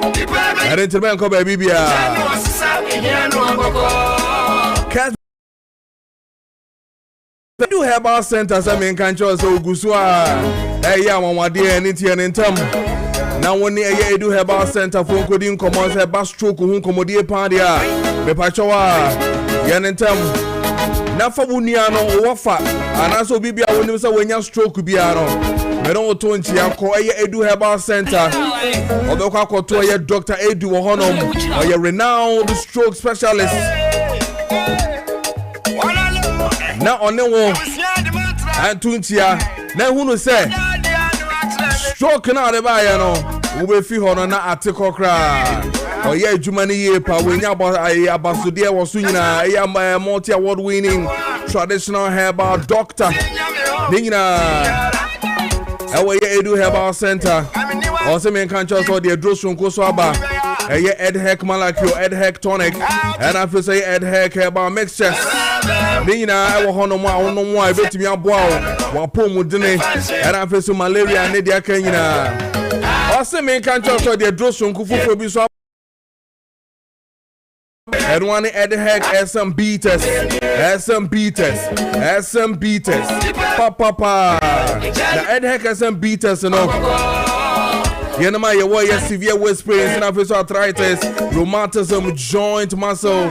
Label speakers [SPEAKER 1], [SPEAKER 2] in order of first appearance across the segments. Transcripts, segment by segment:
[SPEAKER 1] And it's a man called Baby. Kessben do herbal centers. I mean, can't you so Gusua? Hey, yeah, one day and it's an interim. Now, when you do herbal center for coding commands, a bus stroke, whom commodity pandia, Bepachoa, Yanentem. Now for Uniano, Wafa, and also Bibia when you stroke Biano. Meron Tonchi, I call Edu Herbal Center. Although I call to a Dr. Edu Honum, or your renowned stroke specialist. Now on the wall, and Tuntia, now who say stroke now the Bayano, who will feel on an article cry. Oh, yeah, Jumani, when Yabasudia was winning a multi award winning traditional herbal doctor. Nina. Ewe Edu Herbal Center. Also, men can't just all the address from Koswaba. Ed Heck Malakio, Ed Heck Tonic, and I feel say Ed Heck Herbal Mixture. Nina, I will honor my no more. I bet me a bow, Wapomu Dine, and I feel some malaria and Nadia Kenya. Also, men can't just all the address from Kufu Biswa. And one Ed Heck SM beaters, Papa. The Ed Heck SM beaters, you know. Yenama, your warrior severe waist pains and officer arthritis, rheumatism, joint muscle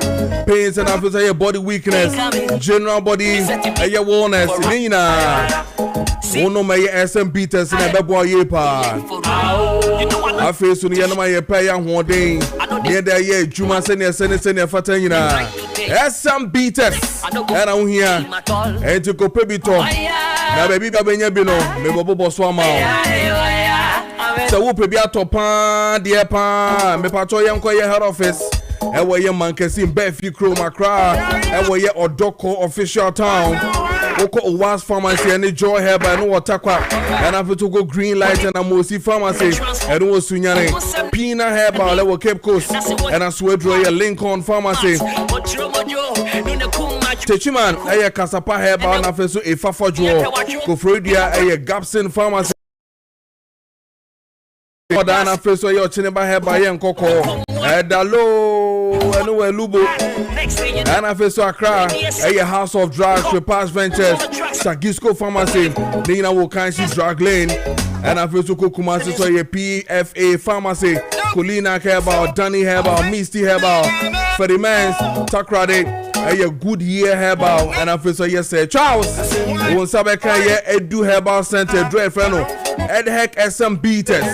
[SPEAKER 1] pains and officer your body weakness, general body, your wellness. Nina, no my SM beaters in a bebo yepa. I face on Yanama, your pay and one day. Near the year, Juma senior Fatanina. SM beaters, and I'm here. And to go pebito. Now, baby, Babino, Mebobo Swama. So, who be a topan, dear pan, me patrol young head office. And where your man can see Befi Chroma cry, and where your Odoko official town. Oko Owas Pharmacy and the Joy Herb and no Takwa, and after to go green light and a Mosi Pharmacy, and was Sunyane, Pina Herbal, level Cape Coast, and a sweat drawer Lincoln Pharmacy. Techiman, a Casapa Herbal, and after so a Fafajo, Kofrodia, a Gapson Pharmacy. Dana first way your chineba hair by young coco. Edalo, anywhere Lubo. And I first saw a cry. A house of drugs with past ventures. Sagisco Pharmacy. Nina Wokanshi Drug Lane. And I first took Kumasi so a PFA Pharmacy. Colina Herbal, Danny Herbal, Misty Herbal. Ferrimans, Takrade. A good year herbal. And I first saw yes, Charles. Won Sabeka Edu Herbal Center, Dre Freno. Ed Heck SM beaters,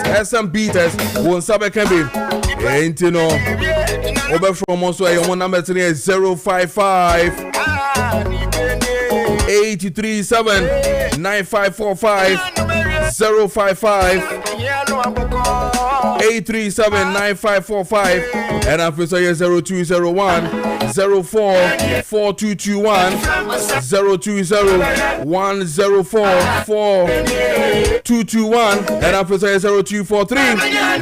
[SPEAKER 1] won sabe can be. Ain't you know? Over from also a one number 055 837 9545 055 837 9545 and after say 0201 04 4221 020 104 4221 and after say 0243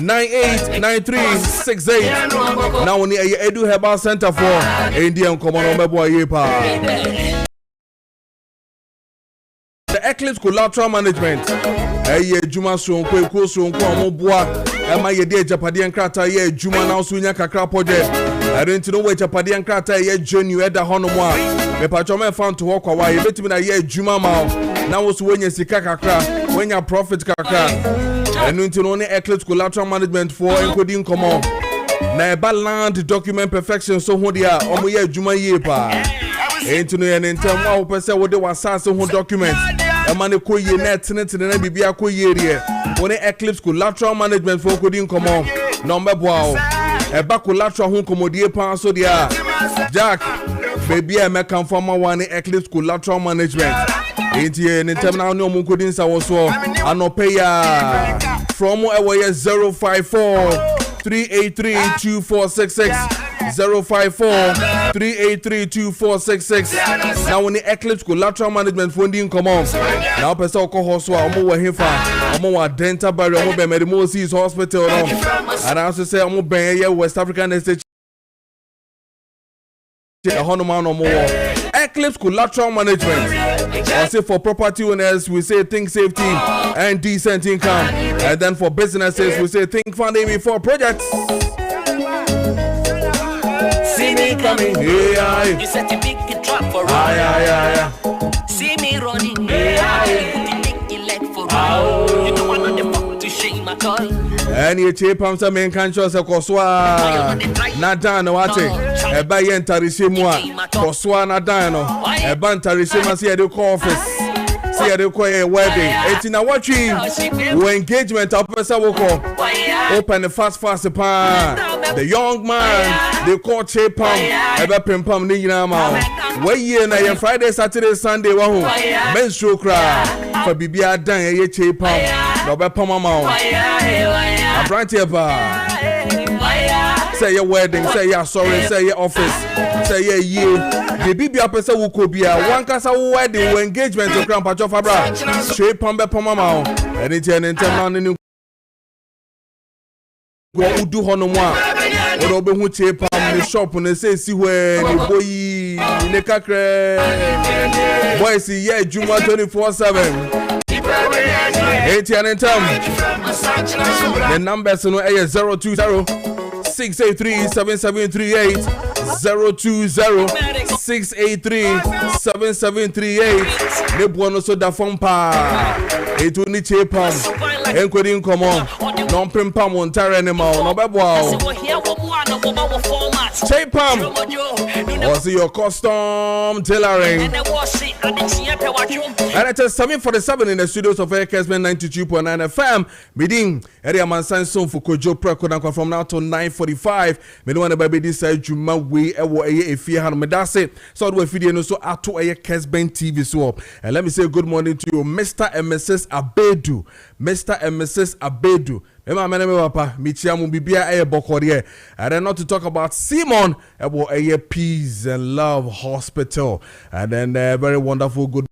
[SPEAKER 1] 989368. Now we need a Edu Herbal Center for Indian Common Boy Yepa. The Eclipse Collateral Management. Eye Juma so kwe so nko omoboa e ma ye de Japade nkrata ye Juma na so nya kakra project. I don't know where Japade nkrata ye genuine da hono mo a me pacho me fan to work wa ye betimi na ye Juma ma na wo so wenya sika kakra wenya profit kakra. Enu nti no ne Eclipse Collateral Management for encoding common na e land document perfection so ho dia omo ye Juma ye pa. Enti no ye ntem wa wo pese wo de wasase ho document. Emane ko ye net na bibia ko ye rie woni Eclipse Collateral Management for coding common number boa e ba collateral ho komodie pan so dia Jack baby e make former one Eclipse Collateral Management enti en terminal no mo coding sa wo so anope ya from e wo ye 054 383 2466 054-383-2466. Now when the Eclipse Collateral Management funding come on. Now person call hospital omo wa hefa omo wa dental barrier omo be Medimosis Hospital no. And I also say omo ben here West African Estate a hono man omo Eclipse Collateral Management. I say for property owners, we say think safety and decent income. And then for businesses, we say think funding for projects. See me coming, yeah. You set a big trap for running. See me running, yeah. You leg for running. You don't want the fuck to shame at all. And you cheap pumps a main country as a Koswa. Nadano, what a buy entarisima. Koswa Nadano. A bantarisima, see a do office. See a do a wedding. It's in a watching. We engagement of person will call. Open the fast pan. The young man, they call cheap pump. Ever pim pump Nina Mount. Way year na Friday, Saturday, Sunday, one menstrual cry. For Bibia Dan, a cheap pump. Robert Pomamount. I'm right here, say your wedding, say your sorry, say your office, say your year. The Bibia person who could be a one casa wedding engagement to Grandpa Fabra. Straight Pombe Pomamount. And it's an internal go do Honoma. Or open who cheap on the shop and they say, see where the boy in the cacre. Boy, see, yeah, Juma 24/7. 80 and the numbers in 020 683 7738 020 683 7738. The bonus of the phone pa. It will need cheap pump. Encoding come on. Non pim pam on terra anymore. No babo. Cheap pump. Was your custom tailoring? And it is 7:47 in the studios of Kessben 92.9 FM. Meeting area man soon for Kojo Preko Dankwah from now to 9:45. Me no want baby this Juma we ewo eye efie han me dase. So do video no so ato eye Kessben TV so. And let me say good morning to you, Mr. and Mrs. Abedu. Mr. and Mrs. Abedu. Emma meneme papa michiamu bibia eye bokore. And then not to talk about Simon ewo eye Peace and Love Hospital. And then very wonderful good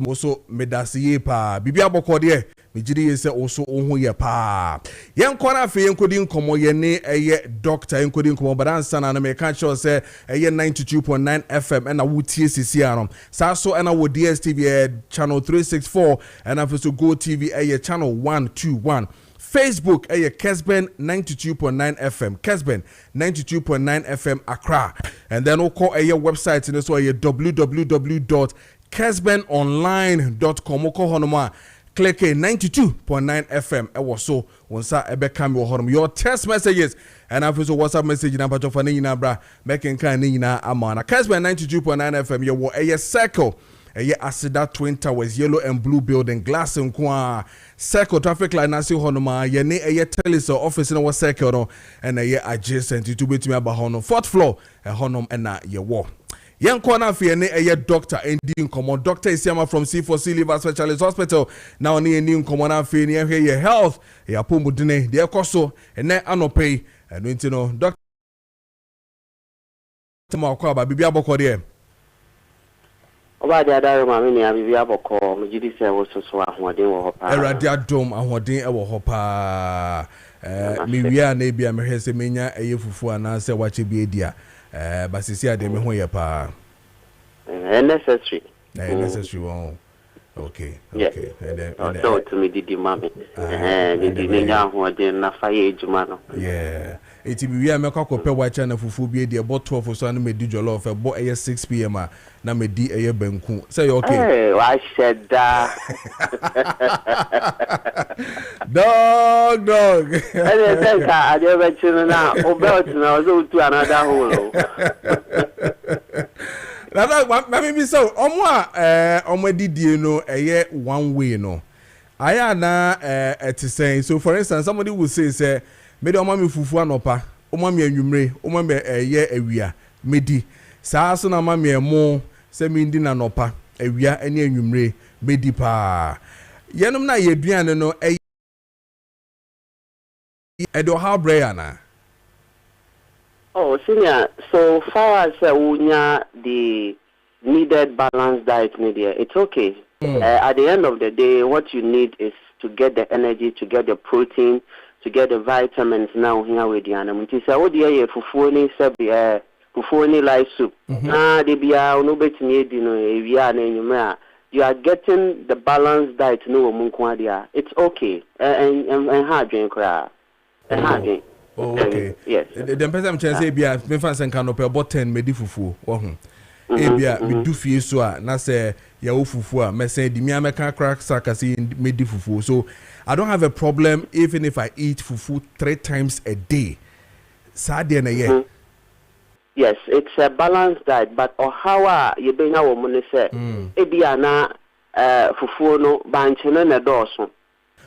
[SPEAKER 1] also medasiye pa bibia bokode me gidi yese also ohun ye pa yen kwana fe yen kodi nkomo ye ne eye doctor yen kodi nkomo badansa na me kan sure say eye 92.9 FM na wutie sisi anom sa so na wo DSTV channel 364 and also Go TV eye channel 121 Facebook eye Kessben 92.9 FM Kessben 92.9 FM Accra and then we call eye website and so eye www.kessbenonline.com oko honoma click 92.9 FM ewo so wonsa ebe kam wo honoma your text messages and also WhatsApp message na pacho fa nyina bra making kan nyina amana Kessben 92.9 FM ye wo eye circle eye Asida Twin Towers yellow and blue building glass nkwa circle traffic light na se honoma ye ne eye teleso office na wo circle no and eye adjacent to betumi aba hono fourth floor honom na ye wo Yen kwana fi ene eye doctor endi nkomo doctor Isiama from C4C Liver Specialist Hospital now ni eni nkomo na fi ni ehwe ye health ya pomudine de ekoso ene anope eno ntino doctor ma kwa ba bibia bokode
[SPEAKER 2] Oba de adare ma me ni abibia bokọ me gidi se wo soso ahoden wo hopa
[SPEAKER 1] Erade adom ahoden e wo hopa mi wia na bia me hwese menya eye fufu ana se wache bi edia basisi ade me ho ye pa
[SPEAKER 2] necessary
[SPEAKER 1] necessary one okay
[SPEAKER 2] and then so to me didi mami didi nya ho de na faye ejuma no
[SPEAKER 1] yeah eti bi wi amekọ kope wacha na fufu bi de bottle for so na me di jollof e bo 6 p.m. na me di eye banku say okay
[SPEAKER 2] wa sheda
[SPEAKER 1] dog
[SPEAKER 2] ene say ka ade be chinu na obelt na ozo tu another hole
[SPEAKER 1] Mami mi so omo didie no eye one way no aya na say so for instance somebody will say me do omo me fufu anopa omo me anwumre omo me eye awia medi saa so na mama emo se me ndi na nopa awia ene anwumre medi pa yenom na ye duane no edo how brain na
[SPEAKER 2] Oh, senior, so far as the needed balanced diet media, it's okay. At the end of the day, what you need is to get the energy, to get the protein, to get the vitamins now here with the animal. It is a fufu Fufoni like soup. Na de bia no betimi edi no ewia na enyume you are getting the balanced diet no omunkwa dia. It's okay. And hard drink cry. And hard drink.
[SPEAKER 1] Oh, okay.
[SPEAKER 2] Yes.
[SPEAKER 1] The person chance say bia me fan sen kan no pe about 10 medi fufu wo ho. E bia me du fie so a na say ya wo fufu a me say di mi ameka crack sakasi medi fufu. So I don't have a problem even if I eat fufu 3 times a day. Sadia na ye.
[SPEAKER 2] Yes, it's a balanced diet, but how you bring our money say, Ebiana fufu no banchene na doso.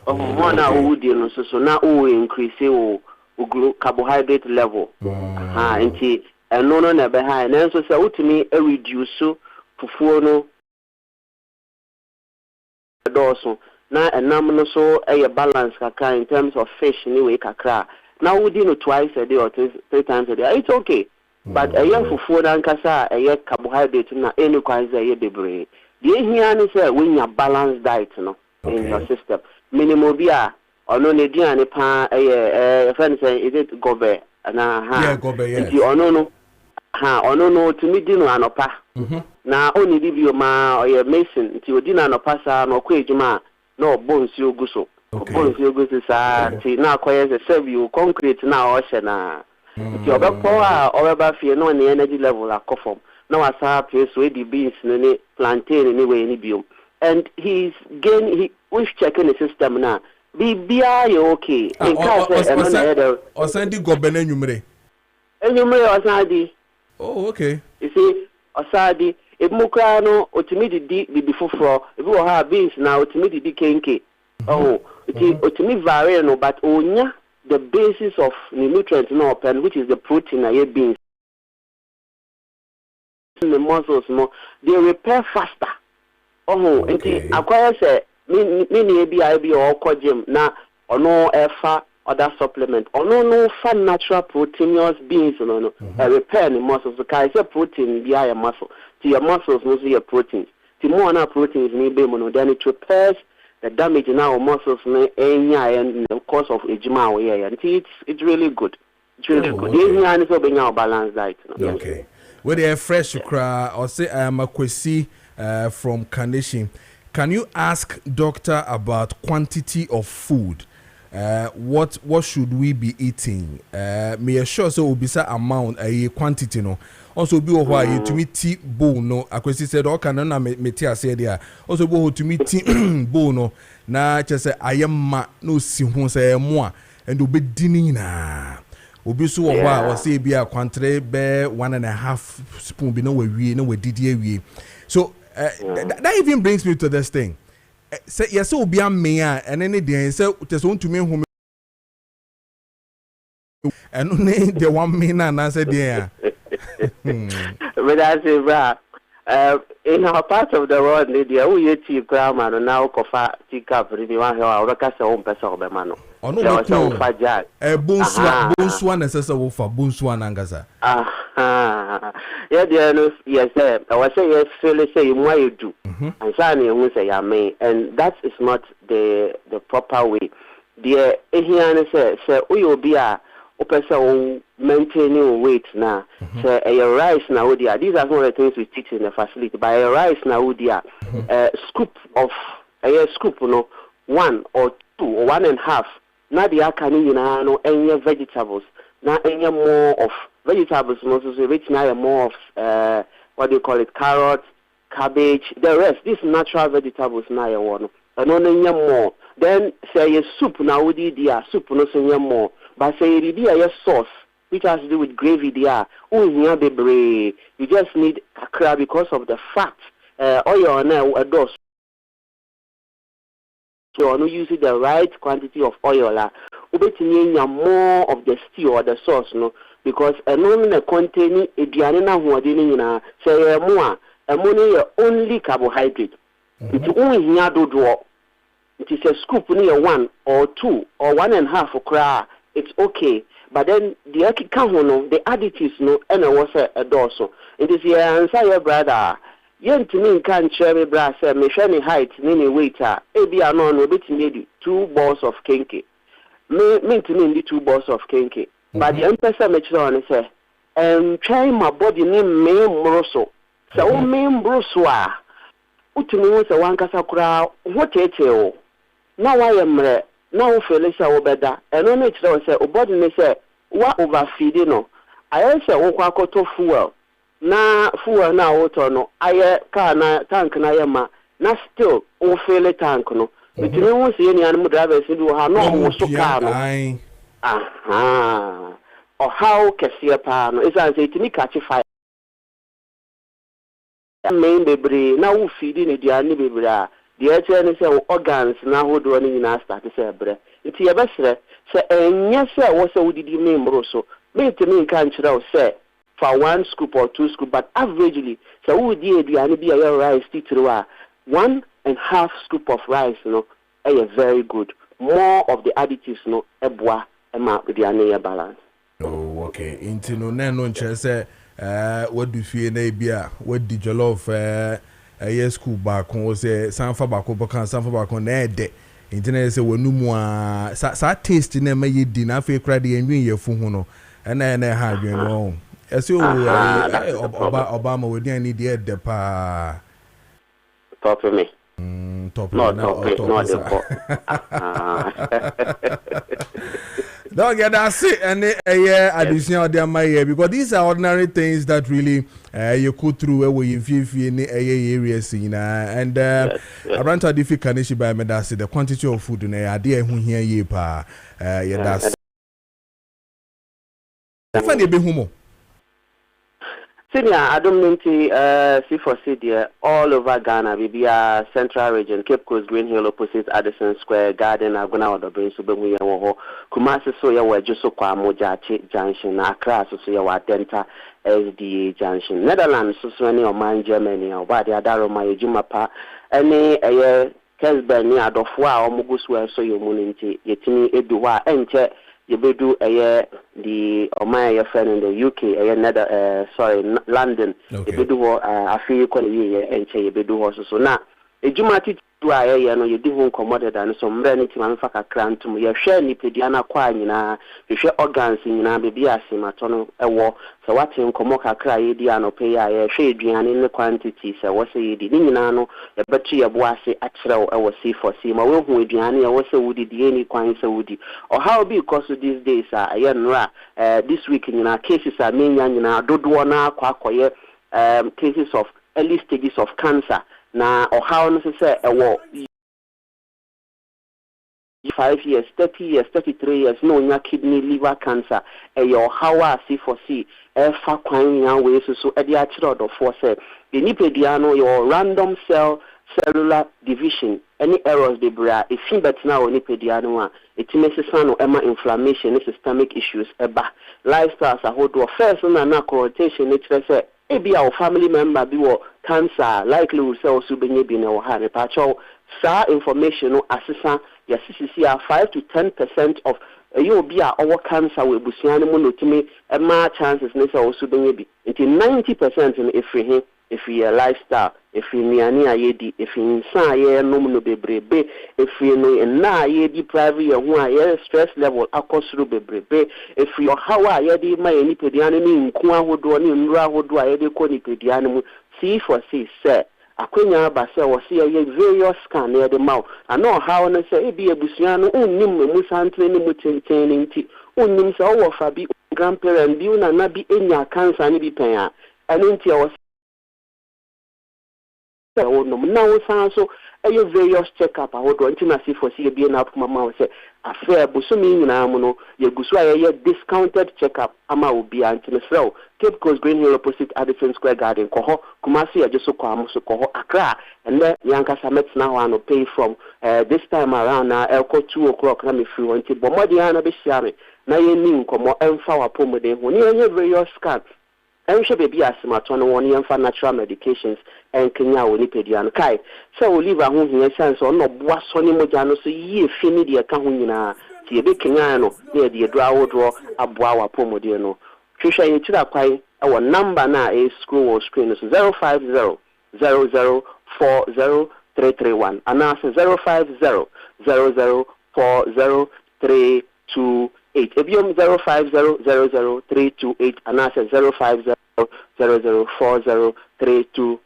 [SPEAKER 2] One would you so now increase carbohydrate level. And no never high. And so say to me a reduce fufu no doso. Now a number so a balance kaka in terms of fish anyway kakra. Now we do twice a day or 3 times a day. It's okay. But a year for food and cassa, a year carbohydrate, na any kinds a year debre. The here is when you balanced diet no, in your system. Minimum beer or no Nedian pa a friend say, is it gobe? Yeah,
[SPEAKER 1] gobe, yes.
[SPEAKER 2] Or no, to me dinner and opa. Now only give you ma or your mason to your dinner and opasa, no quajima, no bones you guso. Bones you guso, now quiet a serve you concrete now, ocean. If you have power or about fear, no the energy level are conform. Now I saw place where the beans, plantain anyway, any biome. And he's we've checking the system now. Be okay.
[SPEAKER 1] Or send the governor numere.
[SPEAKER 2] And you may Osadi.
[SPEAKER 1] Oh, okay.
[SPEAKER 2] You see, Osadi, if Mukrano, ultimately the before for if you have beans now, ultimately the kenke. Oh, it is ultimately variable, but onya. The basis of the nutrients no pen, which is the protein I beans in the muscles more, they repair faster. Oh, okay. Acquire say many ABIB or Kojim na or no alpha other supplement or no fat natural proteinous beans no repair the muscles because it's a protein be a muscle. To your muscles mostly a protein. The more na proteins need be mono then it repairs the damage in our muscles and the cause of ejima and it's really good. It's really good. It's being our balanced diet.
[SPEAKER 1] Okay. Where they are fresh cry or say I am a Maakye from Carnation. Can you ask doctor about quantity of food? What should we be eating? Me assure so will be say amount a quantity no. Also be why you to me tea bowl no. Akwesi said all can na me tea say there. Also be to me tea bowl no. Na just say I am ma no si ho say mo and obi dini na. Obi so why or say be a quantity be 1.5 spoon be no we no we didi we. So that even brings me to this thing. Say yes so be a me and any day say just want to me home and only the 1 minute and answer there.
[SPEAKER 2] But I say, in our part of the world, we eat tea grammar and now coffee teacup. If you want to have a cast of person of the man.
[SPEAKER 1] Oh, no, Bonswan necessary for Bonswan Angasa.
[SPEAKER 2] Yes, sir. I was saying, yes, Phyllis say, why you do. And Sani will say, I may, and that is not the proper way. The Ahian says, we will be a person maintaining weight now. So a rice now, these are some of the things we teach in the facility. By a rice now, scoop of a scoop, 1 or 2 or 1.5. Now the akani no any vegetables. Now any more of vegetables, mostly rich now more of what do you call it, carrots, cabbage, the rest. These natural vegetables now one. And only more. Then say a soup now would the soup no say more. But say a sauce, which has to do with gravy there. You just need kakra because of the fat. Oil now a dose. So you are not using the right quantity of oil. More of the stew or the sauce, no, because a containing a diana who are dealing in say more only carbohydrate. It's only here do draw. It is a scoop near 1 or 2 or 1.5 for cry. It's okay. But then the akikahono, the additives no and was a dorsal. It is your answer, brother. Yen to me can't cherry brass me shiny height, nini waiter, ebi anon will be made 2 balls of kinky. Me to me the 2 balls of kinky. But the empress on say, try my body name main broso. So main broso utumi se wankasa kura hotete na wa yemre na wo fele se wo beda eno na kire wo se o body ne se wa overfeed no aye se wo kwa koto fuel na wo to no aye car na tank na yema na still wo fele tank no utumi wo se ni anu drivers bi wo ha no wo so car no aha o how kese pa no isa se itimi catch fire main bebre na wo feeding ne dia ne bebre a dia che ne se organs na hodo ne nyina start se bre nti ye besre se enye se wo se wodidi membro so me te me kan kira o se for 1 scoop or 2 scoop but averagely se wo di aduane bi ya rice titru a 1.5 scoop of rice no very good more of the additives no eboa ma aduane ya balance.
[SPEAKER 1] Oh okay nti no na no nche se what do fie na bia what di jollof yes school back on say sanfa bako bokan sanfa bako na ede internet say wanumu a sa taste na ma yedi na afi kra de enwin yefu hu no na ha adwen no ese Obama we dey need dey de pa
[SPEAKER 2] top me
[SPEAKER 1] top
[SPEAKER 2] no the
[SPEAKER 1] don't get that sit and additional of them because these are ordinary things that really you go through where you feel in areas and around how difficult can by me that the quantity of food in a day who here ye pa that's funny be humo
[SPEAKER 2] Senior, I don't mean to see for CDA all over Ghana, Bibia Central Region, Cape Coast, Green Hill, opposite Addison Square, Garden, Agona, the Brain, Subumu, Kumasi, Soya, where Josokwa, Mojachi Junction, Accra, Soya, Denta, SDA Junction, Netherlands, Suswani, or Man, Germany, or Wadi Adaro, my Jumapa, any Kessben, near Dofwa, or Muguswa, so you muninti, Yetini, Edua, Ente. You do the my friend in the UK, London. Okay. You do I feel and say you do also. So now, a Jumati to you do commodity and some renity manufacture cran to me. You share Nipediana quine, you share organs in baby as in Matono a war. So what in Comoca cry, Diano pay a shade in the quantity. So what's a Dinano, a battery of Wasi, Axel, I was see for see my work with Diani, I was a woody, the any quine so woody. Or how because of these days are this week in our cases are main in our Dodwana, Quakoye, cases of early stages of cancer. Now, or how necessary a war 5 years, 30 years, 33 years, no kidney, liver cancer, your how I see for see, far quine ways so at the actual of force. The Nipediano, your random cellular division, any errors they bring, if you bet now Nipediano, it makes a son of Emma inflammation, systemic issues, lifestyles, a whole do first and a rotation, it's say. Maybe our family member be cancer, likely will say also be in our hand. Sa information or assistant, yes, 5 to 10% of you be our cancer with Busiana monotony, and my chances also be maybe until 90% in if we a lifestyle, if we near yedi, if we inside no be brebe, if we na yedi private your stress level across through brebe, if you how I yedi my any pediani in Kwa would do any nra would do I yedi coni pediani see for see say akwenya basa or see a various scan near the mouth. I know how and say be a busiano unim musantre ni mutintaining tea unim sa or fabi grandparent be una be in your cancer and be paying and into our now so a various check-up. I would want to see for see being up my say a fair busumi namuno, your guswa discounted check-up. Ama will be anti so Cape Coast Green Hill opposite Addison Square Garden, Koho, Kumasi, Ajusoko, Koho, Accra, and then Yanka Summits now and pay from this time around now, Elko 2 o'clock. Let me feel until Bomodiana Bishami. Now you need come and for pomade when you various scan. And should be as matona one for natural medications and Kenya Winipedian Kai. So we leave a home in a sense or no Boissoni Mojano, so ye fini the Kahunina, the big Kenyano, near the draw a boa pomodiano. Trisha, you to that quite our number now is school screen 050 0040 and now 050 0040 321. Ebiom 050000328 and I said 050004038.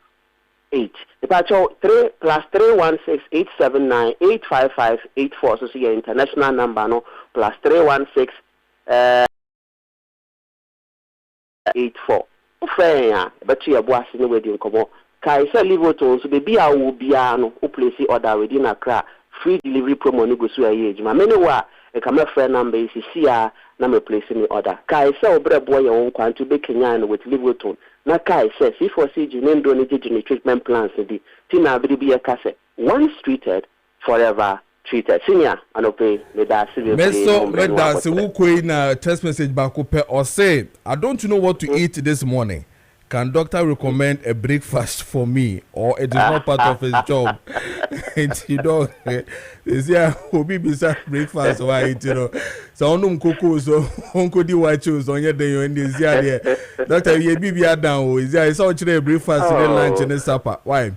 [SPEAKER 2] If I show 3 plus 316-879-855-84, so see your international number no plus 316-84. Fair, but you are bossing the wedding come on. Kai say live to so baby I will be no place order within Accra. Free delivery promo no go so age. Ma many wa e come friend number is here na me place me order. Kai say obre boy your own kwan to be Kenyan with live to. Na Kai says if for see you name do treatment plans di. Tina be be a case once treated forever treated. Senior anope me da serious.
[SPEAKER 1] Meso me da se wo koi na text message back pe or say I don't know what to eat this morning. Can doctor recommend a breakfast for me or it is not part of his job? You know, is there obi bisa breakfast why you know? So onum koko so onko di wacho so onye den yo ndi zia there. Doctor ye bibia down o is there so chire breakfast and lunch and supper. Why?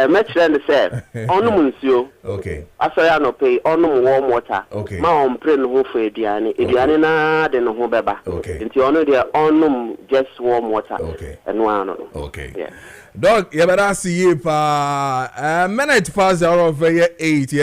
[SPEAKER 2] Much then say onum nsuo.
[SPEAKER 1] Okay.
[SPEAKER 2] Asoya no pay onum warm water.
[SPEAKER 1] Okay.
[SPEAKER 2] Ma on pray no for aduane. Aduane na de no ho beba.
[SPEAKER 1] Okay.
[SPEAKER 2] Nti ono de onum just warm water.
[SPEAKER 1] Okay.
[SPEAKER 2] And one no.
[SPEAKER 1] Okay.
[SPEAKER 2] Yeah.
[SPEAKER 1] Dog, you better see you pa minute past the hour of 8.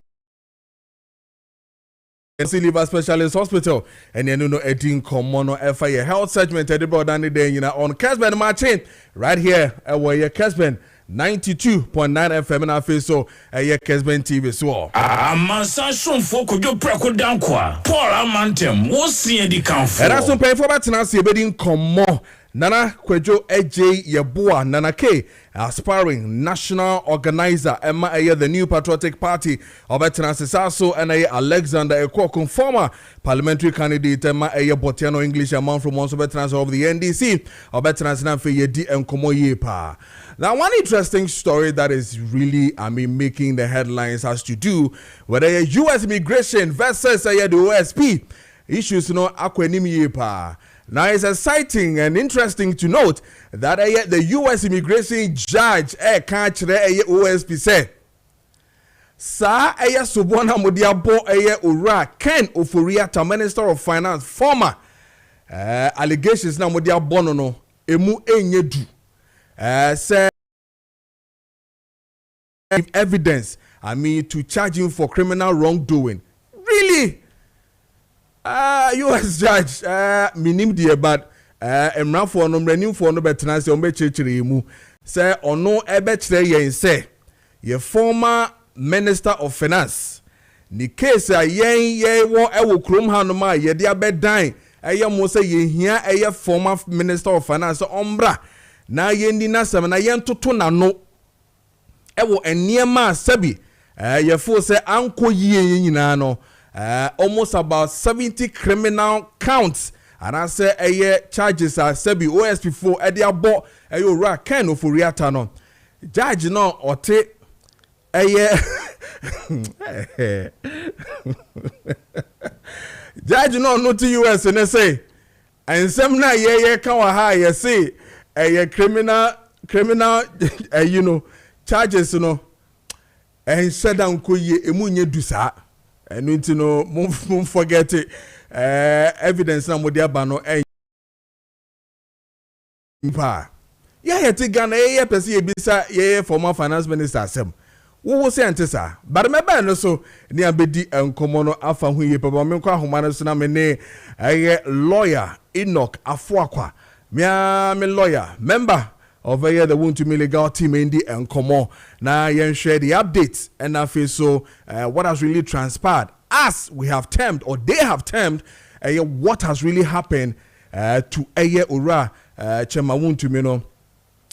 [SPEAKER 1] Liver Specialist Hospital and you know Edin Komono FIA health segment about any day you know on Kessben Maakye right here where your Kessben 92.9 FM and I feel so your Kessben TV so
[SPEAKER 3] Amansa shonfo Kojo Preko Dankwah Paul Amantem wo see di kanfo
[SPEAKER 1] and that's some pay for batna see Edin Komo Nana Kojo AJ Yeboah Nana K aspiring national organizer Emma the new patriotic party of Betanasisaso and Alexander Ekoko former parliamentary candidate Emma Botiano English amount from one Betanasi of the NDC of Betanasi Yedi and Komoyepa. Now one interesting story that is really making the headlines has to do with US immigration versus the OSP issues no akwenim yepa. Now it's exciting and interesting to note that the US immigration judge can't OSP say Sa Subona Modiabo Ura Ken Ofuriata Minister of Finance former allegations na Modiabo no emu enyedu say evidence to charge him for criminal wrongdoing. Really? US judge minim die but emra for no mranim for no betena se ombe chechire mu say ono ebe kire yen say ye former minister of finance ni case yen wo ewo krom hanoma ye de abedan eye mo say ye hia eye former minister of finance ombra na yen di na sem na yen toto na no ewo eniema sabi ye fo say anko yie nyina no almost about 70 criminal counts and I say charges are sebi OSP for ediabo ra Ken Ofuriata no judge no ote judge no to US and say and some na kan wa ha ye say criminal charges no and said anko ye emu nye du saa. And you know, move forget it. Evidence na modi abano yeah, Ghana pesi ebisa former finance minister asem. Wo say antisa. But remember no so ni abedi enkomo no afa hu ye papa me kwa homa no so na me ne lawyer Enoch Afuakwa. Me lawyer member of the Wound to Me legal team in the Enkomo. Now you share the updates and I feel so what has really transpired as we have termed or they have termed what has really happened to Ura Chema Wound to Me no,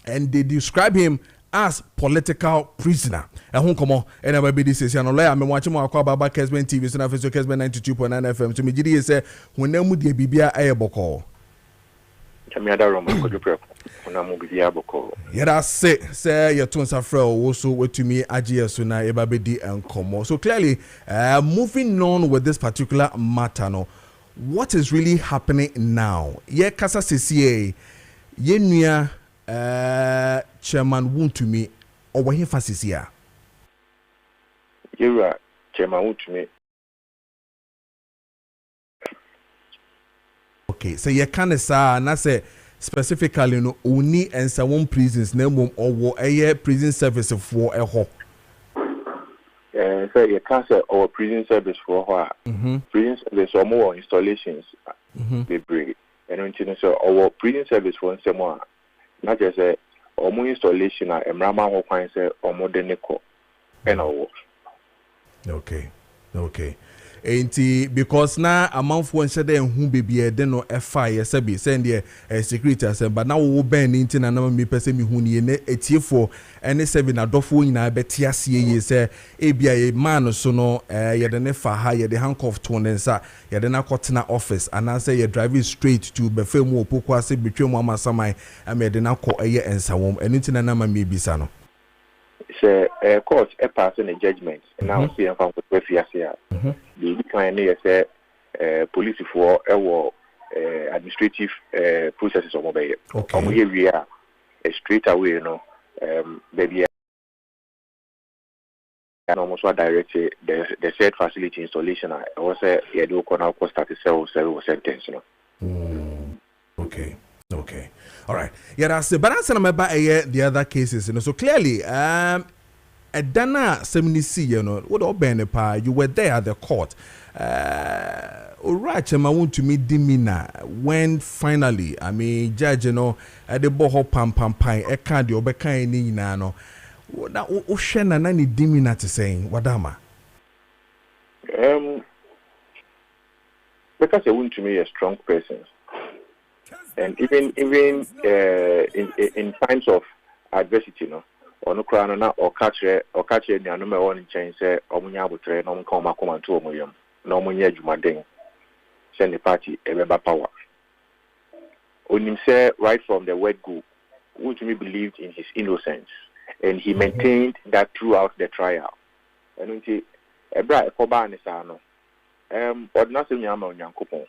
[SPEAKER 1] and they describe him as political prisoner. And come on, and I be this is an lawyer. I'm watching my call about Kessben TV, so now for Kessben 92.9 FM. To me, GD say when them would be a boko. Yeah, say your tons of frail also what to me AGS na ebabedi and komo. So clearly, moving on with this particular matter, no, what is really happening now? Ye kasa CCA, ye nuya chairman won to me or what he fasisia.
[SPEAKER 4] You are chairman won to me.
[SPEAKER 1] Okay, so you can say na say specifically no only and some prisons na mum or a prison service for a ho.
[SPEAKER 4] So you can say our prison service for prison service or more installations they bring. And so our prison service for some more not just a more installation and Mrama ho kwan say or more than and our
[SPEAKER 1] Okay. Enti because na amanfo nhyɛ dɛ hu bebie de no ɛfa yɛ sɛbi send the security asɛm but na wo ben nti na na me pɛsɛ me hu ne etiefo ɛne sɛbi na dɔfo nyinaa bɛte asie yi sɛ ebia ye man so no yɛde ne fa ha yɛde handcuff to ne nsa yɛde na kɔtena office anase yɛ driving straight to bɛfɛ mu opoko ase betwe mu amasaman ama yɛde na kɔ ɛyɛ ensawom ɛno nti na ma me bisa no
[SPEAKER 4] say court passing a judgment now see am from the fiasia the kind say police for administrative processes of mobile okay we are straight away baby and almost direct the said facility installation I was you do now cost 37 sentence
[SPEAKER 1] okay all right yeah that's but answer about the other cases so clearly Dana seminisi what obene pa you were there at the court alright I want to meet Dimina when finally I mean judge at the boho pam e can't do obeka ni na no na o shena na ni Dimina to saying wadama
[SPEAKER 4] because I want to be a strong person. And even in times of adversity, or no crown or catch any animal on chain say omunya butre no come to omuyam no munya jumadeng send the party a power. Onim say right from the word go, which me believed in his innocence, and he maintained that throughout the trial. And until a bra a koba ni sa no ordinary nyama onyankopon.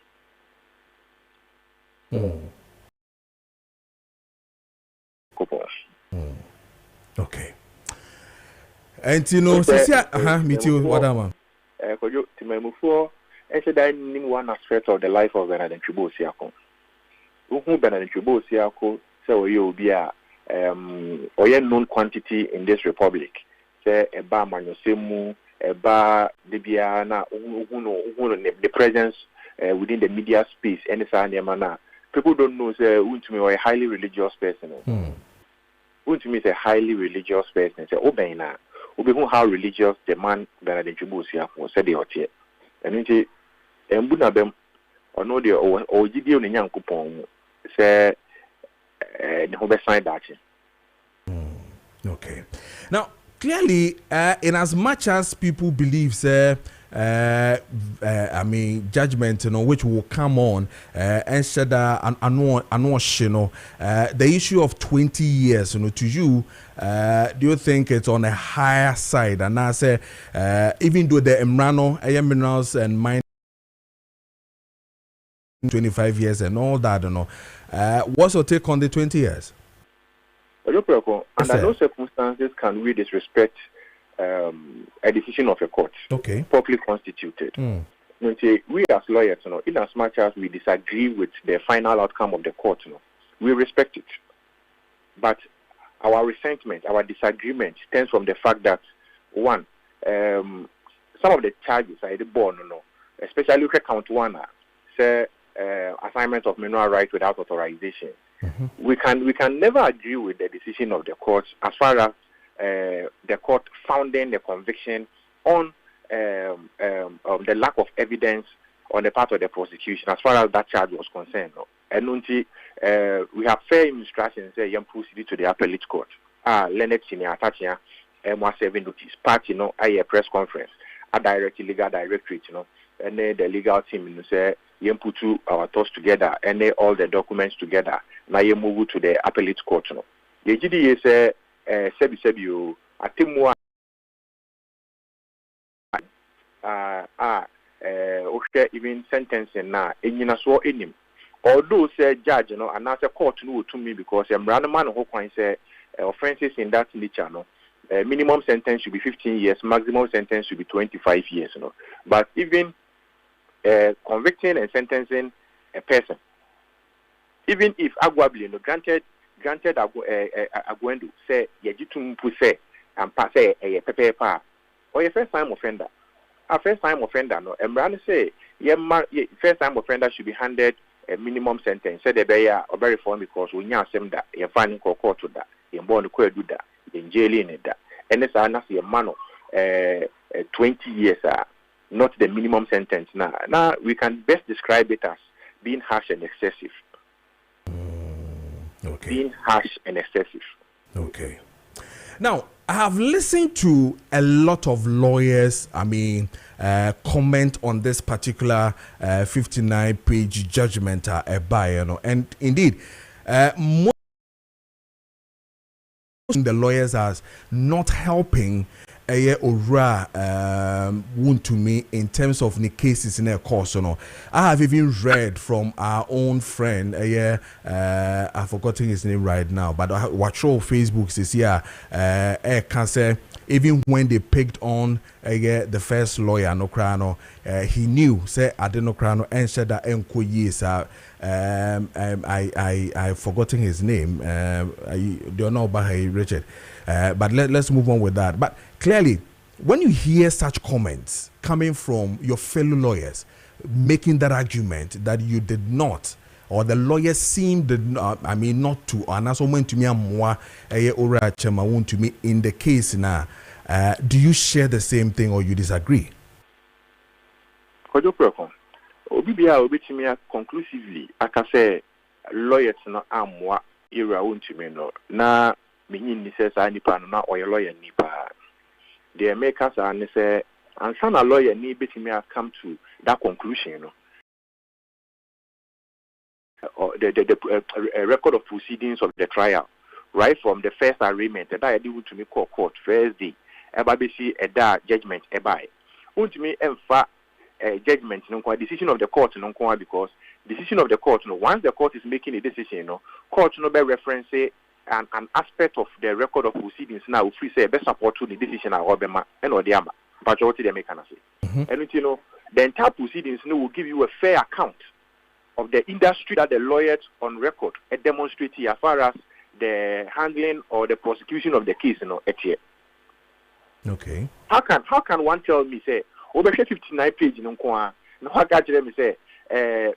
[SPEAKER 1] Okay. And you know, me too, Wadama.
[SPEAKER 4] Kojo, Timemufo, I said I knew one aspect of the life of Bernard Chibosiako. Who Bernard Chibosiako, so you be a known quantity in this republic. Say a bar manusemu, a bar Debiana, the presence within the media space, any mana. People don't know, say, Untumi or a highly religious person. Untumi is a highly religious person. Say, Obeyna, Obey how religious the man Bernard Chibusia was said the hotel. And into Mbunabem, or no, the or Gideon and Yankupon, say, the Hobe sign that.
[SPEAKER 1] Okay. Now, clearly, in as much as people believe, say, I mean, judgment, which will come on, and said, the issue of 20 years, to you, do you think it's on a higher side? And I say, even though the Emrano, minerals and mine 25 years and all that, what's your take on the 20 years?
[SPEAKER 4] Under no circumstances can we disrespect a decision of a court, properly constituted. We as lawyers, in as much as we disagree with the final outcome of the court, we respect it. But our resentment, our disagreement stems from the fact that, one, some of the charges are born, especially count one, say, assignment of mineral rights without authorization. We can never agree with the decision of the court as far as the court founding the conviction on the lack of evidence on the part of the prosecution as far as that charge was concerned. And until we have fair instructions, young proceed to the appellate court. Leonard Senior Tachia, M17 notice, party, a press conference, a direct legal directorate, and then the legal team, say, you put our thoughts together and all the documents together. Now you move to the appellate court. The GDA say, Sebi, I think more. Even sentencing now, and so in him. Although say judge, and as a court to me because I'm random man who can say offenses in that nature, minimum sentence should be 15 years, maximum sentence should be 25 years, But even convicting and sentencing a person even if arguably no granted Agwendo say yejitum pu say and pass say a pa or your first time offender. A first time offender no Emran say first time offender should be handed a minimum sentence. Said the bear or very form because we now send that you're finding court to that, you're born to do that, in jail in that. And it's a man of 20 years not the minimum sentence now. Now we can best describe it as being harsh and excessive.
[SPEAKER 1] Okay.
[SPEAKER 4] Being harsh and excessive.
[SPEAKER 1] Okay. Now, I have listened to a lot of lawyers, comment on this particular 59-page judgment and indeed, most of the lawyers are not helping wound to me in terms of the cases in a course. I have even read from our own friend, I've forgotten his name right now, but what show Facebook says can say even when they picked on the first lawyer, he knew say I didn't know and said that years I forgotten his name. I don't know about Richard. But let's move on with that. But clearly, when you hear such comments coming from your fellow lawyers, making that argument that you did not, or the lawyers seemed not to, and also went to me more to me in the case now, do you share the same thing or you disagree?
[SPEAKER 4] Kojo Preko, Obibia conclusively, I can say lawyers no amwa era won't to me no na. Meaning says I nipa na or your lawyer nipa. The makers are say and some a lawyer need between come to that conclusion, you know. Or the record of proceedings of the trial, right from the first arraignment that I did to me court first day, see a that judgment by. Won't me emphasize judgment no decision of the court no because decision of the court no once the court is making a decision no court no by reference an aspect of the record of proceedings now if we say best support to the decision of Obama and or the Ama, but what they make an say. And the entire proceedings will give you a fair account of the industry that the lawyers on record demonstrate as far as the handling or the prosecution of the case here.
[SPEAKER 1] Okay. How
[SPEAKER 4] can one tell me say over 59 pages no how can me say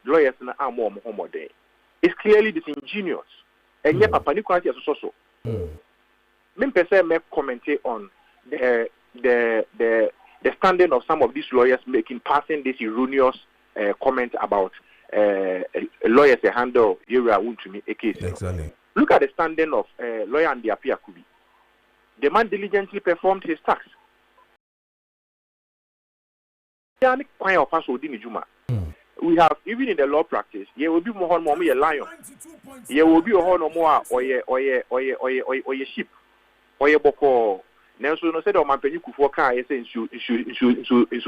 [SPEAKER 4] lawyers are more day? It's clearly disingenuous. And yet, Papa Nikwati is also. Me comment on the standing of some of these lawyers passing this erroneous comment about lawyers handle area wound to me a case.
[SPEAKER 1] Exactly.
[SPEAKER 4] Look at the standing of lawyer and the Apia Kubi. The man diligently performed his task. We have even in the law practice, there will be more a lion. There will be a horn more or a sheep or a boko. Nelson no said, "Oh, my penny could walk. I say, "Su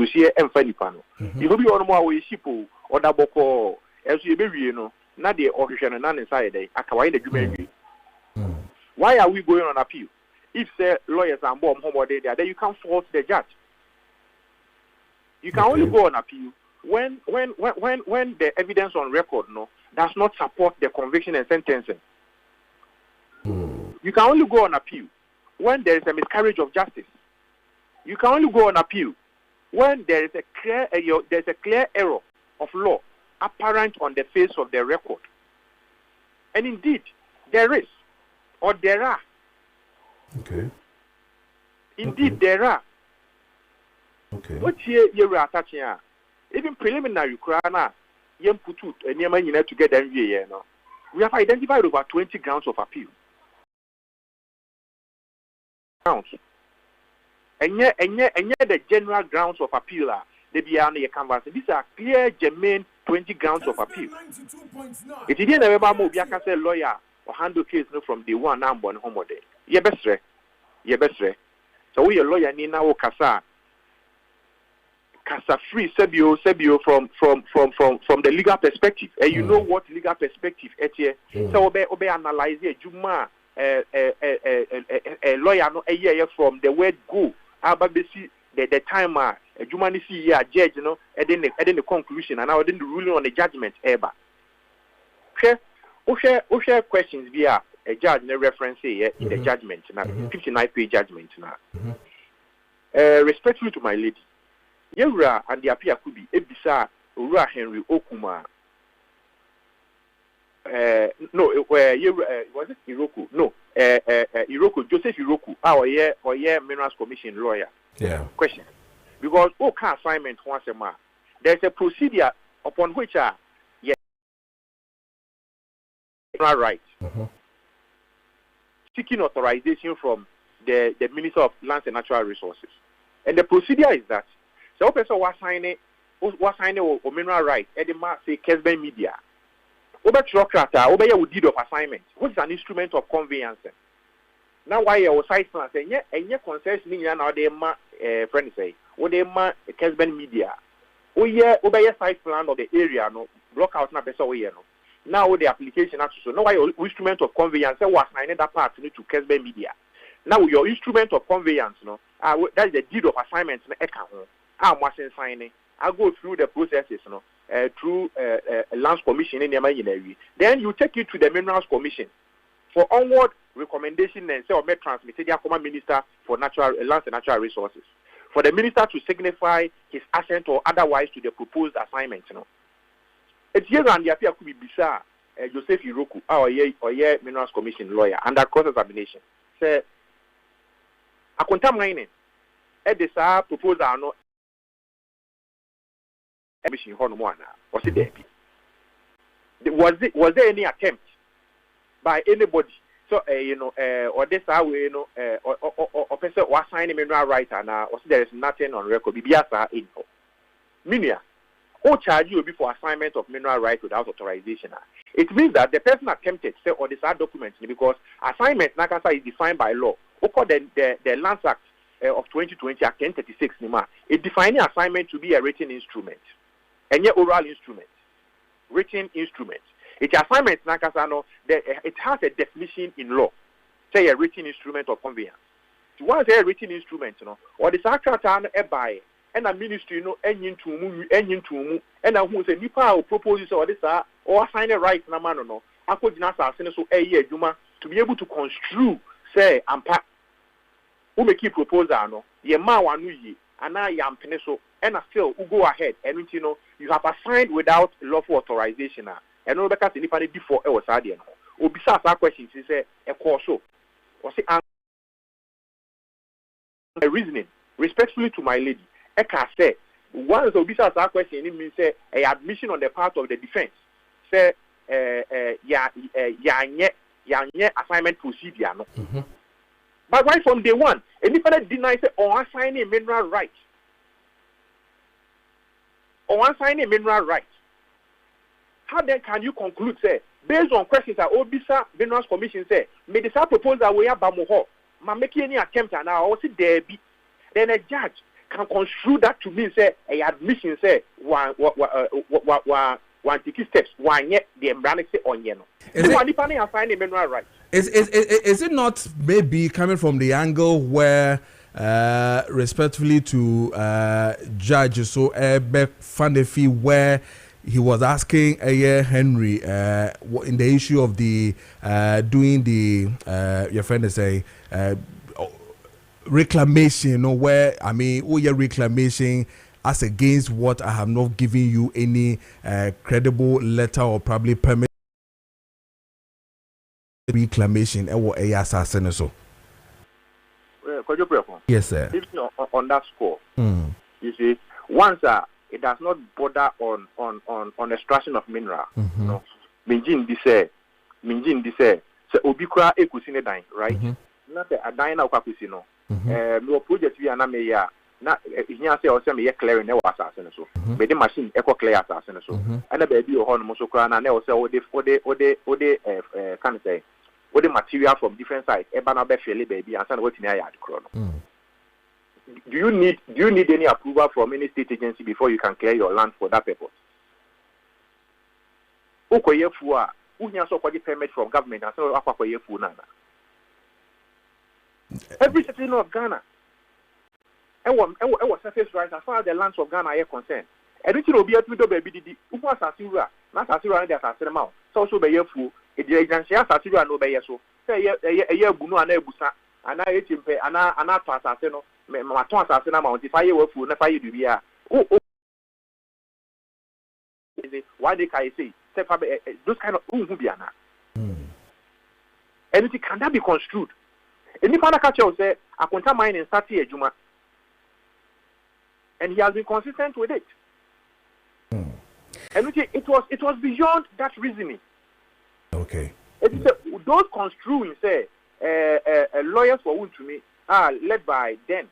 [SPEAKER 4] share and funny panel." You will be on more a sheep or that boko as you be, not the official and none inside the Akawaii. Why are we going on appeal? If say lawyers are more homody there, then you can't fault the judge. You can only go on appeal when the evidence on record does not support the conviction and sentencing. You can only go on appeal when there is a miscarriage of justice. You can only go on appeal when there is a clear error of law apparent on the face of the record. And indeed, there is, or there are.
[SPEAKER 1] Okay.
[SPEAKER 4] Indeed, there are.
[SPEAKER 1] Okay.
[SPEAKER 4] What year you are attaching? Even preliminary crana, young putut and Yemen together. We have identified over 20 grounds of appeal. And yet the general grounds of appeal are they be on your canvas. These are clear, germane 20 grounds of appeal. If you didn't ever move, you can say lawyer or handle case from the one I'm born home day. Ye best. So we a lawyer ni na kasa free sebio from the legal perspective. And you know what legal perspective here. So obey analyze it. Juma a lawyer no a year from the word go. Ababesi the time Juma ni see judge and then the conclusion and now then the ruling on the judgment ever. Okay. share questions via a judge in reference here in the judgment now 59-page judgment now. Respectfully to my lady, Yewura and the appear could be Ebisa Ura Henry Okuma. No, was it Iroku? No, Iroku, Joseph Iroku, our year Minerals Commission lawyer.
[SPEAKER 1] Yeah.
[SPEAKER 4] Question. Because assignment once a month. There's a procedure upon which right. Seeking authorization from the Minister of Lands and Natural Resources. And the procedure is that so person was signing or mineral rights at the say Kessben media. Over Trocrata, over your deed of assignment, which is an instrument of conveyance. Now why your site plan saying and your concession now they friend say, what they Kessben media. Oh yeah, over your site plan of the area no block out na person no. Now the application actually so now why your instrument of conveyance was signing that part to Kessben media. Now your instrument of conveyance no that is the deed of assignment na I'm watching signing. I go through the processes no through Lands Commission in the then you take it to the Minerals Commission for onward recommendation and say or make transmitted the former Minister for Lands and Natural Resources. For the minister to signify his assent or otherwise to the proposed assignment, it's here and the appear could be bizarre. Joseph Iroku, our year Minerals Commission lawyer, under cross-examination, say, "I contaminating at this proposal no emission hormone. Was it there? Was there any attempt by anybody? So or this way, or person was signing mineral right and there is nothing on record. Bibiasa info. Minia, who charge you before assignment of mineral right without authorization? It means that the person attempted say or this documents because assignment Nakasa is defined by law. The Lands Act of 2020 Act 1036 it defining assignment to be a written instrument and yet oral instrument, written instrument. It's assignment Nakasano. It has a definition in law. Say a written instrument of conveyance. So once a written instrument, or the secretary by and a ministry, engine to and who say Nipa proposes or this or assign a right na man no. I could not ask so a year Juma to be able to construe say ampa who make a proposal no ye ma wanu ye and I am peneso and still go ahead and you have assigned without lawful authorization. And no because anybody before I was adding. Obisa that question is a course so. Was it a reasoning respectfully to my lady? I can say once Obisa that question it means say a admission on the part of the defense. Say assignment procedure no. But right from day one, anybody denies or assigning a mineral right. Or assigning a mineral right. How then can you conclude, say, based on questions that Obisa Minerals Commission say, may the proposal we have Bamuho, make any attempt and now also there be, then a judge can construe that to mean say a admission say one take steps one yet the embranic say on yeno. Assign a mineral right.
[SPEAKER 1] Is it not maybe coming from the angle where respectfully to Judge so Fandefi where he was asking Henry in the issue of the doing the your friend is say reclamation, where I mean your reclamation as against what I have not given you any credible letter or probably permit reclamation or assassin so.
[SPEAKER 4] Kojo Preko.
[SPEAKER 1] Yes, sir.
[SPEAKER 4] On that score, you see, once it does not border on extraction of mineral. No, Minjin this say obikura ekusine dine, right? Not a dine na kwakusino. No project we ana me ya na ihia say o say me clearing na assassin so. Be the machine eco clear assassin so. And the baby o ho no so kra na na o say o de can say o the material from different sides e ba na be fele baby and say what ni aya adikro no. Do you need any approval from any state agency before you can clear your land for that purpose? Ukoye fuwa, unya so kwaji permit from government and so akwakoye fu nana. Every citizen of Ghana, and surface rights as far as the lands of Ghana are concerned. Everything will be a to baby didi. Uko asasura, na asasura na asasura ma. So be fu It is a chance to see no by so. Say a year bunu and a busa, and I hate him pay and I pass as no, my tons as an amount. If I were food, if I do be why they can say, those kind of Umbiana. And it cannot be construed. And if I catch you say, I can mine and start here, Juma. And he has been consistent with it. And it was beyond that reasoning.
[SPEAKER 1] Okay.
[SPEAKER 4] Those construing say lawyers for whom to me are led by then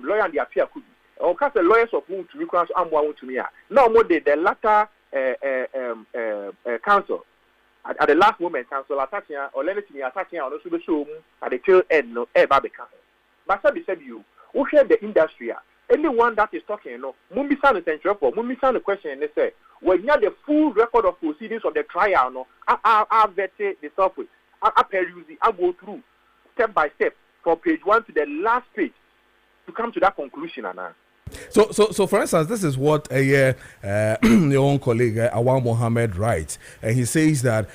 [SPEAKER 4] lawyer and the appeal could be. Or cast the lawyers of whom to me cross and one to me are. No more the latter council at the last moment council attacking or let me attacking on also the show at the tail end no baby council. But said you who share the industry. Anyone that is talking, Mumbi San is for Mumbi San question and they say, when you have the full record of proceedings of the trial, no, I vetted the software, I peruse it, I go through step by step from page 1 to the last page to come to that conclusion.
[SPEAKER 1] So for instance, this is what your own colleague Awal Mohammed writes, and he says that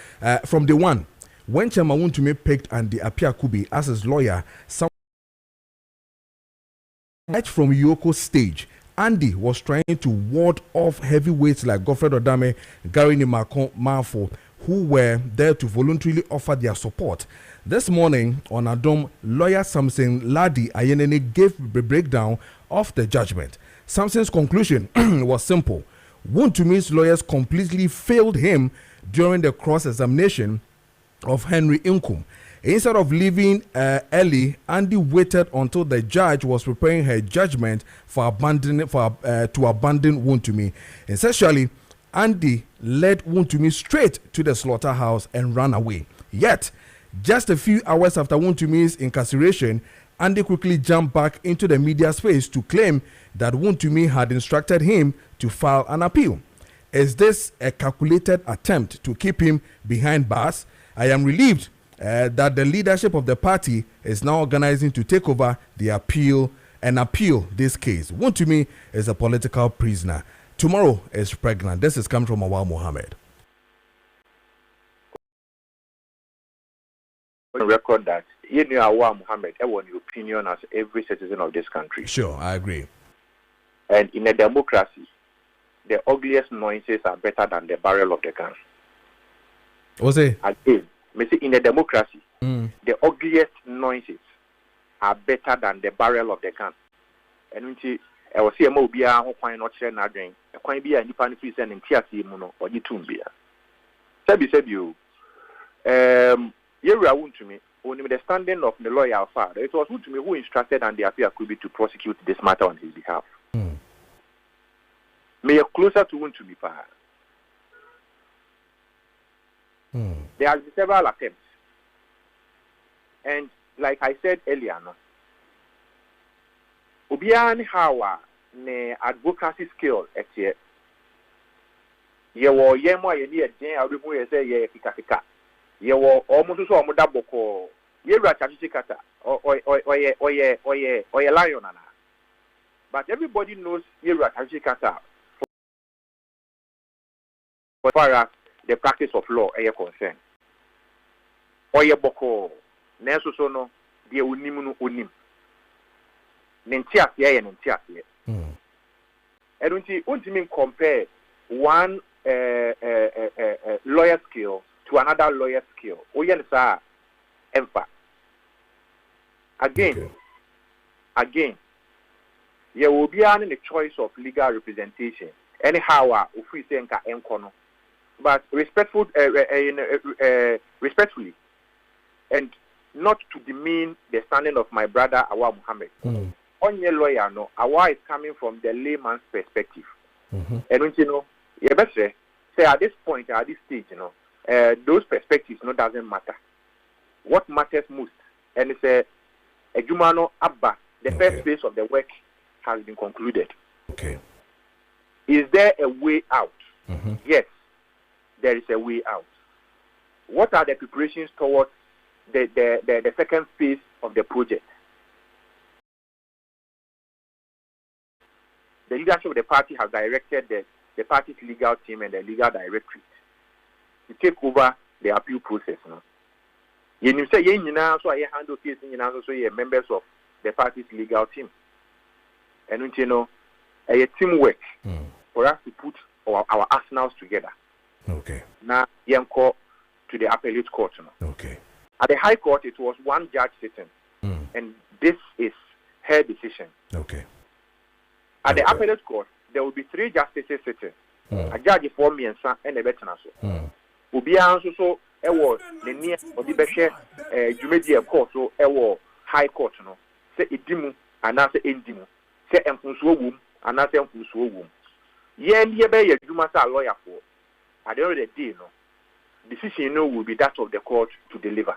[SPEAKER 1] from the one when Chairman Wontumi picked Andy Apia Kubi as his lawyer, some right from Yoko stage, Andy was trying to ward off heavyweights like Godfred Odame, Gary Nimakon Manfo, who were there to voluntarily offer their support. This morning on Adom, lawyer Samson Ladi Ayenene gave the breakdown of the judgment. Samson's conclusion was simple. Wontumi's lawyers completely failed him during the cross-examination of Henry Inkum. Instead of leaving early, Andy waited until the judge was preparing her judgment to abandon Wontumi. Essentially, Andy led Wontumi straight to the slaughterhouse and ran away. Yet, just a few hours after Wontumi's incarceration, Andy quickly jumped back into the media space to claim that Wontumi had instructed him to file an appeal. Is this a calculated attempt to keep him behind bars? I am relieved that the leadership of the party is now organizing to take over the appeal this case. Wontumi is a political prisoner. Tomorrow is pregnant. This is coming from Awal Mohammed.
[SPEAKER 4] On record that you know Awal Mohammed, I want your opinion as every citizen of this country.
[SPEAKER 1] Sure, I agree.
[SPEAKER 4] And in a democracy, the ugliest noises are better than the barrel of the gun.
[SPEAKER 1] What's it?
[SPEAKER 4] Again, in a democracy, the ugliest noises are better than the barrel of the gun. And I was here, Mobia, or Quine not sharing our drink, a Quine beer, and Nippon Fish and Tiasi Muno, or Yitumbia. Said you, you were to me, only the standing of the lawyer father. It was to me who instructed and the appeal could be to prosecute this matter on his behalf. May closer to Wontumi Paha. There have been several attempts. And like I said earlier, Obiani Hawa ne advocacy skill etie. Ye wo ye mo ye ni eden awde mu ye say ye kika. Ye wo almost so omoda boko. Ye ra chachi kata. Oye lion ana. But everybody knows ye ra chachi kata. As far as the practice of law is concerned. Oye boko. Nenso so no de onim no onim. Nentias ye nentias ye. And unti compare one lawyer skill to another lawyer skill. Oyen sa emfa. Again, there will be a choice of legal representation. Anyhow, we say nka enkono. But respectfully, and not to demean the standing of my brother Awal Mohammed. On your lawyer, no, Awal is coming from the layman's perspective. And you better say at this point, at this stage, those perspectives doesn't matter. What matters most, and it's a Jumano Abba, the first phase of the work has been concluded.
[SPEAKER 1] Okay.
[SPEAKER 4] Is there a way out? Yes, there is a way out. What are the preparations towards the second phase of the project? The leadership of the party has directed the party's legal team and the legal directorate to take over the appeal process. No, you say you now so I handle case you now so you members of the party's legal team, and you know a teamwork for us to put our arsenals together.
[SPEAKER 1] Okay.
[SPEAKER 4] Now you call to the appellate court. No?
[SPEAKER 1] Okay.
[SPEAKER 4] At the High Court, it was one judge sitting, and this is her decision.
[SPEAKER 1] Okay.
[SPEAKER 4] At the appellate court, there will be 3 justices sitting. A judge for me and a veteran. Will be answer so. Was the near or the Beshe Jumedia court so High Court. No, say Idimu and answer Indimu, say Empunso womb and answer Empunso womb. Yen ye be a Jumasa lawyer for. At the end of the day, no decision will be that of the court to deliver.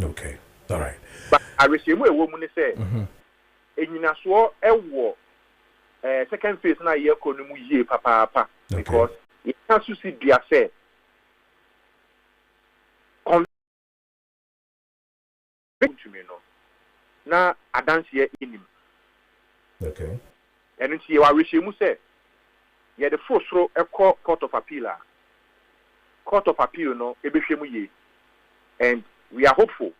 [SPEAKER 1] Okay, all right.
[SPEAKER 4] But I receive a woman say, in so second phase na ye konumu ye papa because you can't see the affair. To me, no. Now I dance here in him.
[SPEAKER 1] Okay.
[SPEAKER 4] And it's you are wishing say, yeah, the first row a court of appeal. Court of appeal, no, ye. And we are hopeful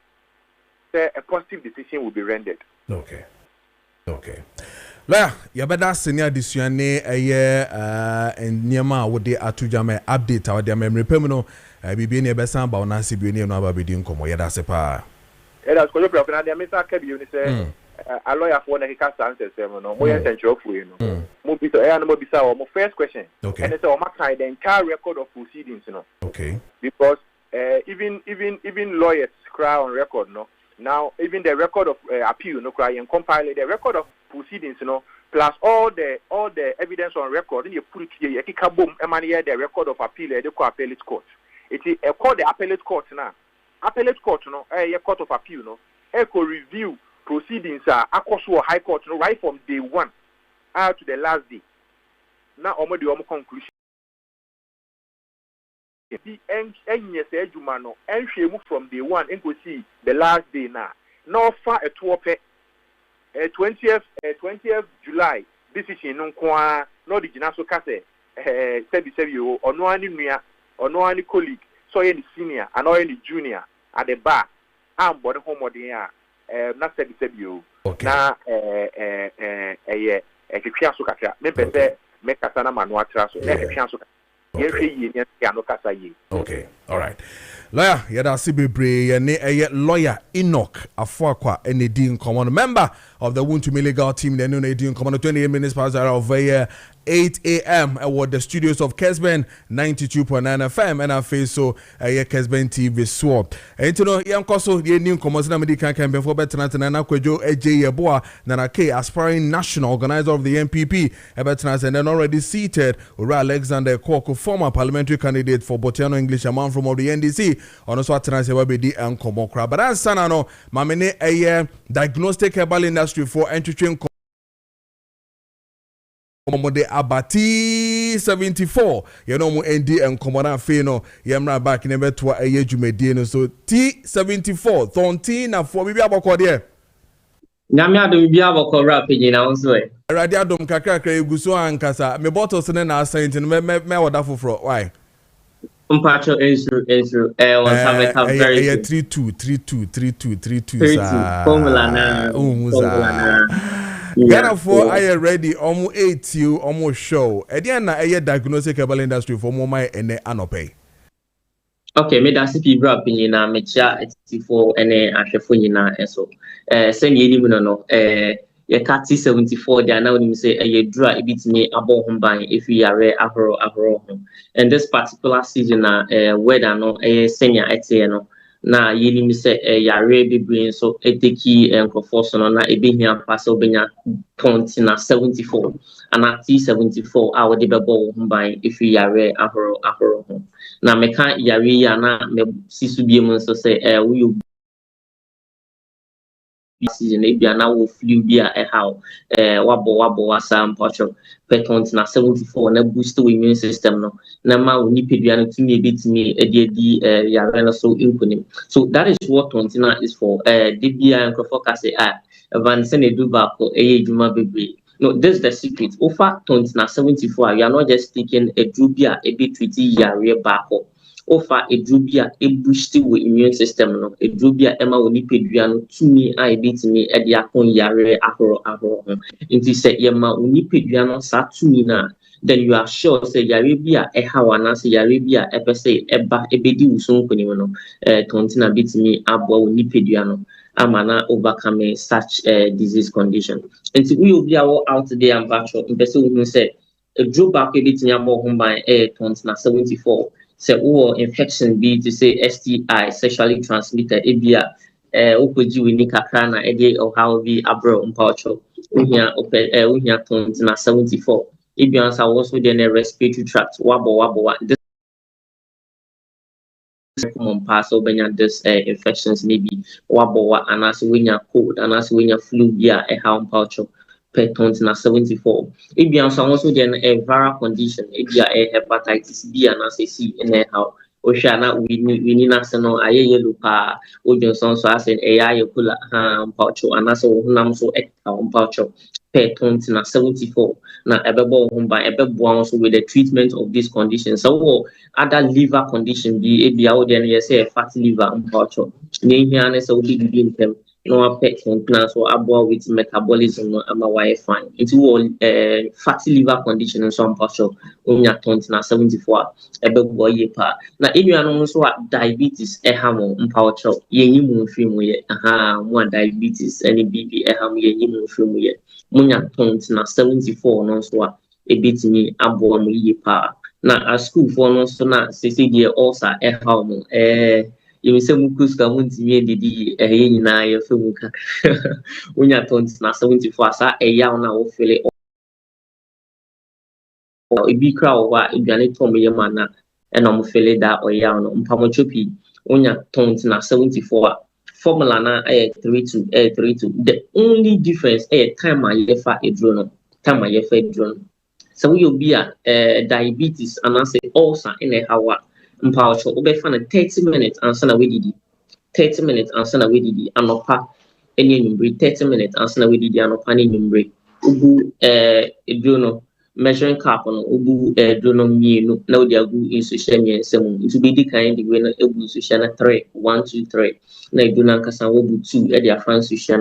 [SPEAKER 4] that a positive decision will be rendered.
[SPEAKER 1] Okay. Okay. La, ya beda senior disuane eye nyema wode atujame update awade memory pemno bibi ne besan ba ona sibi ne no ababedi nkomo yeda se pa.
[SPEAKER 4] Eda Kojo Preko na de Mr. Kebi ni say a lawyer for na hika answer say no mo yen central for you no. Mo bi so no mo bisa o mo first question.
[SPEAKER 1] Okay.
[SPEAKER 4] And say o makai the entire record of proceedings no.
[SPEAKER 1] Okay.
[SPEAKER 4] Because even lawyers cry on record no. Now even the record of appeal no cry and compile the record of proceedings plus all the evidence on record and you put it here you kick boom emani the record of appeal the appellate court. It is called the appellate court now. Appellate court no court of appeal no could review proceedings across High Court no right from day 1 out to the last day. Now omo conclusion. The NSA Jumano and she move from day 1 and go see the last day now. No far a 20th July decision no kwa no the jinaso kase sebi or no any colleague so any senior and no any junior at the bar am body home there na sebi
[SPEAKER 1] okay.
[SPEAKER 4] Na twia so kakra me pese me kasa na manual tra so na twia so
[SPEAKER 1] okay, all right. Lawyer, yada sibebre ye lawyer Enoch Afuakwa Enedi Nkomo, member of the Wuntu legal team. They know Enedi Nkomo 28 minutes past of 8 a.m. at the studios of Kessben 92.9 FM and our face so Kessben TV swap. And to know young Koso ye new Nkomo na medi kan before better na Kojo Yeboah na K aspiring national organizer of the MPP and then already seated Ura Alexander Kwoko, former parliamentary candidate for Botiano English a man from the NDC on also atenase wabedi Nkomo kra. But that sana no mamene a diagnostic herbal industry for entry Komode abati 74 you know mo endi enkomona fe no yemra back ne beto aye dwumedie no so T74 thonti na fo bibi abokode
[SPEAKER 5] nyame adom bi abokọ rap nyina onso e
[SPEAKER 1] radio adom kakra eguso ankasa me bottles ne na ascent no me woda foforo why
[SPEAKER 5] Mpacho Ezra was having a very
[SPEAKER 1] 32
[SPEAKER 5] formula na
[SPEAKER 1] Ghana for I ready almost 8 you almost show. Edian na diagnostic herbal industry for moma ene anope.
[SPEAKER 5] Okay, me da sipi bra opinion na me chia 84 ene ahwefo nyina eso. Send ye ni no ye ka T74 dia na onim say ye dura ebitimi abo ho ban efi yare ahoro ho. And this particular season na weather no senior ete no na yini mi se yare bebre so eteki enkrofo so no na ebehia pass obenya point na 74 and at T74 a wode bebo ho ban if yare ahoro ho na meka yare ya na me sisu biem so se we season ebia na wo flu bia how wabo asam pocho point na 74 na boost the immune system no na ma oni pedua no tumi ebetimi edi yare no so inkunim. So that is what Tontina is for. DBI and Krofokase Van Senedu Bako Ejuma Baby. No, this is the secret. Offer Tontina 74. You are not just taking a drubia a bit treaty yare bako. ofa edrubia e boost wo immune system no edrubia ema wo nipadua no tumi a ebetimi e de akon yare ahoro nti se yema wo nipadua no sa tumi na then you are sure say yare bia e hawana say yare bia e pese eba ebedi wusun konim no tontina betimi abo wo nipadua no amana overcome such disease condition nti we obi awo out there and virtual pese wo say a drop back betimi abo ho ban tontina 74 say or infection be to say STI sexually transmitted ebia okoji we ni kakra na ede or how be abro mpacho uhia tontina 74 ebia answer also the respiratory tract wabo this common pass over this infections maybe wabo and as when you cold and as when you flu bia how mpacho per tontina 74 ebia answer also then a viral condition ebia hepatitis B and as C in how Oshana we need national aye yellow pa ojo so as in AI kula mpacho and as hunam so mpacho per tontina 74 na ebebo humba ebebo also with the treatment of this condition so other liver condition be ebia o then say fatty liver mpacho ne hia na so be them no pet plants or abo with metabolism no ama why fine into all fatty liver condition and some partial onya tontina 74 ebebo ye pa na enuanom so diabetes ehamo mpacho yenyi mu mfimu ye mo diabetes any bb ehamo yenyi mu mfimu ye munya tontina 74 no so ebetimi abo am ye pa na a school for no so na say dey also ehamo you say mukuska muntimi didi nyina ye femuka unya tontina 74 sa eya na wo fele o ibi kra o wa eduane tom ye mana na mo fele da oya no mpamochopi unya tontina 74 formula na 32 the only difference time ayefa edro no so we obi a diabetes and I say ulcer in a hawa mpacho obefa na 30 minutes answer na we didi 30 minutes answer na we didi anopa eni nyumbre 30 minutes answer na we didi anopa ni nyumbre ubu edro no measuring cup no ubu edro no mienu na odi agu insuhye miensem ntu be di kan di we na ebu insuhye na 3 1 2 3 na edro na nkasa wo bu 2 e dia fransuhye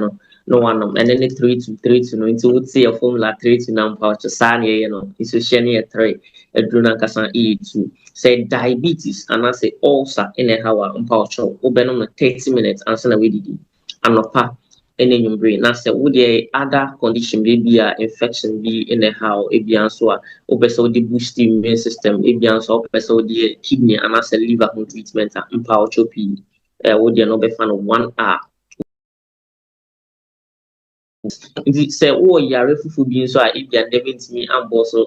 [SPEAKER 5] no one and then 3 to no ntu would say a formula 3 to na mpacho sa na ye no insuhye na 3 edro na nkasa 2 say diabetes and I say ulcer in a hour mpacho obenom na 30 minutes answer na we didi anopa ene nyumbre na say wo the other condition be a infection be in a how ebian so a obeso the boost immune system ebian so obeso the kidney and I say liver treatment mpacho p wo the no be fan 1 hour say wo yare fufu bi so a ebian devent me ambo so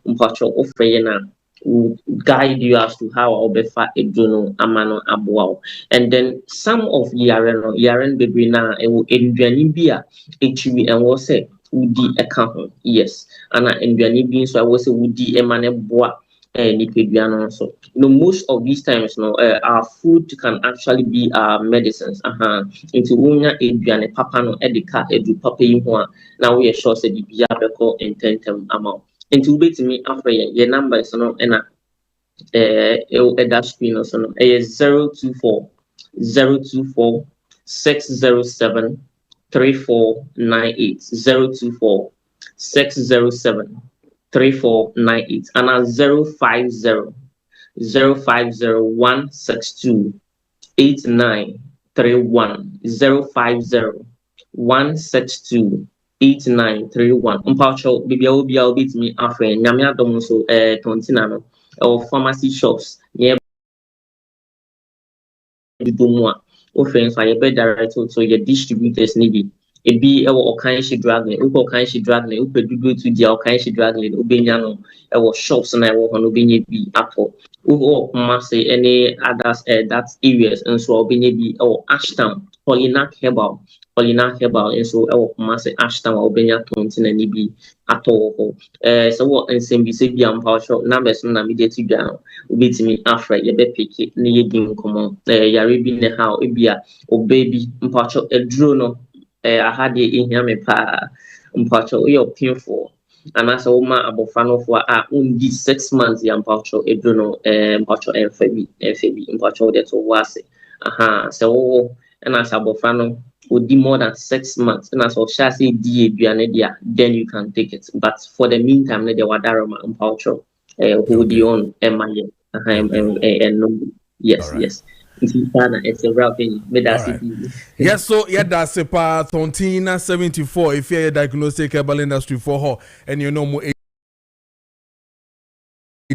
[SPEAKER 5] mpacho ofre na will guide you as to how obefa edono amano aboa and then some of yaren bebre na ewo enduani bia echiwi enwo say udi eka yes ana enduani bi so I was say udi emane boa nipedua no so no most of these times no our food can actually be our medicines into wonya eduane papa no edika edu papa yi ho a na we sure say bibia beko intentem amount into betimi after your number is no na that screen or so 024 607 3498 024 607 3498 and 050 162 8931 050 162 8931 mpacho bibia obi a obetimi afre nyame adom so tontina no or pharmacy shops near the Dumwa or friends for your bed director so your distributors need it be our kind she dragging uko kind she dragging uko do to the kind she dragging ubeniano our shops and I work on ubeni be apple uko must say any others that areas and so ubeni be our Ashtown Polina Herbal and so our must say Ashtown ubenia tontina ni be at all so what and same be say be shop numbers na immediately down ubetimi afra ye be pick ni ye din komo yare bi ne how ebia o baby mpacho edro no ahade ehia me pa mpacho we painful and as a woman about fan of what only 6 months the impacto edrono impacto FB impacto that was so and as a bofano would be more than 6 months and as of chassis then you can take it, but for the meantime the wadaroma impacto who the on and yes
[SPEAKER 1] right.
[SPEAKER 5] Yes. It's a wrapping.
[SPEAKER 1] Yes, so yeah, that's a part 74. If you're a diagnostic herbal industry for her, and you know more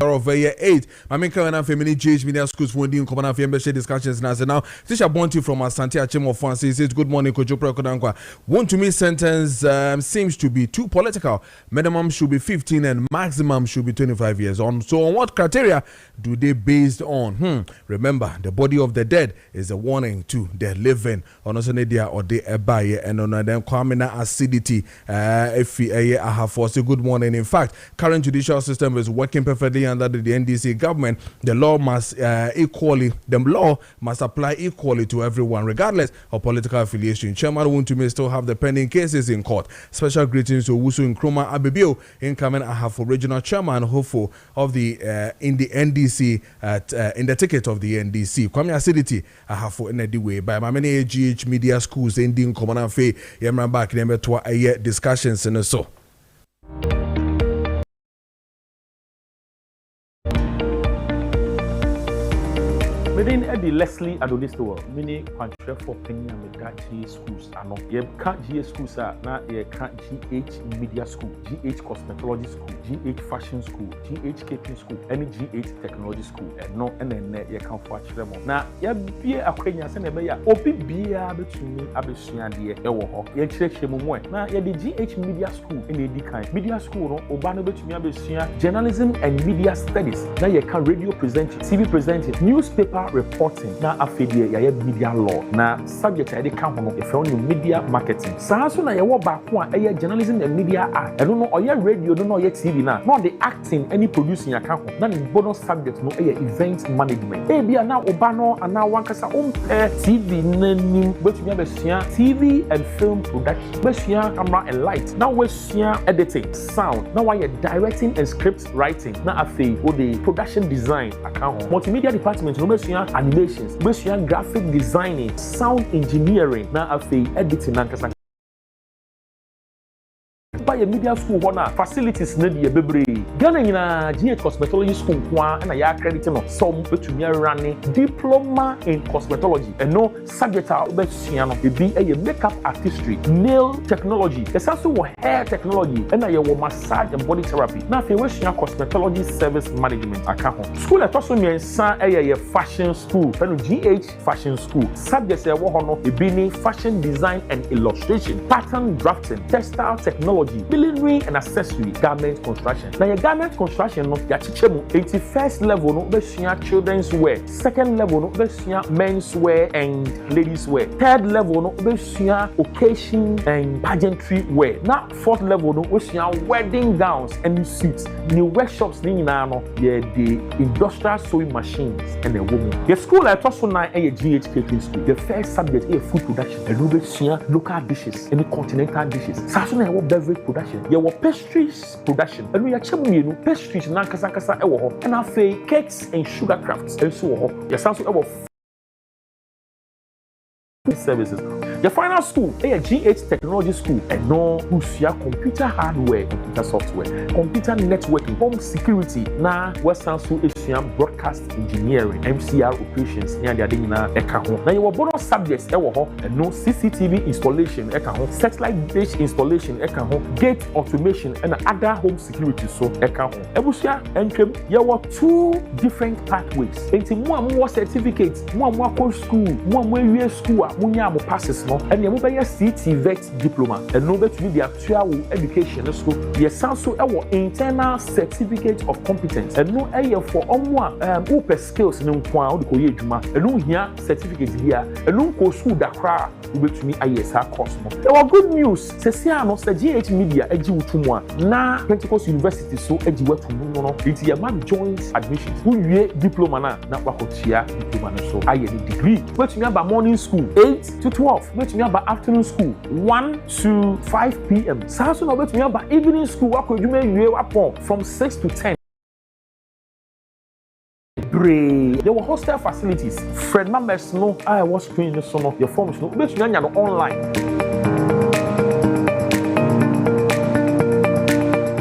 [SPEAKER 1] of a year 8. I mean, coming out family GH Media Schools for doing common membership discussions now. Tisha Bonti from Asante Achim Fancy says, "Good morning, Kojo Preko Dankwah. One to me sentence seems to be too political. Minimum should be 15 and maximum should be 25 years on. So, on what criteria do they based on? Remember, the body of the dead is a warning to the living. On Osanedia or the Ebaye and on them Kwamina acidity. If I have for say good morning. In fact, current judicial system is working perfectly under the NDC government. The law must apply equally to everyone, regardless of political affiliation. Chairman Wontumi still have the pending cases in court. Special greetings to Wusu Nkrumah Abibio, incoming for regional chairman, hopeful of the in the NDC in the ticket of the NDC. Kwame acidity for in the way by my many GH Media Schools ending common affair. Yamra back number 2 discussions and so.
[SPEAKER 6] Within the Leslie Adodisto, many country for penny and GH schools are not. You can't GH schools are not. You can't GH Media School, GH Cosmetology School, GH Fashion School, GH KPD School, any GH Technology School, and no, and then you can't watch them. Now, you be a queen, and be a OPBA between me, Abisian, the Ewo, you check him more. Now, you the GH Media School in the kind Media School, no, Obana between me, Abisian, journalism and media studies. Now, you can radio present it, TV present it, newspaper reporting na afedie ya media law na subject I can hono if you media marketing sa so na ye wo ba ko a journalism and media eno no oye radio no oye TV na no the acting any producing ya ka ho na the bonus subject no event management bia na oba no ana wankasa TV nanim betumi abesua TV and film production besua camera and light na wesua editing sound na why directing and script writing na afei o the production design account multimedia department no besua animations, graphic designing, sound engineering, na afi editing and kasa. By a media school hona facilities na die bebre Ghana nyina GH Cosmetology School kwa na ya accredit no some betumi running diploma in cosmetology and no subject obesua no be a makeup artistry, nail technology, there's also hair technology and na massage and body therapy na fe we cosmetology service management account school etoso miensa a fashion school and GH fashion school subjects e wo hono be ni fashion design and illustration, pattern drafting, textile technology, millinery and accessory, garment construction. Now your garment construction no ya chichemu 81st level no besua children's wear, second level no besua men's wear and ladies wear, third level no besua occasion and pageantry wear. Now fourth level no besua wedding gowns and suits. New workshops ni na no the industrial sewing machines and the women. Your school at also na a GH KPD school. The first subject is food production and besua local dishes and continental dishes. Saso na beverage production, your pastries production, and we are checking pastries na kasa ewo ho, and after cakes and sugar crafts and so on. Your sounds ewo services. The final school, a GH Technology School, and no who's computer hardware, computer software, computer networking, home security, na Western School Asian broadcast engineering, MCR operations, near the Adina Ekaho. Now your bonus subjects ewo and no CCTV installation ekaho, satellite dish installation ekaho, gate automation and other home security so ekaho. Ebusia entrim there were 2 different pathways. Enti mo certificates, mo school, mo school, mo passes no, and you move your CTVET diploma, and no bet you the actual education school. Yes, also our internal certificate of competence, and no area for open skills no kwa the koye juma, and no here certificate here, and no ko school da kra bet me ISR course no. There were good news. Sesia no se GH Media eji utumwa na Pentecost University so eji wetumu no. It's your man joint admissions. Who ye diploma na wakotia diploma so aye degree. Bet me about morning school 8 to 12. obetumi aba afternoon school 1 to 5 p.m. Saa so na obetumi aba evening school wakɔ adwuma wie wapɔ from 6 to 10. There were hostel facilities. Fred members no I was screen so no your forms no obetumi anya no online.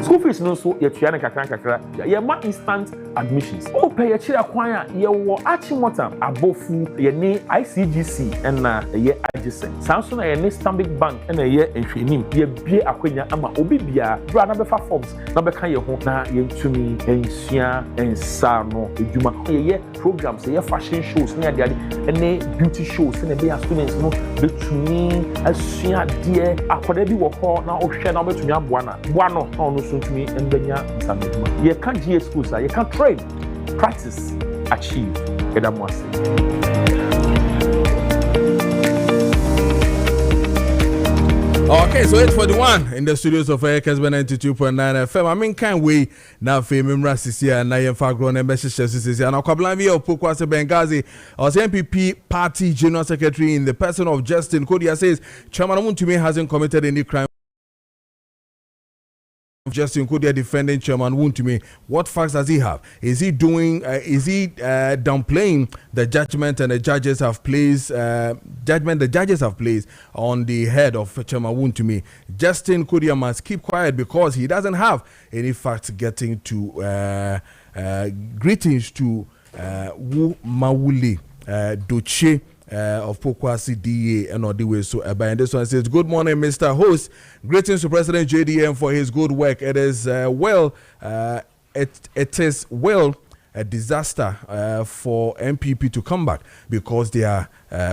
[SPEAKER 6] School fees no so yetua na kakra ye ma instant admissions. O pay ye chira kwan a ye wo Achimota abofu ye ne ICGC na ye adjacent. Sanso na ye ne Stanbic Bank na ye nhwenim ye bie akwanya ama obi bia bra na befa forms na beka ye ho na ye ntumi ensua ensa no edwuma ye programs ye fashion shows na ade ne beauty shows na be students no betumi asua de akoda bi wo ho na ohwe na betumi aboa na boa no no so ntumi embenya nsameduma ye can GA schools ye can train, practice, achieve.
[SPEAKER 1] Okay, so 8:41 in the studios of Kessben 92.9 FM. I mean, can't wait now for Mimra Sisia and Nayan Fagron and Message Sisia. And Kablanvi of Pokwase Benghazi, as MPP Party General Secretary in the person of Justin Kodia says, Chairman Wontumi hasn't committed any crime. Justin Kodia defending Chairman Wontumi. What facts does he have? Is he downplaying the judgment and the judges have placed on the head of Chairman Wontumi? Justin Kodia must keep quiet because he doesn't have any facts getting to greetings to Wu Mawuli Doche of Pokwasi DA and all the way so and this one says, good morning, Mr. Host. Greetings to President JDM for his good work. It is it is a disaster for MPP to come back because they are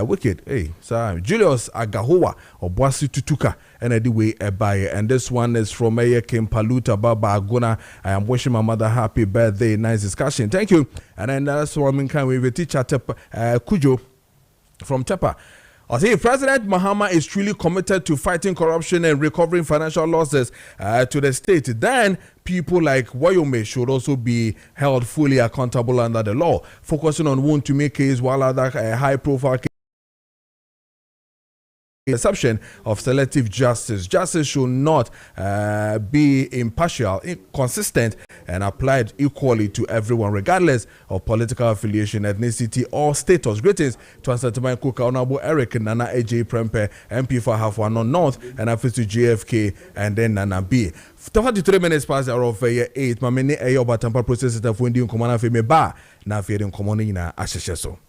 [SPEAKER 1] wicked. Hey, sorry, Julius Agahowa or Boasi Tutuka and anyway and this one is from Mayor Kim Paluta Baba Aguna. I am wishing my mother happy birthday. Nice discussion. Thank you. And then that's what I can with teacher Kojo from Tepa. I say President Mahama is truly committed to fighting corruption and recovering financial losses to the state. Then people like Wayome should also be held fully accountable under the law, focusing on Wontumi case while other high-profile cases. Exception of selective justice. Justice should not be impartial, inconsistent, and applied equally to everyone, regardless of political affiliation, ethnicity, or status. Greetings to Asantuma Kuka, Honorable Eric Nana AJ Prempe, MP for Half-One North, and after to JFK, and then Nana B. 33 minutes past the hour of 8. Mamene Ayo Batampa process of Wendy Commander Feme Ba, na Fiedin Commonina Asheso.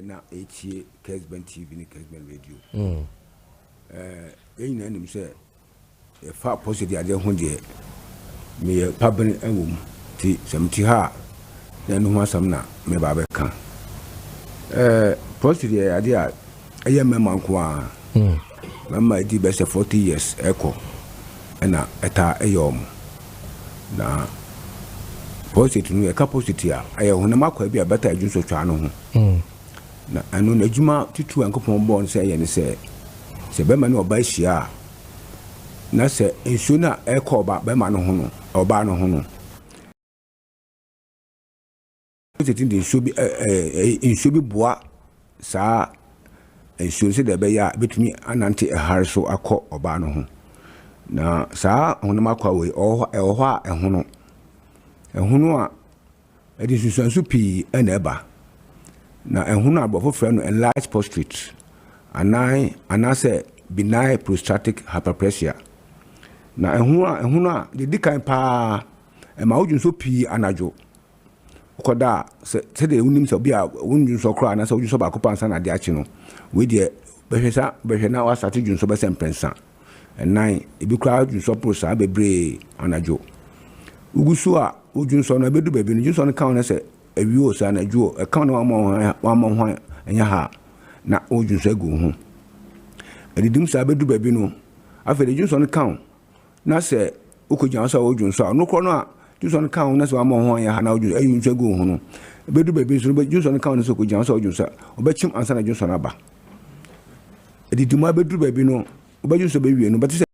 [SPEAKER 7] Na echi Kessben TV ni Kessben radio. Na nim say e fa positive ade ho de me paben enwom ti samti ha na no asam na me ba be kan. Positive ade a eye mema nko a. Mama di be 40 years eko na eta eyom. Na positive no e ka positive a aye ho na makwa bi a beta adwunso twa no ho. Na anu na adwuma titu ankopon bon se ye ne se be ma ne oba hia na se ensu na eko oba be ma no ho no oba no ho no titin ensu bi boa sa ensu se de be ya betumi anante ehare so akọ oba no ho na sa hono makwa we ho a ehono a edi susansu pi na eba na ehunu abofo frɛ no enlarged prostate anase benign prostatic hyperplasia na ehunu a de kan pa ma wodun so pi anajo koda se de unim so bia wonjun so kra anase wodun so ba kopansa na de achi no we de behwe na wa start dun so be sempensa enan ebi kra wodun so prosa bebre anajo ugusu a wodun so na bedu bebi no dun so no kan na se ewiwo sa na juo e kan na wa mo ho enya ha na ojun so agu ho edidim sa bedu babi no afede jun so no kan na se okogyan so ojun so no kro no a jun so no kan na se wa mo ho enya ha na ojun ayun so agu ho no bedu babi so jun so no kan na se okogyan so ojun so obechim ansa na jun so na ba edidim bedu babi no obejun so be wie no betise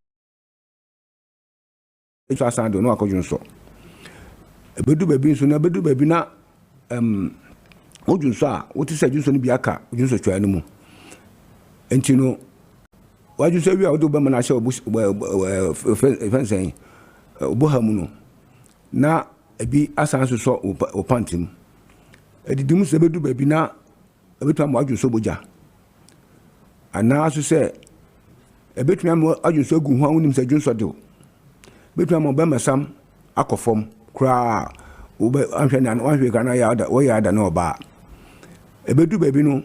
[SPEAKER 7] so asando no akojun so bedu babi so na bedu babi na ojun so a woti se jun so ni bi aka ojun so twa no mu entino waju se wi a do be mana hye fensen obohamu no na ebi asan so opantim edidim se bedu ba bi na ebetu am waju so boja ana aso se ebetu am waju so gu ho anim se dwunso de betu am be masam akofom kra ube anhwe na anhwe kana ya da wo ya da na oba ebedu ba bi no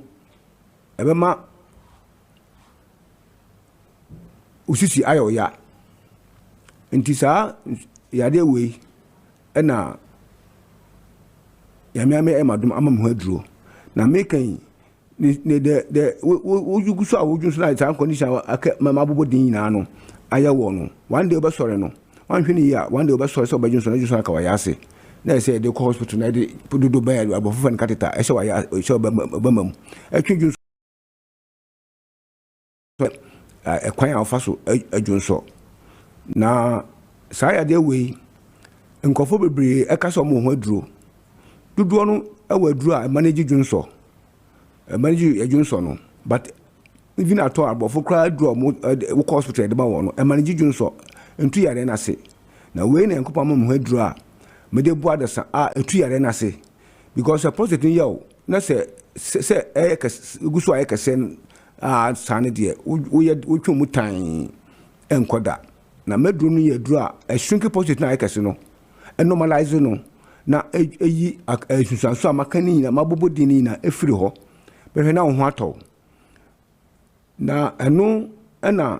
[SPEAKER 7] ebema usisi ayo ya ntisa ya de we na ya me emadum amam ho aduro na mekan ni de wo yugu so awujun so na tan condition aka mama bobo din na no aya wo no one day obesore no wan hwini ya one day obesore so obejun so na juso aka wa yase na say de hospital na de pududu ba ya abofo fan kateta e se wa ya e se obamam atwujun kwan a ofa so adwun so na saa ya de we nkofo bebre eka so mo ho aduro dudu no ewa aduro a manage dwun so manage adwun so no but even at all abofo kra aduro mo hospital de ba wo no manage dwun so ntu yare na se na we na nkopa mo ho aduro a me de bo adasa a etu yare na se because a positive yo na se guso ayekase a sane de wo twom tan enkoda na medru no ye dru a shrink positive na ayekase no normalize no na eyi asusanso amakani na mabobodini na efiri ho behwe na ho atọ na eno na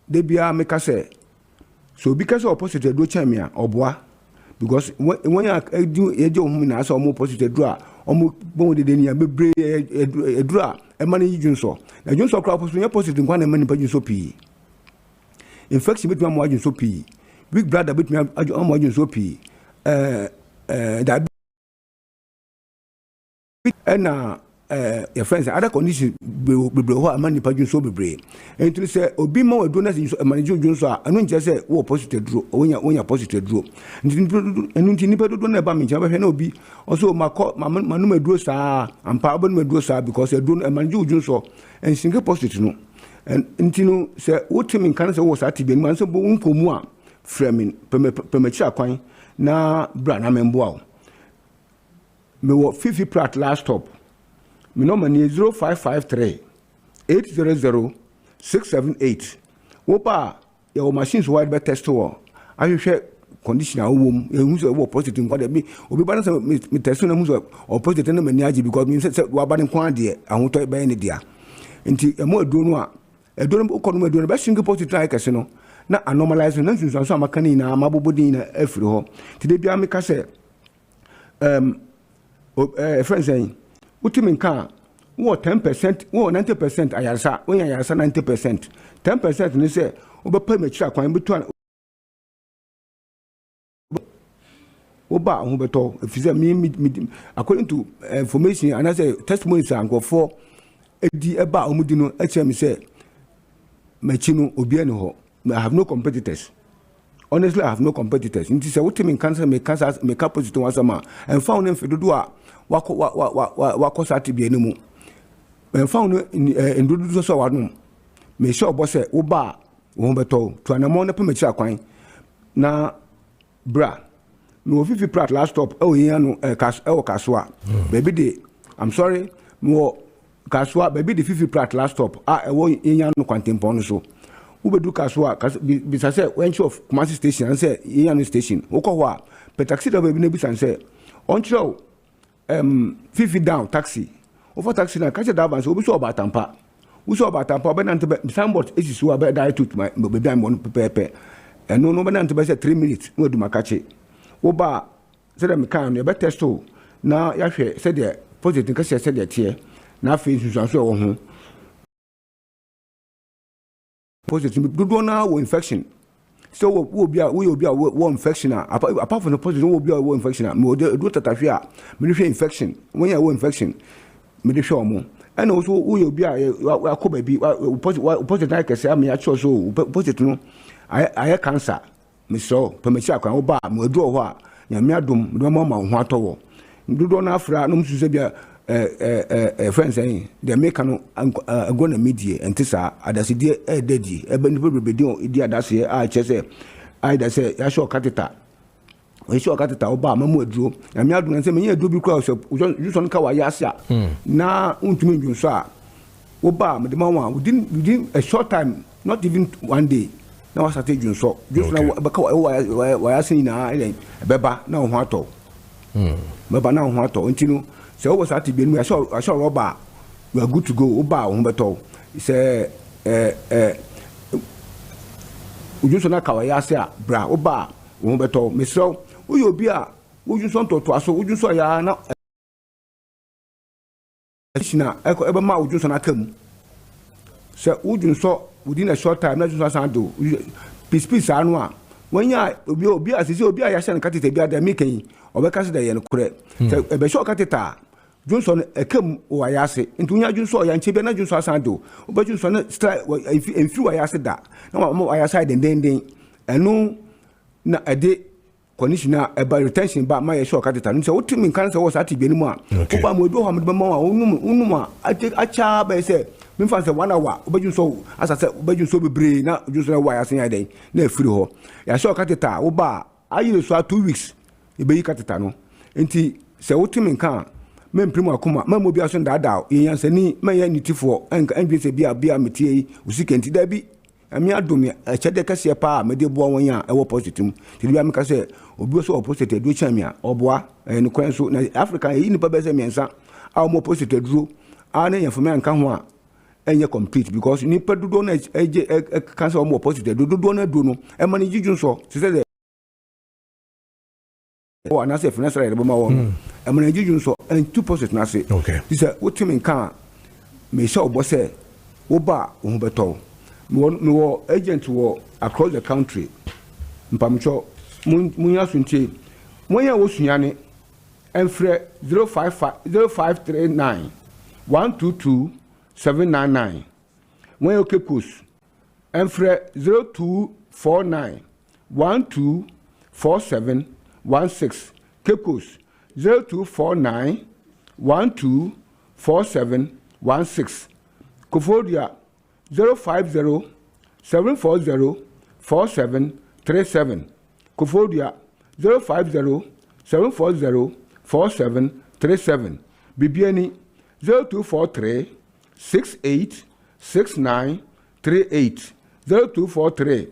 [SPEAKER 7] de bia meka se so because opposite do chamia oboa because when you eje ohum na so mo opposite do a omo bon de ni bebre edru a emane yijunso na junso kra opposite nkwa na mani pajunso pi infection between mo ajunso pi big brother between mo ajunso pi that na your friends other condition bebre ho amani pajunso bebre enti say obi ma we do na manage junso a anu nje say wo positive dro wonya positive dro enti nipa do na ba me nja be na obi also manu maduro saa ampa abanu maduro saa because e do manage junso en single positive no enti no say wotimi kan say wo saa tibe man say bo nkomu a framing permechi akwan na bra na membo a me wo fifi plat last stop my number is 0553 800 678. Wopa your machines wide by test to I share conditioner womb who's a positive in what me will be balance me test or positive in the manager because me said what about in quantity and won't buy any dear. Until a more donor a donor do the best single positive like a sino. Not a normalized nonsense on some canina, mabobodina, every home. Today, be a make us say, friend saying, Utimin car, 10%, 90% ayarsa, when ayarsa 90%. 10% ni say, over permit track when between Oba Huberto, if you say me, according to information, and I say testimonies and go for a about Omudino, HM say, Machino, Obiano, I have no competitors. Honestly, I have no competitors. It is a Utimin cancer make up positive once a man and found them for the door. Wako sati bi enimu me found in do so wadum me sure boss say oba wo beto to anamo na pemechi akwan na bra no fifi prat last stop yen no kaswa baby de I'm sorry mo kaswa baby de fifi prat last stop yen no kwantempo no so wo bedu kaswa bi say when of Kumasi station and say yen station wo ko ho a pe taxi driver bi na bi say on show 50 down taxi over taxi na catch that so we saw about tampa be nante somebody is so about die to my baby I'm on pepe and no nante be say 3 minutes we do makache wo ba say dem kan no be test o na ya hwe say the positive ka say the tie na face so wo ho positive do na wo infection so we be a infection apart from the positive we be a infection me do tatafia me dey infection when you infection me dey show mo and also we be a akoba bi positive like say me a cho so positive no I cancer me so permechi akwan oba me do ho a nya me adom me do ma ho atowo do na afra no msu se bia friends saying they make no go na media and tisa adase die dedi ebe ni be di adase chese da say ya show katita we show katita oba mamu aduro na me aduro say me aduro bi kura so you so nka wa yasa na untumi njunso a oba me de manwa within a short time, not even one day. Now I started junso na wa yasa na beba na ho ato beba na ho ato ntinu say we start be nu I saw rubber we are good to go oba ho beto say ujunso na kawa yasa bra oba ho beto me so we obi a ujunso ntoto aso ujunso ya na na ebe ma ujunso na kam say ujunso within a short time na ujunso san do peace anu a when ya obi asisi obi a ya sha katete bi ada mekan obeka se da ye no kure say ebe show kateta Johnson ekam o ayase ntunya Johnson ya nche be na Johnson san do oba Johnson na strike enfi o ayase da na mo ayase den enu na ade conditioner about retention ba ma ye show kateta no say otimi kan say wo sa tibe ni mu a oba mo do ho mo be ma unum a acha ba say me fan say 1 hour oba Johnson asa say oba Johnson be bre na Johnson wa ayase ya den na afiri ho ya show kateta oba ayi so 2 weeks e be yi kateta no enti say otimi kan men primo akoma mamu bia so ndada yansani manya nitifo enje se bia metie usikenti da bi ami adom chede kase pa mede bo won ya ewo positive ti bia me kase obi so opposite do chamia oboa en kwen so na Africa yi ni pa be se miensa a mo opposite duro a na yefo me anka ho a enye complete because ni pa dudo na eje kanse o mo opposite dudo na do no e mani jijun so se se oh, and I say finance right about my own. I'm going to use so and 2% na say.
[SPEAKER 1] Okay.
[SPEAKER 7] This is what team can me show boss say oba umbeto. Me agent wo across the country. Mpamcho munya sunche. Munya wo sunyane enfre 0539 122 799. Munya okepus enfre 0249 1247 16 Cape Coast 0249 1247 16 Kofodia 050 740 4737 Kofodia 050 740 4737 Bibiani 0243 68 69 38 0243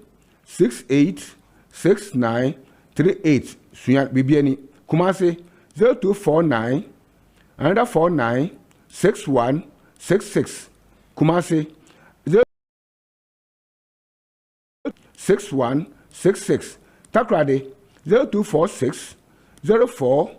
[SPEAKER 7] 68 69 38 Suya Bibiani Kumasi 0249 another 49 61 66 Kumasi 61 66 Takrade 0246 04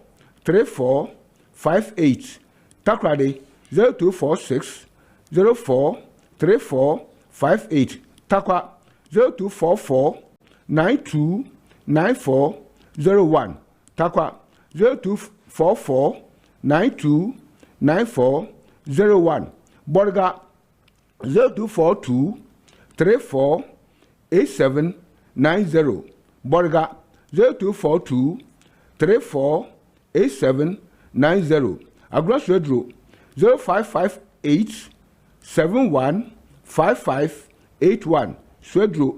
[SPEAKER 7] 34 58 Takrade 0246 04 34 58 Takwa 0244 92 9401 Takwa 0244 92 9401 Borga 0242 34 8790 Borga 0242 34 8790 Agros Redro 0558 71 5581 Swedro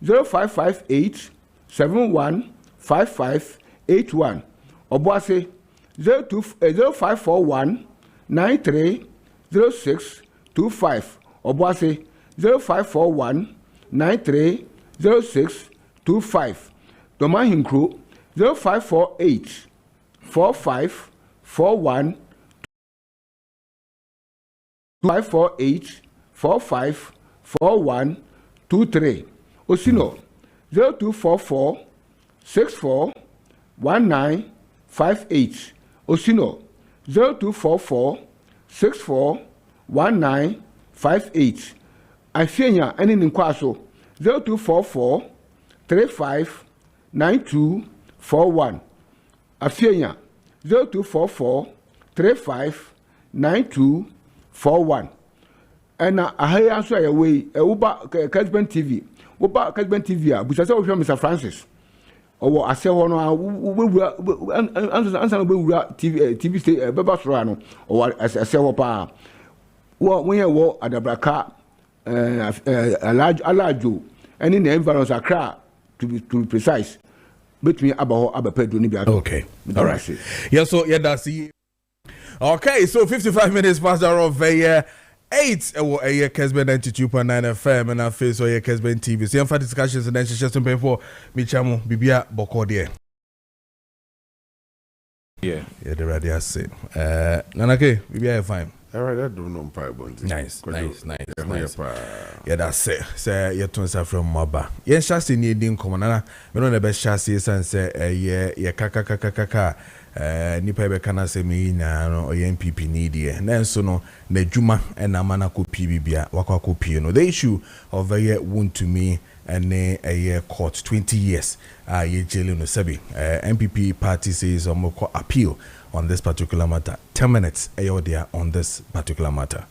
[SPEAKER 7] 0558 715581 Obuase 0541 930625 Obuase 0541 930625 Domahinkro 0548 4541 548 454123 Osino 0244 64 1958 Osino 0244 64 1958 Afenya any Ninkwaso 0244 35 9241 Afenya 0244 35 9241 and I answer away Uba Kessben TV Uba Kessben TV busa say Mr. Francis owo ase ho no ubewura ansa ubewura TV station beba soro ano owo ase ho pa when you wo adabraka alajo any na environment Accra to be precise between abaho abapedo ni bia.
[SPEAKER 1] Okay, all right. Yeah, so yeah, that's it. Okay, so 55 minutes past the hour of 8 Kessben 92.9 FM and our face or Kessben TV. So for discussions and then just pay for Michamo Bibia Bokode. Yeah, the radio say. Nanake, Bibia fine.
[SPEAKER 8] All right, I don't know probably.
[SPEAKER 1] Nice. Yeah, that's it. Say you turn from Maba. Yeah, chassis needing common. Me no the best chassis and say yeah kaka. Nipa be kana se me na no MPP need ye na so no na dwuma na mana ko bibia wakwa ko pie no the issue of want to me and a court 20 years ye jailing no sebi MPP party says omko appeal on this particular matter 10 minutes there on this particular matter.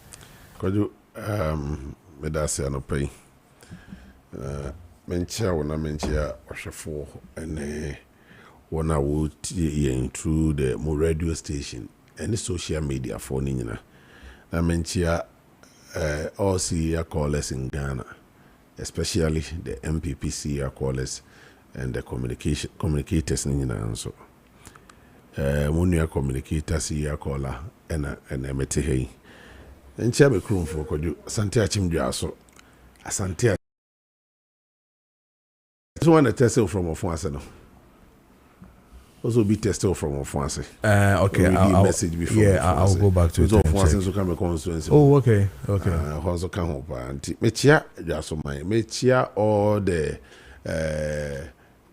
[SPEAKER 8] Kojo me da se anopai menchia wona menchia ohwefo ene one I would through the more radio station and social media for Nina. I mention all senior callers in Ghana, especially the MPP senior callers and the communicators in Nina. So, Munia communicator senior caller and Emete. And Chabe Krum for Kodu, Santia Chimdiaso, Santia. I want to test it from a Fonsano. Also be tested from France.
[SPEAKER 1] Okay, I'll
[SPEAKER 8] message before.
[SPEAKER 1] Yeah, I'll go back to it.
[SPEAKER 8] So France come constituency.
[SPEAKER 1] Oh, okay.
[SPEAKER 8] Also come home. Mechia just my mechia all the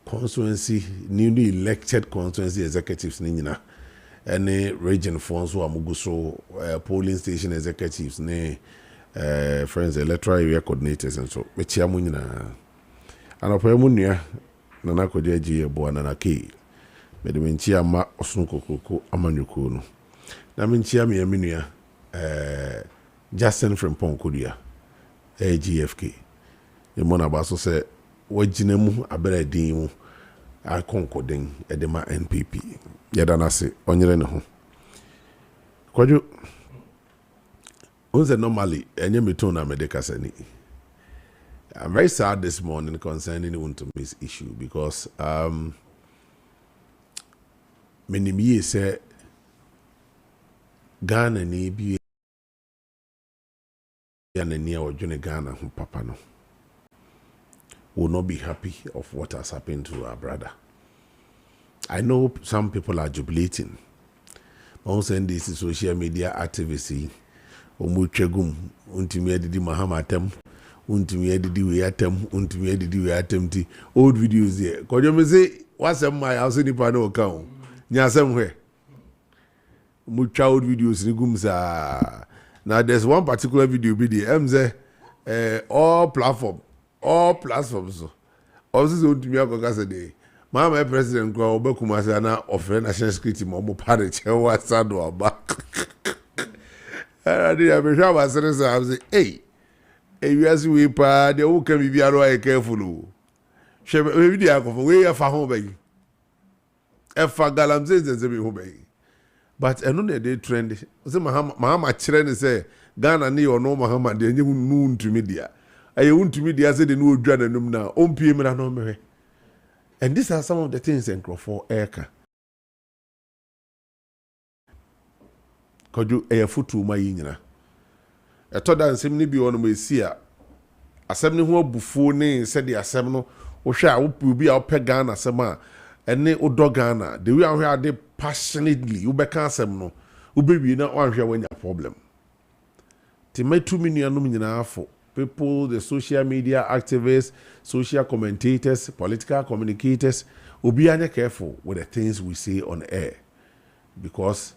[SPEAKER 8] constituency newly elected constituency executives nina. Any region funds who amuguso polling station executives ne friends electoral area coordinators and so mechia munina. And opa munia nana kojeji ebo nana ke. Me de menchia ma osunkokoko amanyuko no na menchia me aminua Justin from Ponkodia GFK e mona ba so se wagina mu abere din mu akonkoden e de ma NPP yeda na se onyere ne ho Kojo once normally enye meton na medical sani. I'm very sad this morning concerning Untumi's issue because many years say Ghana ni bi yana near or Johnny Ghana who papa no will not be happy of what has happened to our brother. I know some people are jubilating. Also in this social media activity omuchegum untimi edidi mahamatem untimi edidi we atem ti old videos here. Kojo me say what's my house ni pa no account. Nyasem mucha old videos ni gumsa. Now there's one particular video MZ all platforms so also to me akoka say my president go obekuma say na offer national security mo party che whatsapp do back. I did be sure about say I say hey you as we pa the who can be aro careful. She we dey akofo we ya fa ho bayi. Efa galamze zenze be ho bayi. But eno na dey trend. Say Mahama kire ne say Ghana ni ono Mahama de enye nu ntumi dia. Aye ntumi dia say de no odwa nanum na ompie me na no me. And these are some of the things in Crawford Eka. Koju eyafutu ma yinyina. Eto da nsem ni bi wono ma esia. Asem ne ho abufuo ne se de asem no wo hwe a wo bi a wo pe Ghana asem a ene odo Ghana the way ahwe ade passionately wo be ka asem no wo be wi na ahwe wanya problem. Ti metu minuanum nyina afo. People, the social media activists, social commentators, political communicators, will be careful with the things we say on air. Because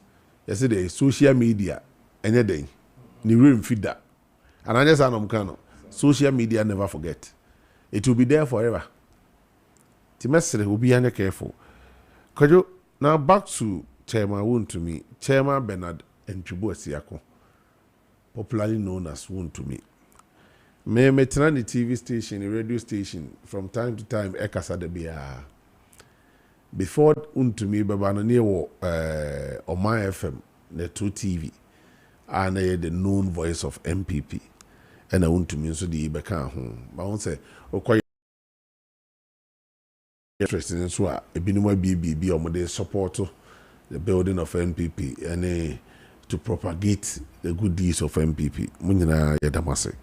[SPEAKER 8] yesterday, social media, anything, ni room feed that. And I just know, social media never forget. It will be there forever. Timestre will be careful. Kojo, now back to Chairman Woon to me, Chairman Bernard Nchubu Siako, popularly known as Woon to me. Me metrani TV station, radio station, from time to time, ekasa de biya. before untumi baba no near Oma FM the 2 TV and the known voice of MPP and untumi so the beka ho ba won say okoy interesting so a ebinuma BBB omode support the building of MPP and to propagate the good deeds of MPP munyina yedamase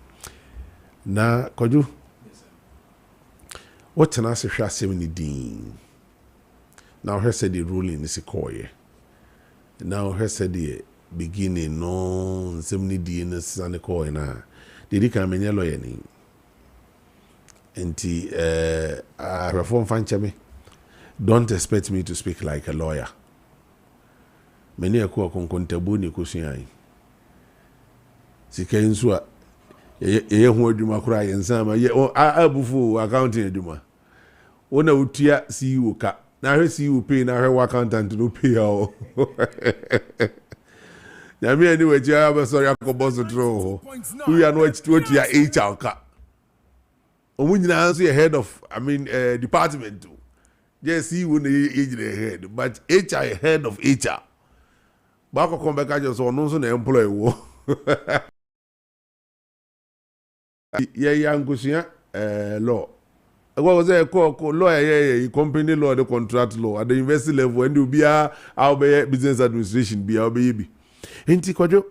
[SPEAKER 8] na Kojo what can I say hwa 70 now her said the ruling is a coy. Now her said the beginning no 70 in the coy na did he come in lawyer ni and reform fanchame don't expect me to speak like a lawyer. Many a ko konkontabu ni kusuyan sika nso a ye ho adwuma kura ye nsama ye abufu accounting adwuma wona utia CEO ka na hwe CEO pay na hwe accountant no pay o na me anyway ja ba sorry akoboso tro we are no utia HR ka omunyina nso ye head of department yes CEO na ye head but HR head of HR bako kombeka just ono nso na employee wo ye yangusia law what was a lawyer company law the contract law at the university level and you be our business administration be our baby inti Kojo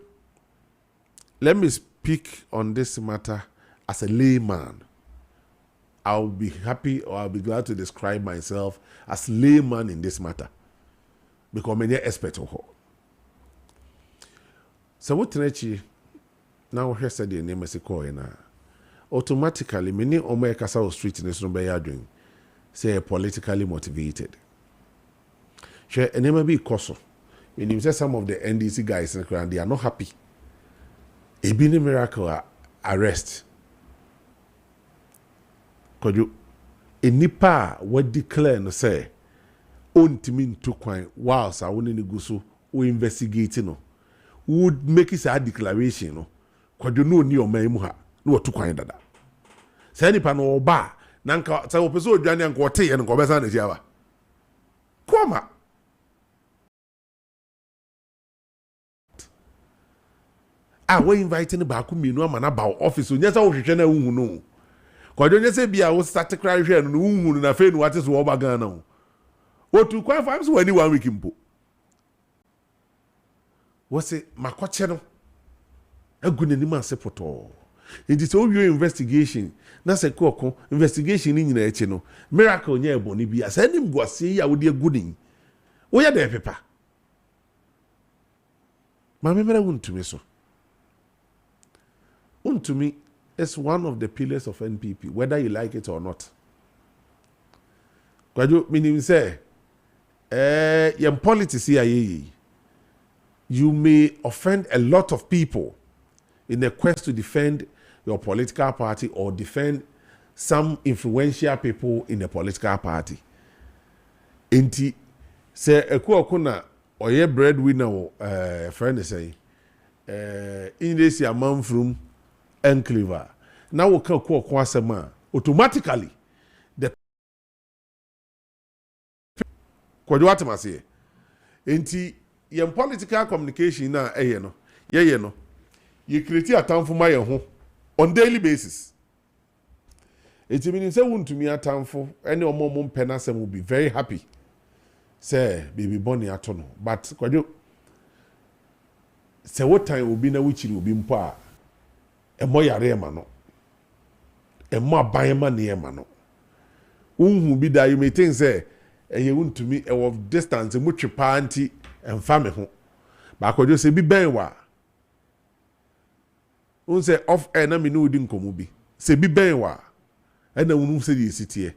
[SPEAKER 8] let me speak on this matter as a layman. I'll be happy or I'll be glad to describe myself as layman in this matter because many expert of her. So what now here said the name is na automatically many Omo Kasao Street in this number doing say politically motivated. Share a name be Koso. When you say some of the NDC guys in the crowd, they are not happy. A been miracle arrest. Could you a nipa what declare no say mean to kwine whilst I wouldn't go so we investigating no would make it a declaration no could you know near my no to kwine dada say nipa no ba nanka say opeso odwane anko te ye no ko besa na jiaba koma we inviting ba ku minu ama na ba office onya sa wo hwehwe na wu no Kojo nye se bia wo start cry hwe no wu na fe no wate so wo ba Ghana no otu kwa fam so wani 1 week mpo wo se makoche no agune ni ma se poto it is all your investigation na se ko investigation ni nyina echi no miracle nya ebo ni bia se nim guase ya wo de agudin wo ya de pepa ma me mera wuntumi so untumi is one of the pillars of NPP, whether you like it or not. Kojo meaning say, your politics here, you may offend a lot of people in a quest to defend your political party or defend some influential people in a political party. Inti say ekuna oye breadwinner friend say in this your man from enclaver. Now we can call Kwasema automatically the Kwadwatamase. Enti yen political communication na no. Ye no. You create a time for my home on daily basis. It means say won to me a time for any omom penasem will be very happy. Say baby Bonnie atono. But Kwadwo say what time will be na which will be mpa. Emo yare ma no emo aban ma ne ma no unhu bi da you may think say eye won me e of distance mu twepa anti emfa me ho ba Kojo say bi ben wa un say off air na me no odi nkomu bi say bi ben wa e na unu say di sitie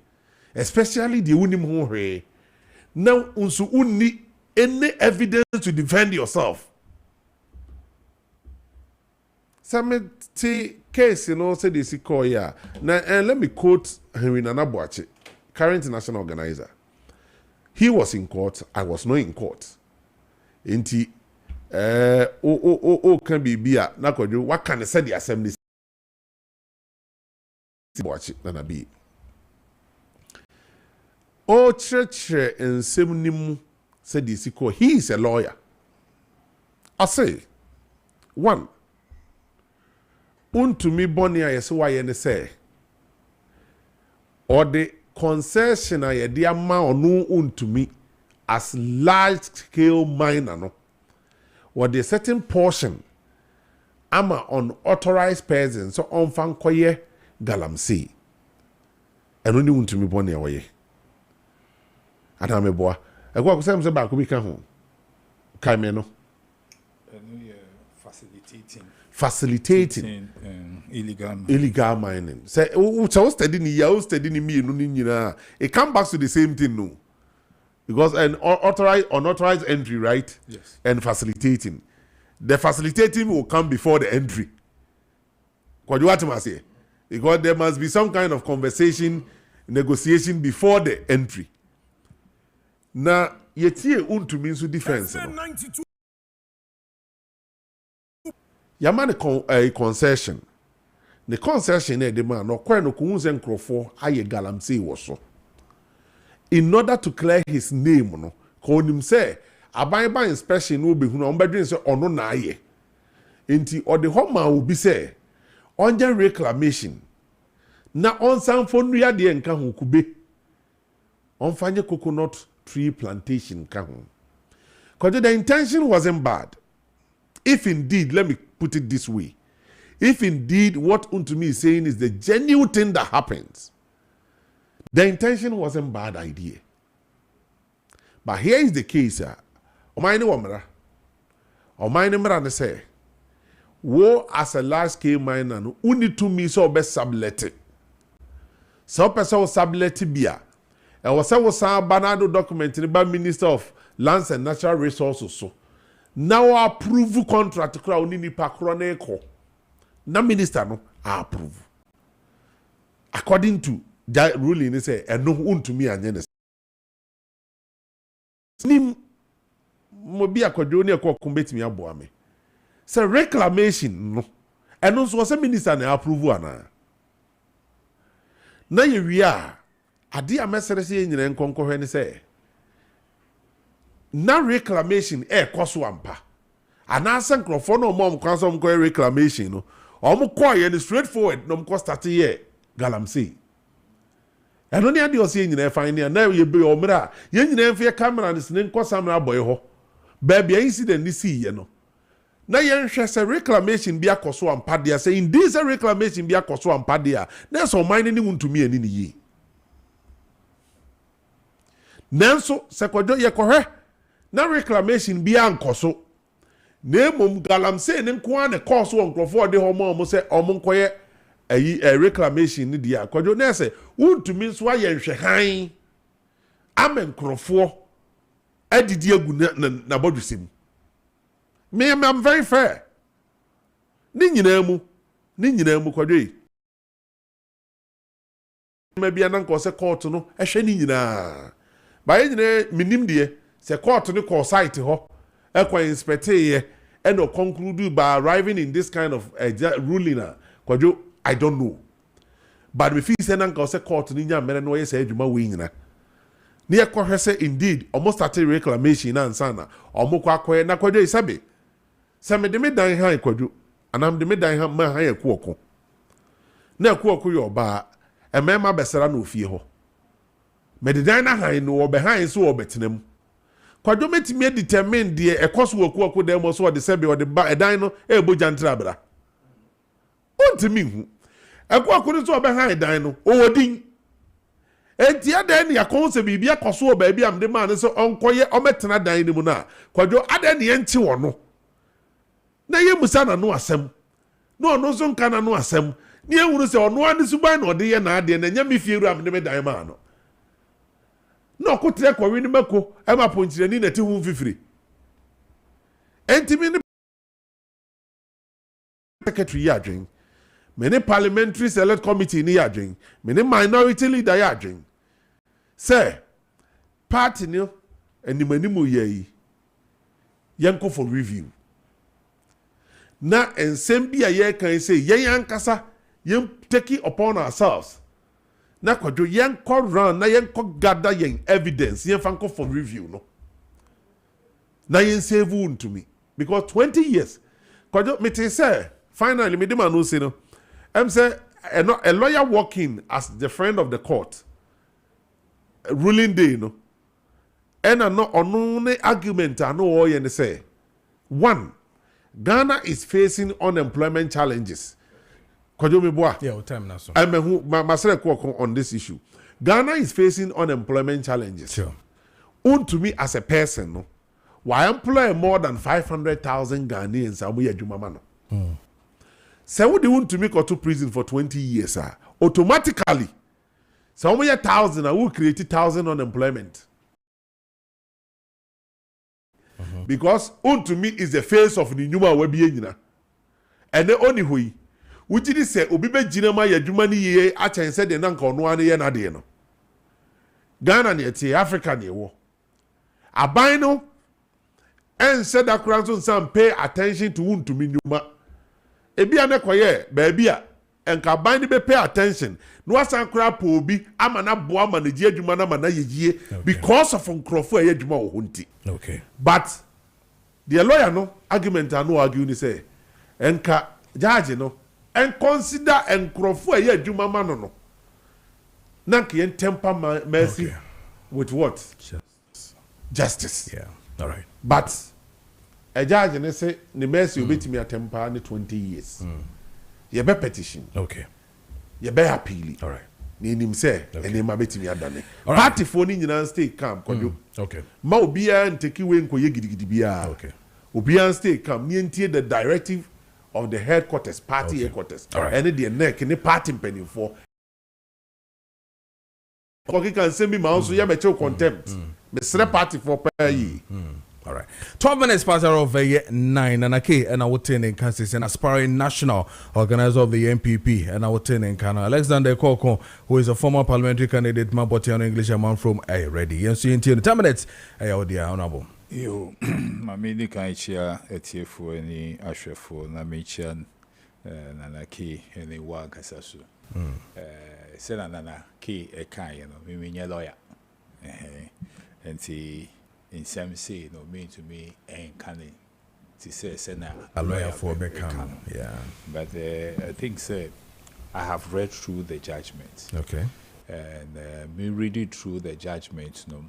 [SPEAKER 8] especially the unim ho hwe na unsu unni any evidence to defend yourself. Some case, said this call here. Now, let me quote Henry Nanabuachi, current national organizer. He was in court. I was not in court. Inti, can be beer. Nakojo, what can I say the assembly? Watch it, Nanabi. O church and Semnimu said this. He is a lawyer. I say, one, untumi boni ayese wa ye say, or the concession aye di ama onu untumi as large scale miner no, or the certain portion ama unauthorized persons so on fan koye galamsey. And only untumi boni awaye. Atame boa. Ego akusem se ba ko bi ka ho. Kai me no. Facilitating illegal mining. Say so study ni ya study ni me no nyina. It come back to the same thing no. Because an unauthorized entry, right?
[SPEAKER 9] Yes.
[SPEAKER 8] And facilitating. The facilitating will come before the entry. What do you want to say? Because there must be some kind of conversation, negotiation before the entry. Na yetie untumi nso defense no. Yamane a concession. The concession e de man no kwa no kunze nkrofo aye galamsey wo so. In order to clear his name no, ko nim say aban inspection no be hu no mbedwen say ono na aye. Enti ode homa obi say onje reclamation na onsanfo nua de nka ho kube. Onfanye coconut tree plantation ka ho. Because the intention wasn't bad. If indeed, let me put it this way, if indeed what Untumi is saying is the genuine thing that happens, the intention wasn't bad idea. But here is the case, Omaini Wamra. Omaini Mra say, wo as a large scale miner, no uni to me so be sublet. So person sublet bia. E was a banado document in the Minister of Lands and Natural Resources so. Now approve contract kra oni nipa kro na eko. Na minister no approve. According to that ruling they say eno untumi anye ne. Nim mo bi akwadwo ne eko kumbetimi aboa me. Say reclamation no. Eno so say minister na approve ana. Na ye wi a ade a mesere se nyina nkonkohwe ne say na reclamation koso ampa anasa nkrofo no mom kwanso mko reclamation no omo koye ni straightforward no mko start here galamsey eno ne ade ose nyina fine na ye be omra ye nyina mfe camera ni sine nko samra boy ho ba bia incident ni see ye no na ye nhwe se reclamation bia koso ampa dia say in this reclamation bia koso ampa dia na so mine ni wuntumi ani ni yi nanso se kwadwo ye kohwe na reclamation bi ankoso na emom galamsey ne nko na course won krofo de homo mo se omonkoye ayi reclamation ni dia kwadwo na se untumi nso aye nhwe han amen krofo adidi agu na bodusem me am very fair ni nyina mu kwadwo yi me bia na nko se court no ehwe ni nyina ba ye nyina minim de se court ni call site ho ekwa inspect ye and no conclude by arriving in this kind of ruling kwadwo I don't know but we feel say nanka se court ni nya mere no ye say adwuma we nyina ni ekwa hwese indeed almost started reclamation na ansana omukwa akoye na kwadwo isabe se me de me dan han kwadwo anam de me dan han ma han ekuoko na ekuoko yo ba emema besera na ofie ho me de dan na han no obehan so obetenam kwadwo metimi determine de ekoso wakuako dem so de sebe o de ba edan no eboja ntrabra ontimi hu ekuako no so obehan edan no owodin enti adan ne yakonse bibia koso o ba bia am de man so onkoye ometena dan ni mu na kwadwo adan ne enti wo no na ye musa na no asem no no so nka na no asem ne ehuru se ono ane suban na ode ye na ade na nya mefieru am de me dan ma no no ko tre ko wi ni mako e ma ponchire ni na ti hu fifiri entimi ni secretary ya dwen many parliamentary select committee ni ya dwen many minority leader ya dwen say party ni animanimu ye yanko for review na ensem bia ye kan say yen ankasa yen take it upon ourselves na Kojo yen ko run na yen ko gather yen evidence yen fan ko for review no na yen save wound to me because 20 years Kojo me te say finally me dem no say no say a lawyer working as the friend of the court ruling day no and no only argument I know all you say one Ghana is facing unemployment challenges. Kojo Meboa.
[SPEAKER 1] Yeah, what time now? So
[SPEAKER 8] I'm on this issue. Ghana is facing unemployment challenges.
[SPEAKER 1] Sure.
[SPEAKER 8] To me as a person, no, why employ more than 500,000 Ghanaians? Amuya Jumamano. So would you to me go to prison for 20 years? Automatically, so amuya 1,000, I will create 1,000 unemployment. Because to me is the face of the Numa Webiena. And the only way, which is say, Obibe Jinama Yajumani ye, Acha said the Nanko no one no. Ghana near Africa near war. Abino and said that Cranson some pay attention to me Numa. Ebia Nekoye, babia, and Kabani be pay attention. No asan crap will be Amana Boama the Jumana Mana ye because of Uncrofo Yajuma Hunti.
[SPEAKER 1] Okay.
[SPEAKER 8] But the lawyer no argument I no argue ni say enka judge no and consider Uncrofo Yajuma mano no. Nanki en temper mercy with what? Justice.
[SPEAKER 1] Yeah. All right.
[SPEAKER 8] But a judge and say the mercy will be to me a temper in 20 years. You be petition.
[SPEAKER 1] Okay.
[SPEAKER 8] You be appeal.
[SPEAKER 1] All right.
[SPEAKER 8] Ni him say and him abeti me adane.
[SPEAKER 1] All right.
[SPEAKER 8] Party for ni nyina stay calm Kojo.
[SPEAKER 1] Okay.
[SPEAKER 8] Ma obia nteki we nkoye gidigidi bia.
[SPEAKER 1] Okay.
[SPEAKER 8] Obia stay calm. Ni entie the directive of the headquarters, party headquarters.
[SPEAKER 1] All right.
[SPEAKER 8] And the neck ni party penny for. Okay, can send me my also ya me show contempt. Me sre party for pay.
[SPEAKER 1] All right. 12 minutes past hour of 9 and and I would turn in Kansas and aspiring national organizer of the MPP and I would turn in Kana. Alexander Koko, who is a former parliamentary candidate, Mabotiano English man from ready. Yes, you in 10 minutes. Dear honorable.
[SPEAKER 9] Yo, my mini kanchia etiefo any ashefo na mecha nanaki any work asasu. Sena nana ki e kan you know, me nya lawyer. Enti in some say no mean to me and canning to say sena
[SPEAKER 1] a lawyer for become. Yeah.
[SPEAKER 9] But I think say I have read through the judgment.
[SPEAKER 1] Okay.
[SPEAKER 9] And me reading through the judgment no.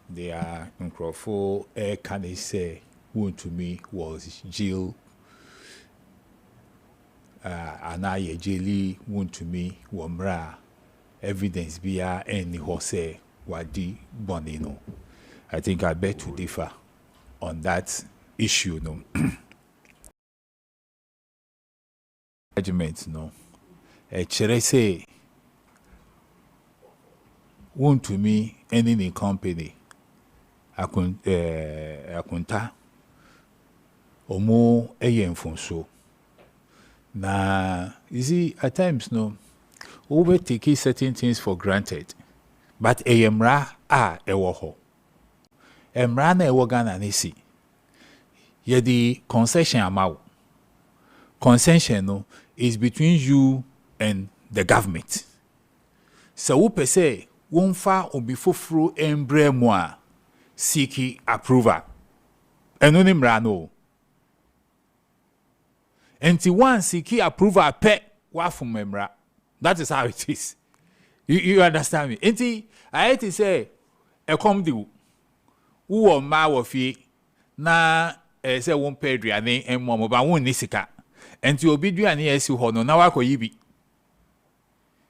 [SPEAKER 9] They are Nkrofo can they say who to me was Jill Anaye Jelly won to me Womra evidence bia any Jose Wadi Bonino. I think I beg to differ on that issue no. Judgment no. Chere say won to me any company akunta omo mfonso na you see at times no we take certain things for granted but emra ewo ho emra na ewo Ghana nisi ye the concession amount concession no is between you and the government so we per se wonfa obi foforo embre mu a seeking approval. Enonim rano. Enti one seeking approval pe wa from memra. That is how it is. You understand me? Enti I hate to say e come di wo ma wo fie na say won pay aduane emmo ba won ni sika. Enti obi duane esi ho no na wa koyi bi.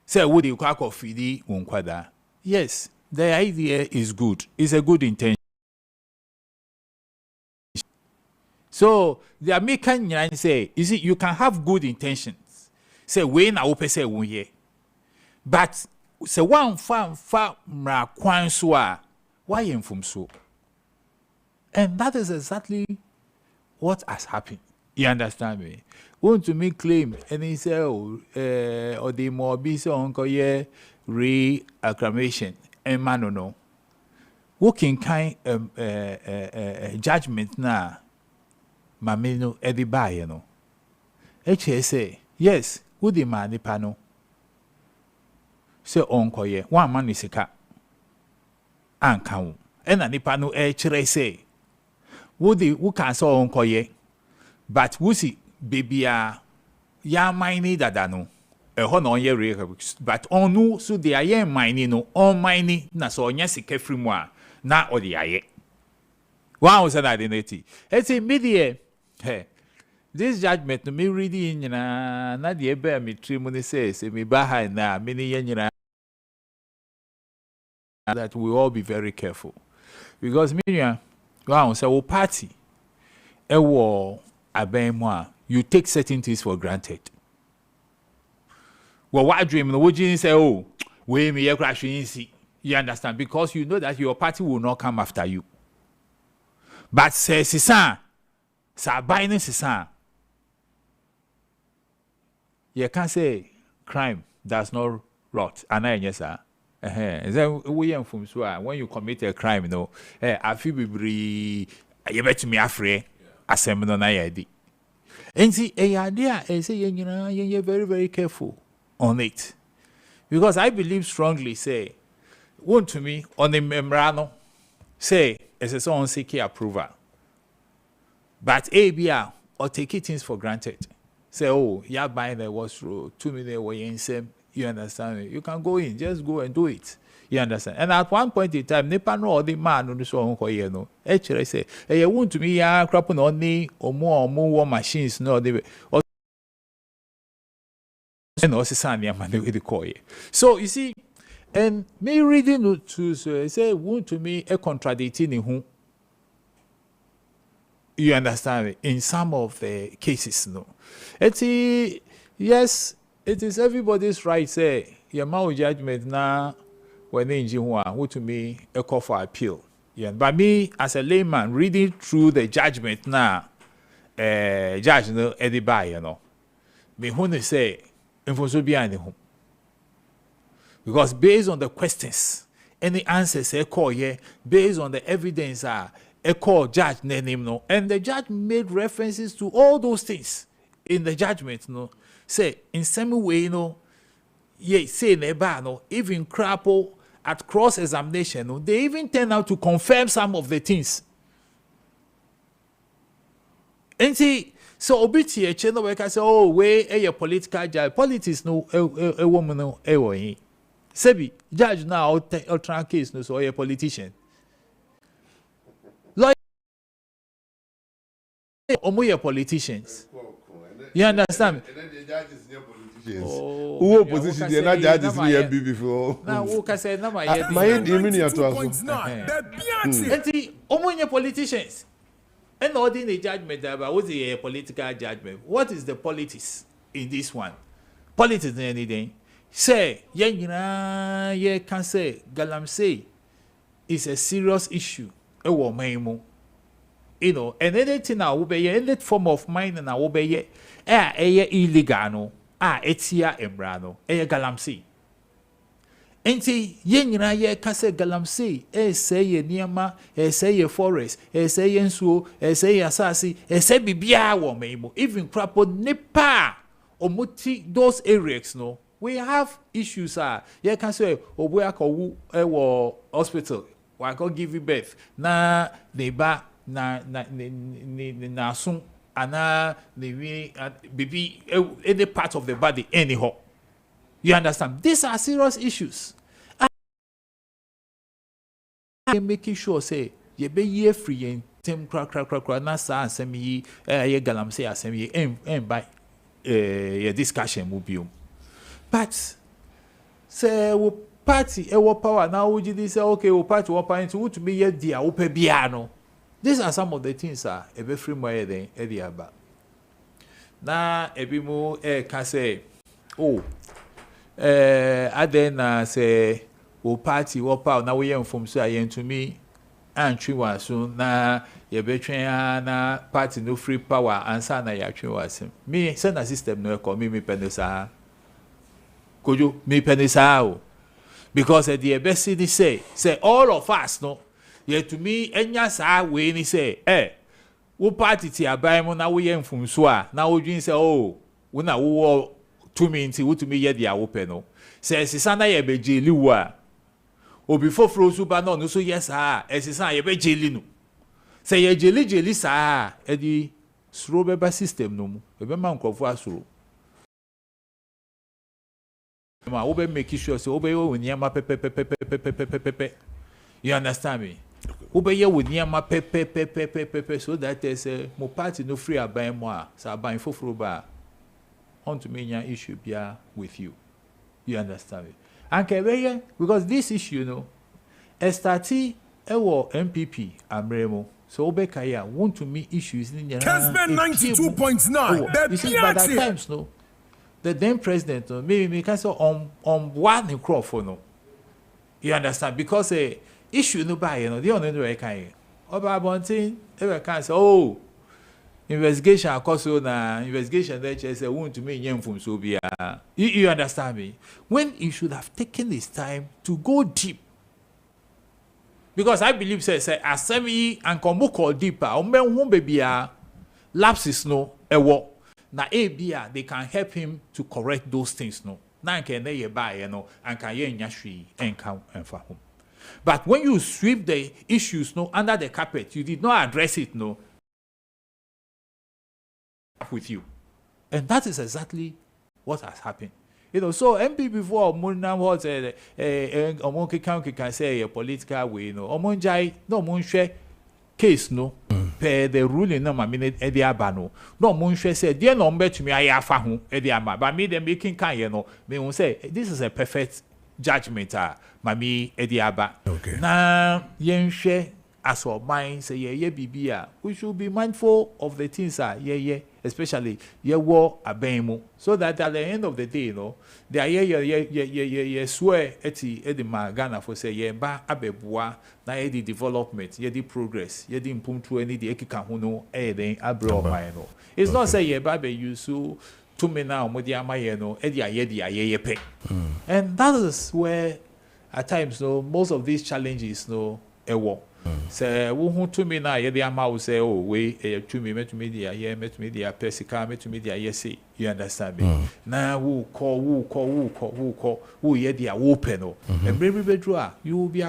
[SPEAKER 9] Say wo dey kwa kofidi won kwada. Yes, the idea is good. It's a good intention. So the American say, you see, you can have good intentions. Say we na ope say one year, but say one fa mra kwan so a why from so, and that is exactly what has happened. You understand me? Want to make claim and he say or the more be so uncle re-acclamation and man no. Working kind judgment na. Mamino ediba you know. HSA, yes, would the man pano. say onkoye one man is sika anka wo ena nipa no kire say wo can say onkoye but wo si bebia ya mine dada no ho na onye re but onu so they are mine no on mine na so onya sika free mu a na o de aye wow say that identity it's immediate hey this judgment no me reading nyina na de ebe me trimu ni say me ba ha na me ni nyina that we all be very careful because Miriam wow say we party e wo aben mu a you take certain things for granted. Well, what dream no would you say, oh, we me crash in see. You understand? Because you know that your party will not come after you. But say sisa, sa buying sisa. You can't say crime does not rot. And I yes, sir. Then we am from so when you commit a crime, you know, I feel be you bet me afraid. Assembly na yadi. And see, a idea is say you're very, very careful on it. Because I believe strongly, say, one to me on the membrano, say, as a son seeking approval. But ABR or take things for granted. Say, oh, you're buying the was road, 2 million way in same, you understand me? You can go in, just go and do it. You understand? And at one point in time, Nipa no the man on the song you know. Actually, I say, hey, you want to me crapping on me or more machines, no, they or also Sanya man with the coy. So you see, and me reading to say, want to me a contradicting in whom you understand it, in some of the cases, no. It's yes, it is everybody's right, say, your mouth judgment now. When who to me a call for appeal. Yeah. But me as a layman reading through the judgment now, judge no Eddie Bay, you know. Me who they say info behind home. Because based on the questions, any answers call based on the evidence call judge name no. And the judge made references to all those things in the judgment, no. Say in some way, you know, say neba no, even crapple at cross-examination, no, they even turn out to confirm some of the things. And see, so obiti a channel where I say, oh, we a political judge, politics no, a woman no, a way. Sebi judge now ultra case no, so a politician. Lawyer, omo politicians. You understand?
[SPEAKER 8] Who position the other judges near before?
[SPEAKER 9] Now, who can say, no, my
[SPEAKER 8] immunity to us.
[SPEAKER 9] And politicians. And ordinary judgment about what's the political judgment. What is the politics in this one? Politics anything. Say, ye can say, Galamsey is a serious issue. You know, and anything I obey, any form of mine and I obey, illegal. Etia embrano, galamsey. Enti, ye kase galamsey, say ye niama, say ye forest, say ye nsuo, say ye asasi, say bibia wo memo, even crapo nepa, or muti those areas, no. We have issues, ye can say, obuako wo hospital, wa go give you birth, na neba, na sun. And baby, any part of the body, anyhow. You understand? These are serious issues. I'm making sure, say, you be ye free and Tim crack, nasa and send me ye galam say, send me and by a discussion will be. But say, we party, power now, would you say, okay, we party, what point to be ye dear, open piano. These are some of the things a very free more than Eddie Abba. Now, a bit more can say, oh, I then say, oh, party, what power now we are from so to me, and true was soon now, your veteran party no free power, and son, I actually was him. Me, send a system no call me penisa. Could you me penisa? Because at the best city say all of us no. Yet to me, enya sa we ni say, wo party ti abai mo na wo ye mfumso a na wo dwin say oh, wo na wo to me into what to me yet the open no says Sisana yebe jeli wa or before Frosuba no so yes Sisana yebe jeli no say ye jeli sa edi srobeba system no mu ebe man krofo asuro ma obe make sure say obe wo niam pepe you understand me obe ye wo niam pepe so that is mo party no free aban mo a sa aban foforo ba on to me issue bia with you understand me and kebeye because this issue no estati ewo MPP amremo so obe kaya want to me issues in
[SPEAKER 10] Kessben 92.9
[SPEAKER 9] you see by that times no the then president maybe me can say on one crop no you understand because issue no buy you know the only way can oba bontin e can say oh investigation akoso na investigation that say want to me nyem from so bia you understand me when he should have taken his time to go deep because I believe say asemi and come call deeper o men won bebia lapses no ewo na bia they can help him to correct those things no na can na ye buy no and can ye nya hwe enka enfa home but when you sweep the issues no under the carpet you did not address it no with you and that is exactly what has happened. You know, so MP before Munam was a can say a political way, no, Omonjai, no Munche case, no, per the ruling no, minute Ediabano, no Munche said, dear number to me, I have found Ediama, but me the making can, you know, they will say, this is a perfect judgment, Mami Ediaba.
[SPEAKER 1] Okay.
[SPEAKER 9] Now, Yenshe, as for mine, say, yeah, Bibia, we should be mindful of the things, yeah. Especially ye war abemo, so that at the end of the day, you know, they are ye swear eti Ghana for say ye ba abebua na ye the development, ye the progress, ye the impuntu any the ekika huno then abro no. It's not say ye ba be yusu to me now modiama ye no ye pay. And that is where at times no most of these challenges no war. Say who to me now ye the amount say oh we to me met media ye met media persika met media yes you understand me now who call who ye the open no and maybe bedroom you will be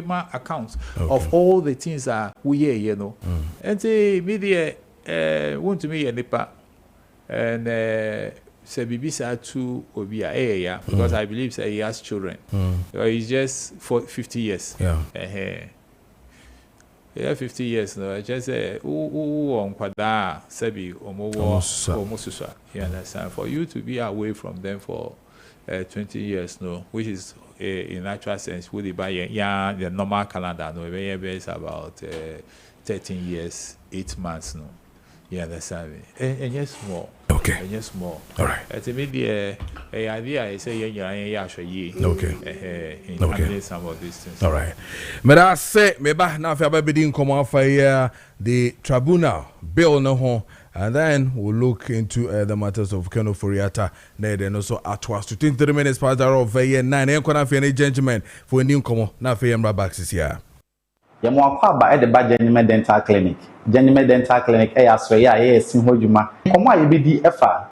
[SPEAKER 9] my accounts of all the things we hear you know and say media want to me nipa and say Bibisa to Obia because I believe say he has children. He's just for 50 years. Yeah. 50 years no. I just say on kwada sebi omo you understand? For you to be away from them for 20 years no, which is in actual sense would be by the normal calendar no, is about 13 years 8 months no. You understand me? And yes more.
[SPEAKER 1] Okay.
[SPEAKER 9] And yes more.
[SPEAKER 1] All right.
[SPEAKER 9] At the media, idea I say
[SPEAKER 1] okay.
[SPEAKER 9] In handling some of these things.
[SPEAKER 1] All right. But I say meba na fa babedi nkomo afa the tribunal bill no ho and then we'll look into the matters of Keno Foriata na then also at was to 23 minutes past the hour of 9 en kona fa any gentleman for any nkomo na fa yemra back this year.
[SPEAKER 11] Yamo akwa at the Genuine Dental Clinic. Genuine Dental Clinic, sin hojuma. Komo ayebedi efa.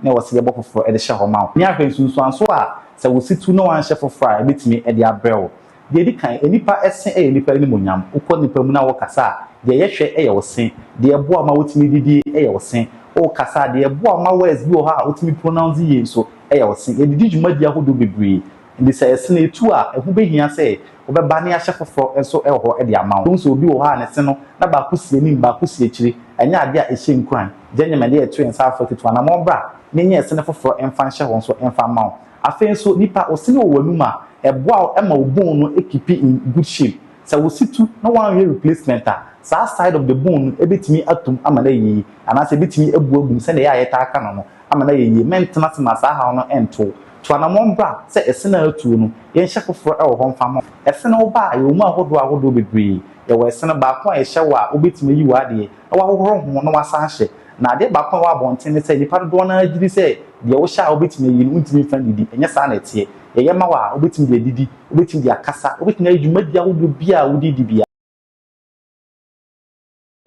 [SPEAKER 11] Ne wasi yebo for ede share homa. Ni ahwe sunsu anso a se wo situ no wan share for fry betimi ede abrɛw. De edi kan enipa esen enipa ni monyam. Ukɔ nipa mu na wo kasa. De yehwe wo sen. De ebo ama wotimi didi wo sen. O kasa de ebo ama words bi wo ha wotimi pronounce ye so wo sen. Edidi dwumadi ahodo bebree. Ndi say esen etu a ehu behia say obeba ne ahye foforo enso ho e de amawo so obi wo ha ne se no na ba kusie ni ba kusie chiri enya ade a ehye nkran genyeme de etu ensa afeketu na mo bra ne nya ese ne foforo emfa nhye ho so emfa mawo afen so nipa osine wo wanuma eboa ema obon no ekipi in good shape so wo situ na wan replacement a sa side of the bone ebetimi atum amana yi anase ebetimi ebuagum se ne ya yeta aka no amana yi maintenance ma sa ha no ento to anamon bra say esena atu no yen hye foforo e wo ho mfa mo esena wo ba ye wo ma ahodo bebre ye wo esena ba ko e hye wa obetime yi wa de e wa hohoro ho no wasan hye na de ba ko wa bonten ne say nipa do na agiri say de wo hye obetime yi no ntimi fa didi enye sa na tie ye ma wa obetime de didi obetime de akasa obetime adwuma dia wo bia wo didi bia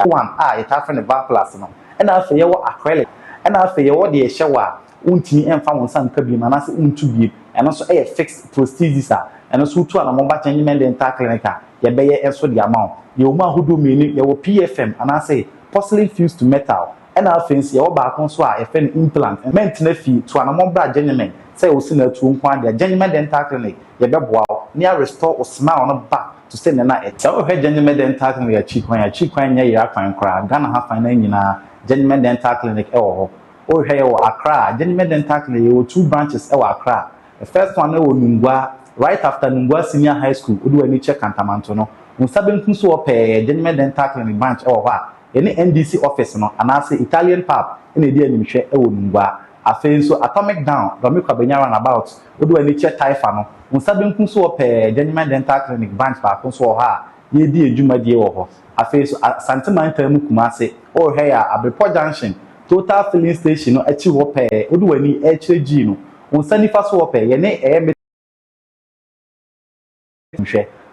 [SPEAKER 11] one it happened about plus no and after you acrylic and after you what the shower untimi and found some cabin and as untubi and also a fixed procedures and also to an amount of dental clinic you pay and so the amount you man who do meaning you will PFM and I say porcelain fused to metal and our fancy your back on swat a fen implant and maintenance fee to an amount of gentlemen say we send to one their genuine dental clinic you be wow near restore or smile on a back to send a night. So, her genuine dental clinic a cheap when you are fine crab, Ghana half an in a genuine dental clinic or here Accra, genuine dental clinic, you 2 branches Accra. The first one Nungwa, right after Nungwa Senior High School, do any check and Tamantono. Musaben Kunso pay genuine dental clinic branch or what? Any NDC office no, and I say Italian pub in a dear Nimisha Nungwa. I feel so atomic down, Domika Benyaran about, do any check typhano. Musaben Kunso pay genuine dental clinic branch back Kunso ha, ye dear Juma dear. I face Santiment Mukumase, or here at Brepo Junction, Total Filling Station, no Echi pay, Udu any HG no, Unsani Fast Wape, Yene air.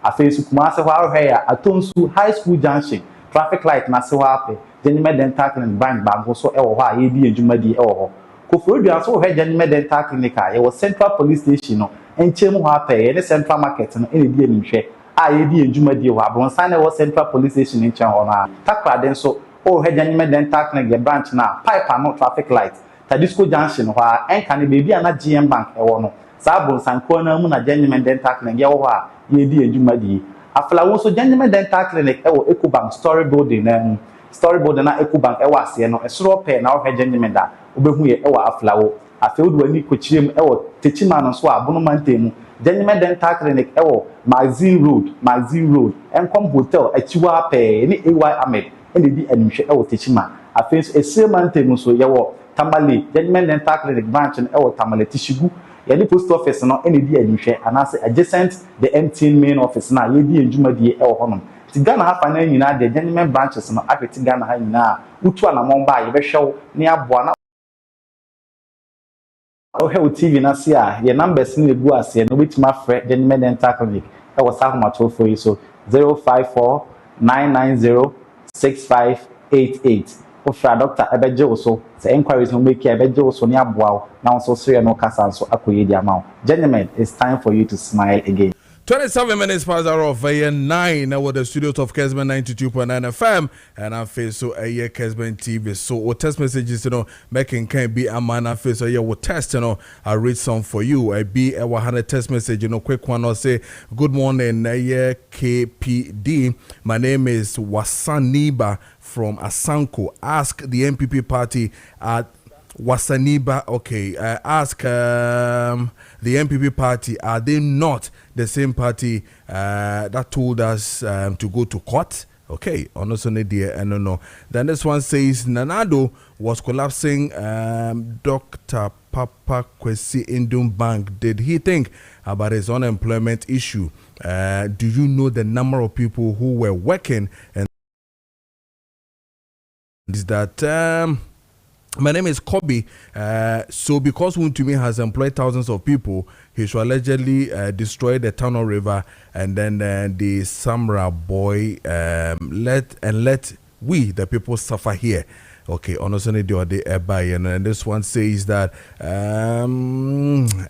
[SPEAKER 11] I face Kumasa while here at Tonsu High School Junction, traffic light Nasiwape, genuine dental clinic branch back also Ewa, ye dear Juma dear. Kofuru also had genuine dental clinic, it was Central Police Station, and Chemu pay any Central Market and any dear Nimshe. I Juma dear, one sign was Central Police Station in Chahona. Takra then so, had genuine dental clinic branch now, pipe and no traffic lights. Tadisco Junction, where and can be a GM Bank, a one. Sabons and corner moon a genuine dental clinic, yawa, ye dear Juma dear. After also genuine dental clinic, Eco Bank story building, storyboard na Ecobank ewa se no esoro pe na o genuine da obehu ye ewa aflawo afeud wani kochirem ewo techima no so abono mantemu genuine dental clinic ewo magazine road enkom hotel achiwa pe ni AY Ahmed ene di animhwe ewo techima afenso esire mantemu so yewo Tamale genuine dental clinic branch ewo Tamale Tishigu yani post office no ene di animhwe anase adjacent the MTN main office na ye di enjuma di ewo honom Ghana half an in the genuine branches no afeti Ghana ha nyina utu anamon ba ye be hwew ne aboa na o he TV na se a ye numbers ni egu ase no betima frɛ genuine dental clinic e wo sa homa to for you so 054-990-6588 o fra doctor ebeje wo so se inquiries no make ebeje wo so ne aboa na so so no kasa so akoye di amount genuine it's time for you to smile again.
[SPEAKER 1] 27 minutes past hour of 9 now with the studios of Kessben 92.9 FM and I face so a year Kessben TV so what text messages making can be a man I face so yeah what test I read some for you I be a 100 text message quick one or say good morning yeah KPD my name is Wasaniba from Asanko ask the MPP party at Wasaniba, okay. Ask the MPP party, are they not the same party that told us to go to court? Okay, honestly, dear, I don't know. Then this one says Nanado was collapsing Dr. Papa Kwesi Indum Bank. Did he think about his unemployment issue? Do you know the number of people who were working? And is that my name is Kobe. So because Wuntumi has employed thousands of people, he should allegedly destroy the Tano River and then the Samra boy let we the people suffer here. Okay, honestly, and this one says that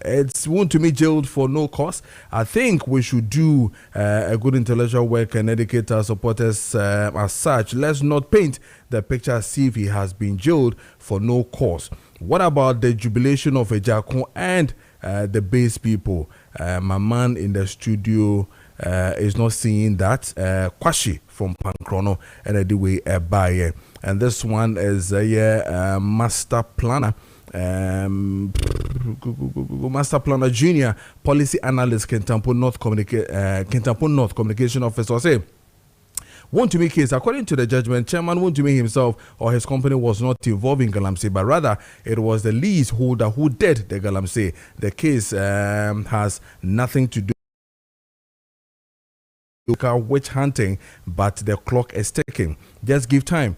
[SPEAKER 1] it's Wuntumi jailed for no cause. I think we should do a good intellectual work and educate our supporters as such. Let's not paint the picture as if he has been jailed for no cause. What about the jubilation of Ejakun and the base people? My man in the studio is not seeing that. Kwashi from Pankrono and the way by and this one is a master planner. Master Planner Junior Policy Analyst Kentampo North Communication Officer say Wuntumi case, according to the judgment, Chairman Wuntumi himself or his company was not involved in Galamsey, but rather it was the leaseholder who did the Galamsey. The case has nothing to do witch hunting, but the clock is ticking. Just give time.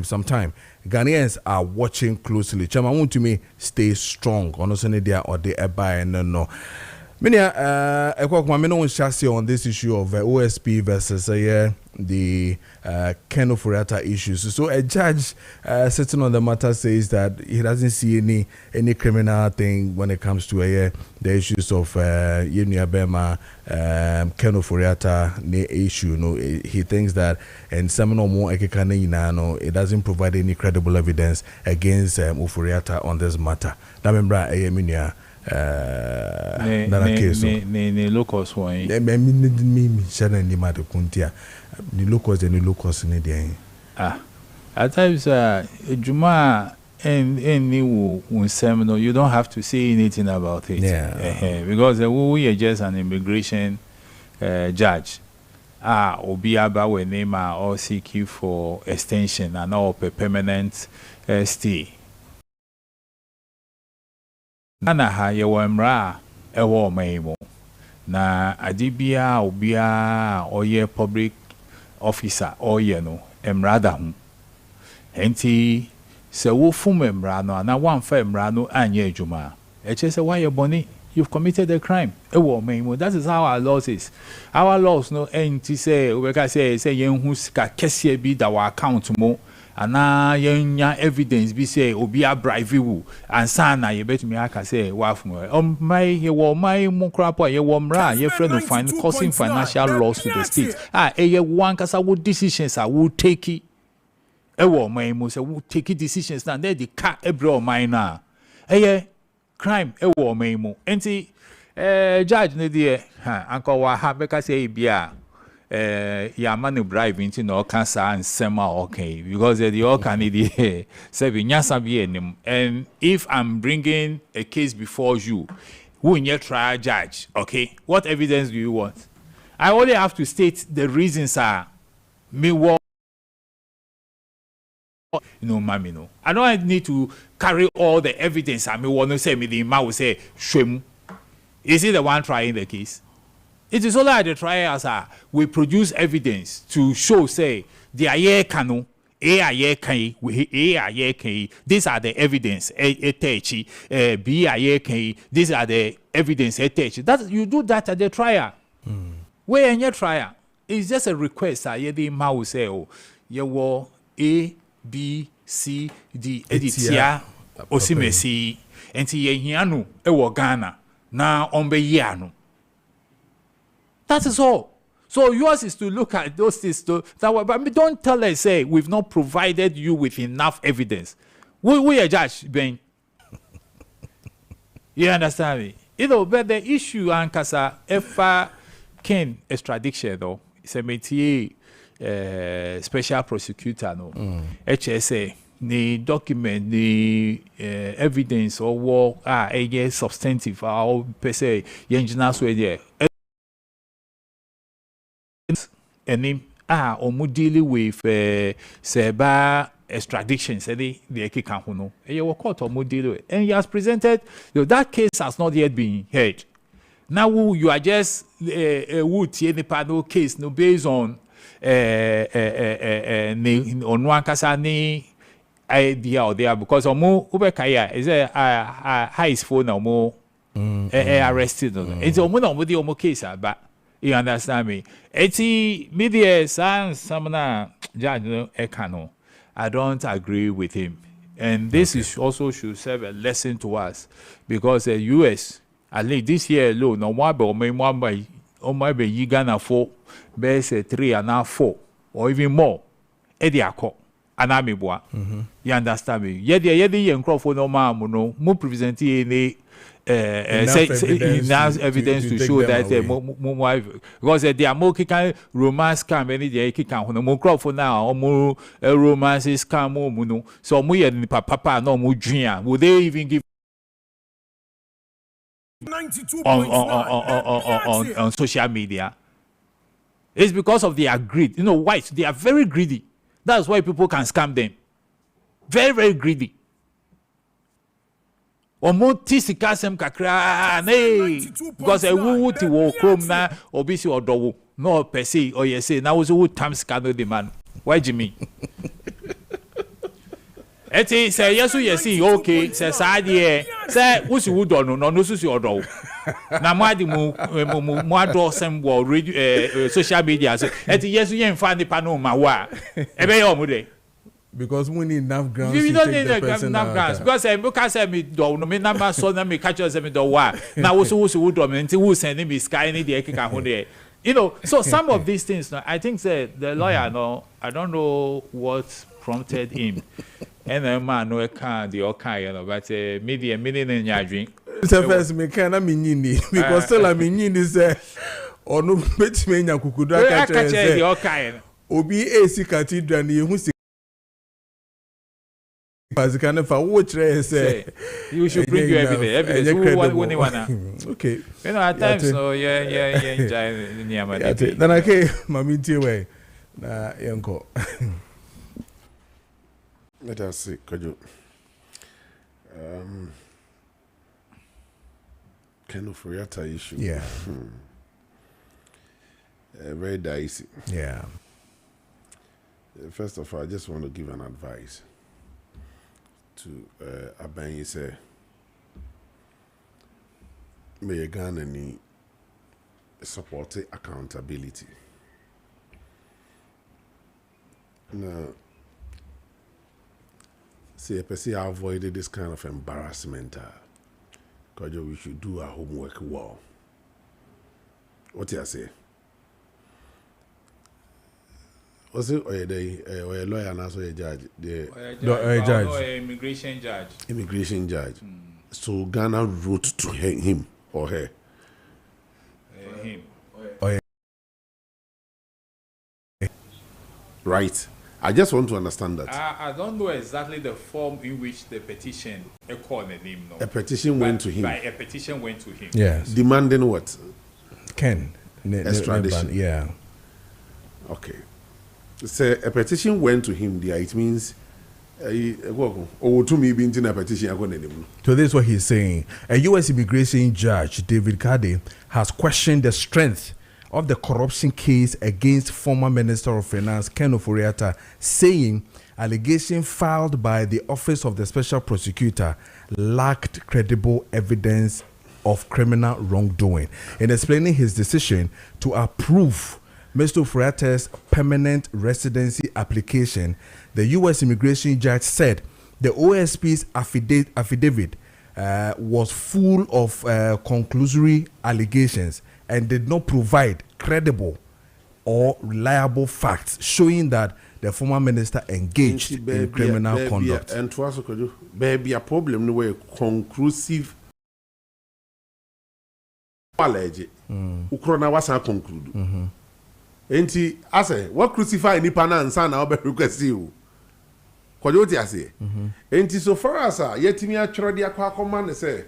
[SPEAKER 1] Some time. Ghanaians are watching closely. Chairman Wuntumi stay strong. Honestly, they are or they are buying no. Many on this issue of OSP versus the Ken Oforiatta issues. So a judge sitting on the matter says that he doesn't see any criminal thing when it comes to the issues of Yenia Bema, Ken Oforiatta issue. No, he thinks that and some no more it doesn't provide any credible evidence against Oforiatta on this matter. Now remember,
[SPEAKER 9] ne locals one.
[SPEAKER 1] Me shana ni ma de kuntia. The locals in the
[SPEAKER 9] At times, Juma and new seminar, you don't have to say anything about it. Because we are just an immigration judge. Obiaba we name or seek you for extension and all permanent stay. Nana ha ye wamra ewo maimo. Na adibia obia oye public officer oye no emrada hu enti se wo fum emra no na wan fa emra no anye adwuma eche se why you boni you've committed a crime ewo maimo. That is how our laws is. Our laws no enti say we ka say yen hu sika kese bi da wa account mo ana yenya evidence bi say obi a bribe you and sana ye betumi aka say waf mo my ye wo my mo krapo ye wo mra ye friend of find causing financial loss to the state ye one kasa wo decisions wo take e wo my mo say wo take decisions na dey the car ebro my na ye crime e wo my mo enti judge ne dey anko wa ha be ka say bia ya man bribe into no cancer and sema okay because the all candidate say nyasa bi enim. And if I'm bringing a case before you who in your trial judge, okay, what evidence do you want? I only have to state the reasons are me what mami no. I don't need to carry all the evidence. I me want to say me the man will say shame. Is he the one trying the case? It is only at the trials we produce evidence to show, say, the aye kanu, these are the evidence, these are the evidence, that you do that at the trial. Where in your trial, it's just a request. The ma will say, oh, you were A, B, C, D, editia, osimesi, and Tianu, ewo Ghana, now on Beyano. That is all. So yours is to look at those things. But don't tell us, say, we've not provided you with enough evidence. We are judge, Ben. You understand me? But the issue, Ankasa, if Ken extradition, though, it's a métier special prosecutor, no. HSA, the document, the evidence, or work, substantive, or per se, there. And omu dealing with seba extradition, say the Ekikahuno. You were caught omu deal with, and he has presented. That case has not yet been heard. Now you are just would any panel case no based on one kasani idea or there because omu ubekaya is a high phone omu arrested. It's omu the omu case, but. You understand me? Eti media samana judge ekano. I don't agree with him, and this is also should serve a lesson to us because the U.S. at least this year alone, no more by you Ghana 4, base 3 and now 4 or even more. Ediako anamibwa. You understand me? Yedi encrophone no mamuno mu present any. Enough evidence to show that because they are more romance scam any day can no crop for now or more romance scam so more papa no more dream would they even give on social media? It's because of their greed. Whites, they are very greedy. That's why people can scam them. Very, very greedy. Omoti sikasem kakra because a wuti wo krom na obisi odowo no per se or you say now so time scandal the man why Jimmy eti say yes okay say side here say wusi wudo no susi odowo Na mwadi mo adore some radio social media so eti yesu yen fa nipa no ma wa ebe ye omude
[SPEAKER 1] because we need enough grounds
[SPEAKER 9] we
[SPEAKER 1] to
[SPEAKER 9] don't
[SPEAKER 1] take
[SPEAKER 9] need
[SPEAKER 1] the person
[SPEAKER 9] enough grounds
[SPEAKER 1] out.
[SPEAKER 9] because because say me do no me na so na me catch us me do wa na wo so do me nti who send me sky ni dey kika ho dey. You know, so some of these things, I think the lawyer, no, I don't know what prompted him. And the man, no, can't the okay, you know, but media, meaning in your drink.
[SPEAKER 1] It's a first me can I mean because still I mean is or no bet me in your kukuda catch the
[SPEAKER 9] okay.
[SPEAKER 1] Obi AC cathedral ni who see as kind of watch say
[SPEAKER 9] you should bring your evidence. Who one.
[SPEAKER 1] Okay.
[SPEAKER 9] You know, at times, so yeah,
[SPEAKER 1] then I came, Mammy Tiway. Na yanko.
[SPEAKER 8] Let us see, Kojo. Kind of Riata issue.
[SPEAKER 1] Yeah.
[SPEAKER 8] Very dicey.
[SPEAKER 1] Yeah.
[SPEAKER 8] First of all, I just want to give an advice to Abanye say, may Ghana need support accountability. Now, see, I avoided this kind of embarrassment. Because we should do our homework well. What do you say? Was it or a lawyer and also a judge?
[SPEAKER 9] Immigration judge.
[SPEAKER 8] Immigration judge. So Ghana wrote to him or her.
[SPEAKER 9] Him.
[SPEAKER 8] Right. I just want to understand that.
[SPEAKER 9] I don't know exactly the form in which the petition called the name. No.
[SPEAKER 8] A petition went to him.
[SPEAKER 9] A petition went to him.
[SPEAKER 1] Yes.
[SPEAKER 8] Demanding what?
[SPEAKER 1] Extradition. Yeah.
[SPEAKER 8] Okay. So a petition went to him there. It means to me being a petition.
[SPEAKER 1] So this is what he's saying. A U.S. immigration judge, David Cade, has questioned the strength of the corruption case against former Minister of Finance Ken Ofori-Atta, saying allegations filed by the Office of the Special Prosecutor lacked credible evidence of criminal wrongdoing. In explaining his decision to approve Mr. Ofori-Atta's permanent residency application, the U.S. immigration judge said the OSP's affidavit was full of conclusory allegations and did not provide credible or reliable facts showing that the former minister engaged in criminal conduct.
[SPEAKER 8] And to us, baby, a problem no way conclusive. Ukrona was conclude. Enti ase what crucify nipa na nsa na obe request you. Kojo ti ase. Enti so far as yetimi atworo de akwa say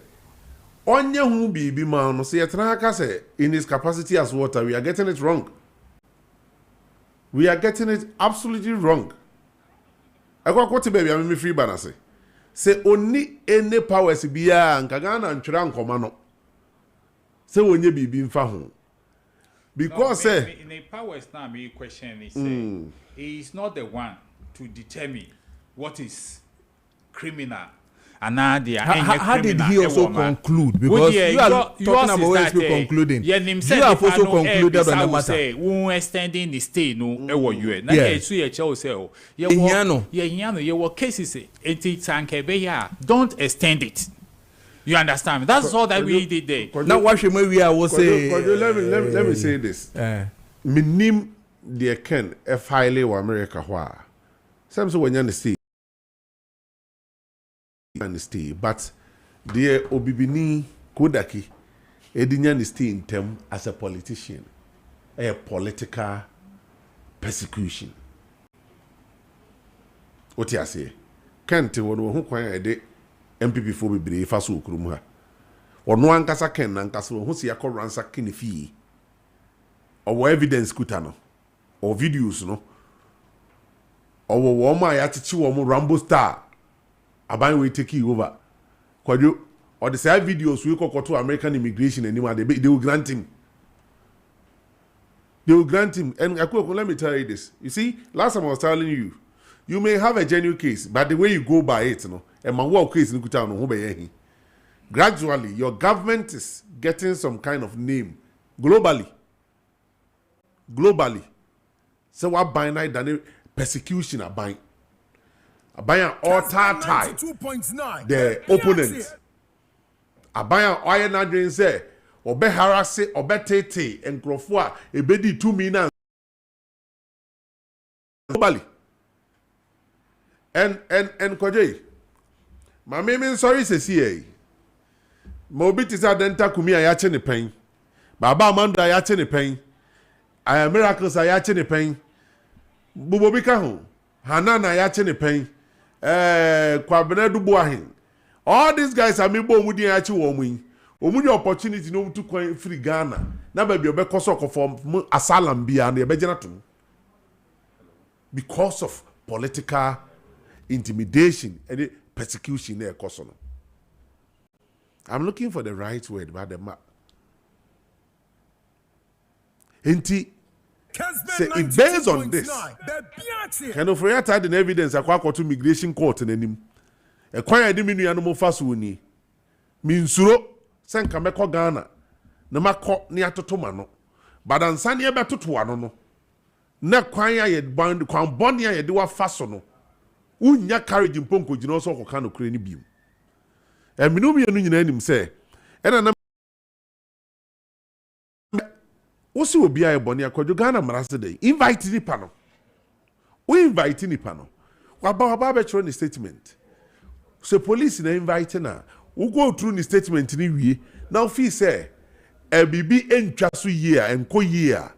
[SPEAKER 8] onye hu bibi ma no say yetena aka say in his capacity as water we are getting it wrong. We are getting it absolutely wrong. Akwa kwoti baby am me free banase. Say oni any powers biya nka Ghana ntwera nkoma no. Say onye bibi mfa ho. Because
[SPEAKER 9] in a powers now me question is he is not the one to determine what is criminal. And
[SPEAKER 1] how did he also conclude? Because you are talking about OSP concluding. You have also concluded on the matter.
[SPEAKER 9] Who extending the stay no you na so ye che say ye wo cases don't extend it. You understand me? That's all that we did there.
[SPEAKER 1] Now what should we will say?
[SPEAKER 8] Let me say this. Minim the Ken F-Highly or America wha. Some so when you stay, but the Obibini Kodaki Edinyan stay in term as a politician, a political persecution. What you say? Can't who quite a MPP for be brave for so krumha. Or no ankasa ken ankasa who see a ransa kinifi. Or evidence kutano. Or videos no. Or woma yatichi womo Rambo star. Aban we take you over. Kwaju or the side videos we go to American immigration anymore they will grant him. They will grant him. And let me tell you this. You see, last time I was telling you, you may have a genuine case, but the way you go by it, and my work case in Kuta no be Gradually, your government is getting some kind of name globally. So what by night than persecution a by an altar tie the opponent. A by an iron adrenaline say or be harass or be tete and crofua a bedi 2 minutes globally. And Kojo, my meme sorry says here. Mobit is a denta kumi a yache ne pen. Baba Amanda a yache ne pen. I am miracles a yache ne pen. Bubobika ho. Hanana a yache ne pen. Kwabene dubuahin. All these guys are me bo mudi yache womu. Omuni opportunity no to kwan free Ghana. Na baby obeko soko for asylum bia na ebegina to. Because of political intimidation and persecution na ekoso no. I'm looking for the right word, but the map. Say it based on this. Can of had an evidence a to migration court in him. A quiet diminu animal fasuni. Minsuro, San Kameko Ghana. No mako near to Tomano. But on Sunny about to one. Na quiet yet bound kwam bonia ye de wa fasono. Unya carriage in Ponko Jinoso Hokano Crane beam. And Minumi and Union say, and also will be a bonia Kojogana Marasade. Invite the panel. We invite the panel. What about Barbara statement? So police in inviting her. We go through the statement in the now fee say, a BB and Chasu year and co year.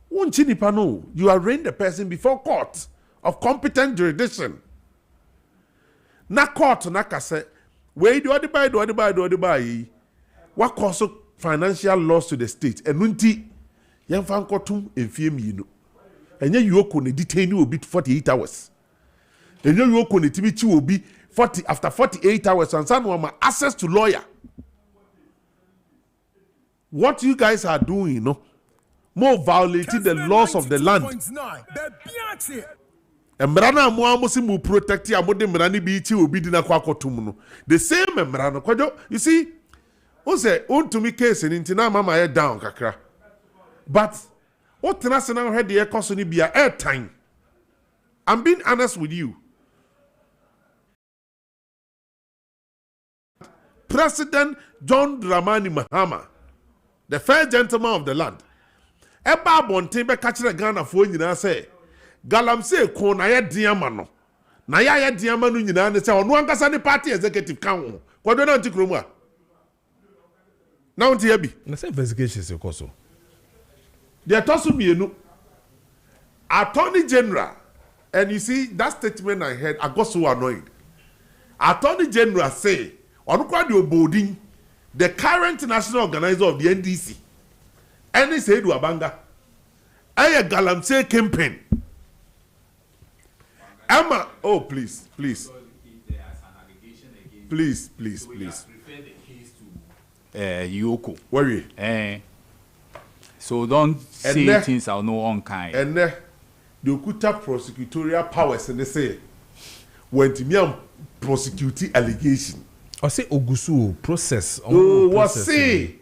[SPEAKER 8] Won't chini panel, you arraign the person before court of competent jurisdiction. Na court na kase. Where do I buy? What cause financial loss to the state? And nunti, young fan kotum and fear me, and you can detain you will be 48 hours. And you can timid will be 40 after 48 hours, and some access to lawyer. What you guys are doing, you know, more violating the laws of the land. Embrana muamusi mu protect ya mode mrani biichi obi di na kwa kotum. The same embrana Kojo, you see, who say untumi case nti na mama ye down kakra. But what national head the cost ni be air time. I'm being honest with you. President John Dramani Mahama, the first gentleman of the land. Eba bonte be catch Ghana for nyina say Galamsey ko na ye diama no. Na ya diama no nyina ne say onu ankasa ne party executive kan ho. Kodo na ntikromu a. Na unti abi.
[SPEAKER 1] Na say investigation se koso.
[SPEAKER 8] They tosu mienu. Attorney General, and you see that statement I heard, I got so annoyed. Attorney General say, Onukwa di Obodin, the current national organizer of the NDC, and he said Wabanga, Aya Galamsey campaign. Emma, oh please. Please.
[SPEAKER 9] Yoko.
[SPEAKER 8] Worry.
[SPEAKER 9] So don't say things are no unkind.
[SPEAKER 8] And the Okuta prosecutorial powers and they say when to prosecute allegation.
[SPEAKER 1] Or say Ogusu process.
[SPEAKER 8] What say?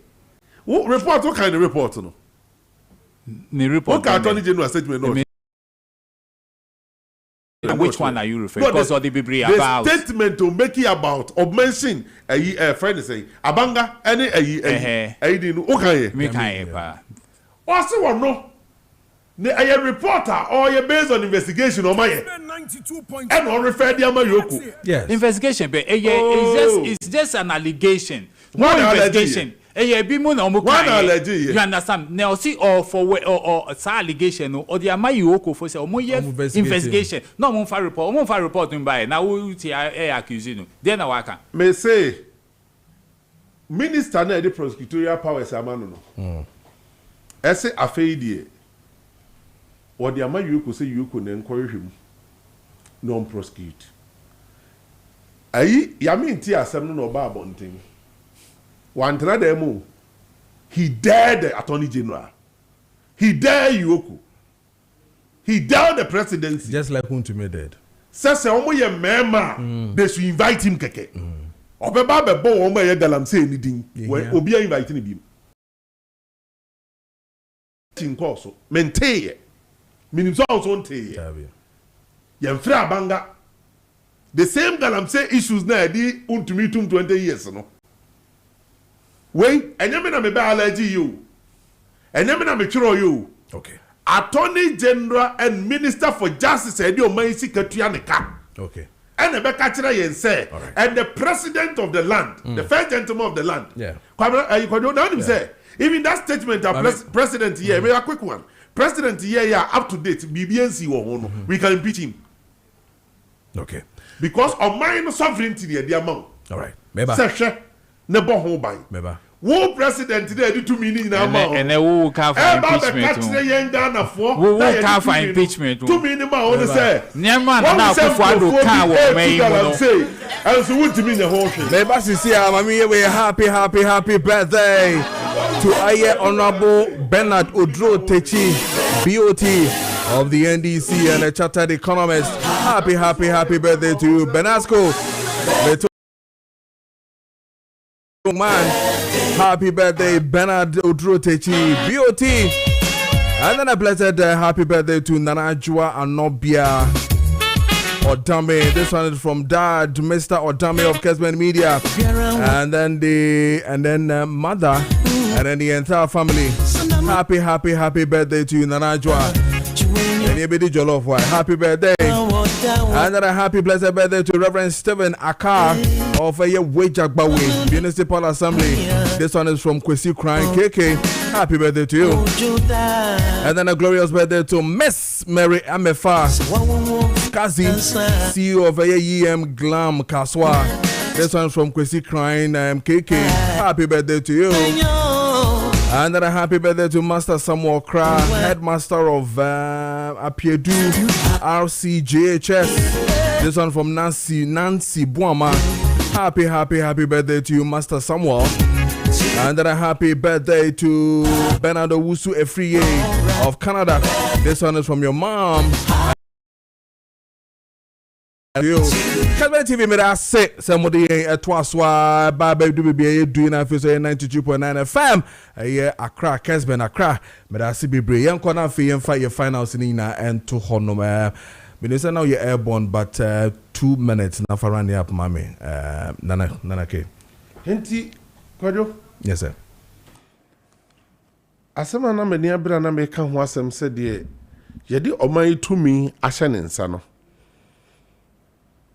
[SPEAKER 8] What report? What kind of report? No.
[SPEAKER 9] The report.
[SPEAKER 8] What kind of Attorney General statement? No.
[SPEAKER 9] Which one are you referring? Because of the Bible about
[SPEAKER 8] the statement to make it about or mention a friend is saying Abanga any a didn't okay.
[SPEAKER 9] Me can't pa.
[SPEAKER 8] What's the one no? A reporter or you based on investigation or my and on refer the Amayoku.
[SPEAKER 9] Yes. Investigation, but it's just an allegation. No investigation. You understand? Now see or for or allegation or the Amayoku for say investigation. No more for report. More for reporting by now we accuse you. Then I can.
[SPEAKER 8] May say Minister na the prosecutorial powers amano no. Ese afeidie or the Amayoku say you could encourage him non-prosecute. Ayi yami nti asem no ba abonten. One demo, he dared the Attorney General. He dared Yoku. He dared the presidency.
[SPEAKER 1] Just like Untume did.
[SPEAKER 8] Says omo ye mema, they should invite him keke. Obeba be bo wo ma ye galamsey ni din. Obi a invite ni bi. Tin course menteye. Minim so on teye. Yemfre abanga. The same galamsey issues na di untumi 20 years no. Wait, enyeme na me be allergy you. Enyeme na me chiro you.
[SPEAKER 1] Okay.
[SPEAKER 8] Attorney General and Minister for Justice edi o man sikatua ne ka.
[SPEAKER 1] Okay.
[SPEAKER 8] And the Bekachira yen say, and the president of the land, the first gentleman of the land.
[SPEAKER 1] Yeah.
[SPEAKER 8] Say, even that statement of president here, a quick one. President here, up to date, BBNC or we can impeach him.
[SPEAKER 1] Okay.
[SPEAKER 8] Because of my sovereignty, the amount.
[SPEAKER 1] All right. Meba.
[SPEAKER 8] Session, never home by.
[SPEAKER 1] Meba.
[SPEAKER 8] Wo president today do 2 million now.
[SPEAKER 9] And who can for impeachment? Who can for impeachment?
[SPEAKER 8] 2 million only say.
[SPEAKER 9] Nyama na kufuado kan wo mai mo.
[SPEAKER 8] And so what mean the whole thing.
[SPEAKER 1] Meba sisi mami we happy birthday to Aye Honorable Bernard Odro Techi, BOT of the NDC and a chartered economist. Happy birthday to you, Benasco. Man, happy birthday, Bernard Odro Techi, BOT. And then a blessed happy birthday to Nanajua Anobia Odame. This one is from Dad, Mr. Odame of Kessben Media. And then mother, and then the entire family. Happy birthday to you, Nanajua. And you be the Jollof White. Happy birthday. And then a happy blessed birthday to Reverend Stephen Akar of a Wejagbawe Municipal Assembly. This one is from Kwesi Crying KK. Happy birthday to you. And then a glorious birthday to Miss Mary Amefa Kazi, CEO of a EM Glam Kaswa. This one is from Kwesi Crying KK. Happy birthday to you. And then a happy birthday to Master Samuel Kra, headmaster of Apiedu RCJHS. This one from Nancy Buama. Happy birthday to you, Master Samuel. And then a happy birthday to Bernard Owusu Efriye of Canada. This one is from your mom. Kessben TV made us say somebody at Twaswa Baba do be doing a 92.9 FM. Accra Kessben Accra. Made us be brave. Young corner fee and fight your finals in and to Honoma. Minister now you're airborne, but 2 minutes now for running up, mommy. Nana K.
[SPEAKER 8] Henti, Kojo?
[SPEAKER 1] Yes, sir.
[SPEAKER 8] Asema na meni abira na meka ho asem se de yedi oman tumi ahye ne nsa no.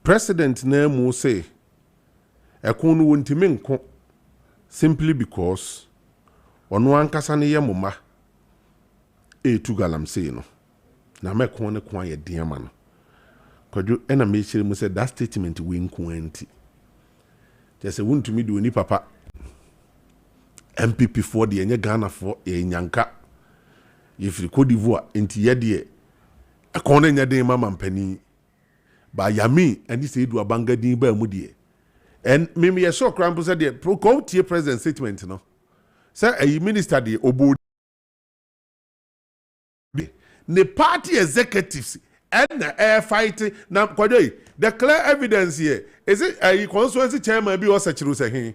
[SPEAKER 8] President na mu say ekun no wontimi nko simply because ono ankasa ne yemoma etu galamsey no na mekon ne kon ye diama no Kojo ena me chire mu say that statement we nko anti just say wontumi do ni papa MPP for the enye Ghana for e nyanka if Cote d'Ivoire enti ye de ekon ne nya den mama mpani ba yami and this do abanga din ba mu de and me ye so cramp say the pro tie president statement no say a minister de obo the party executives and air fight na Kojo the clear evidence here is it a constituency chairman bi o sechiru say hin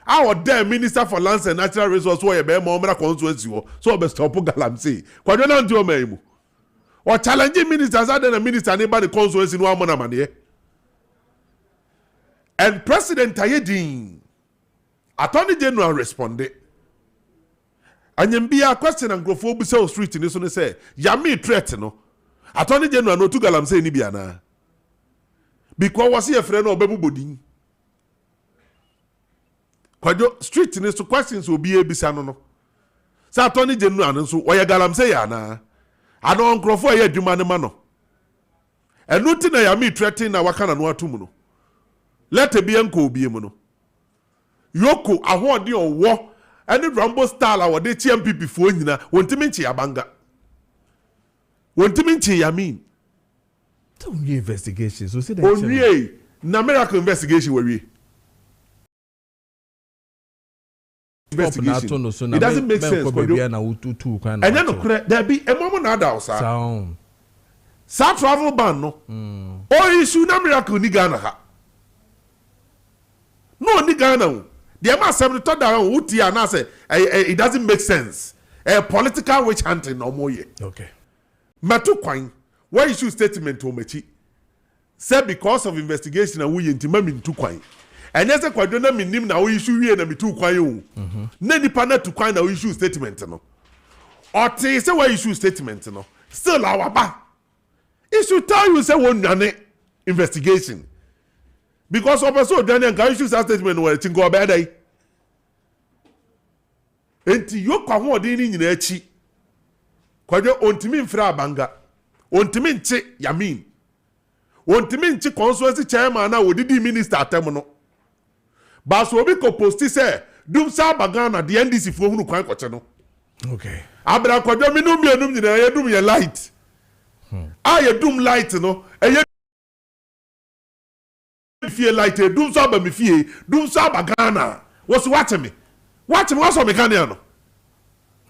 [SPEAKER 8] our damn minister for lands and natural resources wo ye be mo mra constituency wo so be stop galamsey Kojo na nti o maimu or challenging ministers other than minister anybody constituency no amona mane and President Tayedin Attorney General responded anyambia question and grofo bi say street ni so ne say yami threat no Attorney General no to galamsey ni bia na because was here friend no obebu bodin Kojo street ni so questions will be ebisa no say Attorney General no so oya galamsey ya na Adon krofo ye adwuma ne ma no enu ti na ya me threaten na waka na no atum no let be enko obi mu no yoko ahode owo ene Rambo style a wode chi MPP fo nyina wontimi nchi abanga wontimi nchi ya mean
[SPEAKER 1] don't you investigation so say that
[SPEAKER 8] onwie na miracle investigation we investigation. It doesn't make sense. And then there be a moment now sound. Sa travel ban no. Oh issue na miracle ni Ghana ha. No only Ghana. The amount 70 down Uti and I say it doesn't make sense. A political witch hunting no more.
[SPEAKER 1] Okay.
[SPEAKER 8] Matu Quine, why issue statement to Mechi? Said because of investigation and we intimate in 2 Quine. And yes, I quite don't mean him now issue here and 2 Quine. Nani partner to Quine now issue statement. No. Or say why issue statement. No. Still our ba. It should tell you say one investigation. Because of so Daniel can issue statement where it's go bad day. Enti yo kwa ho de ni nyina achi. Kwaje ontimi mfra banga. Ontimi nche yamin. Ontimi nche constituency chairman na odidi minister atem no. Ba so obi ko posti say dum sa bagana the NDC fo hunu kwan kwache no.
[SPEAKER 1] Okay.
[SPEAKER 8] Abra kwaje minum yenum nyina ye dum ye light. Ye dum light no. Eye fie light dum so ba me fie dum so bagana. Was watch me. Watch me what's on mechanical.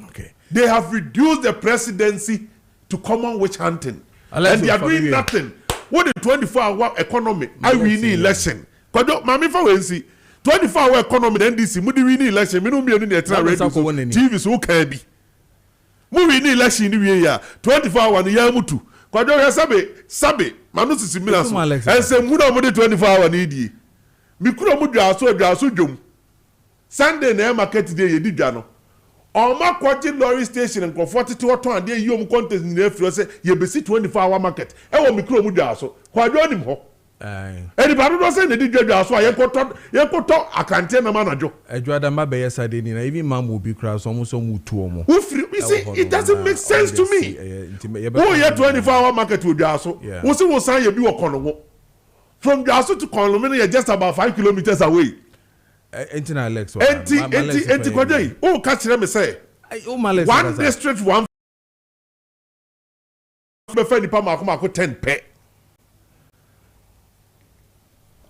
[SPEAKER 1] Okay.
[SPEAKER 8] They have reduced the presidency to common witch hunting. And they are doing nothing. What the 24-hour economy? I win the election. Because Mami Fawensi, 24-hour economy, then this, Mudi win the election. Me no be on the TV so can be. Mu win the election in the year 24-hour the year mutu. Because sabe, Manu si similar. And say muda mudi 24-hour need. Mi kuro mudu aso jom. Sunday na market day ye di dwa no. Oma kwaji lorry station and for 42 ton dey yom contest ni afiro say ye besi 24-hour market. E wo mikro mu dwa so. Kwaji onim ho. Anybody don't say they did your so I koto akante na manajo.
[SPEAKER 1] Edwada mabe yesterday ni na even man will be cry so almost mu tu omo.
[SPEAKER 8] You see it doesn't make sense to me. Oh yeah 24-hour market with Jaso. We see we say you be Okono. From Jaso to Kono you just about 5 kilometers away.
[SPEAKER 1] Entina Alex.
[SPEAKER 8] Enti Kwaje. Oh catch them say. One district one be fe ni pa mako 10 pe.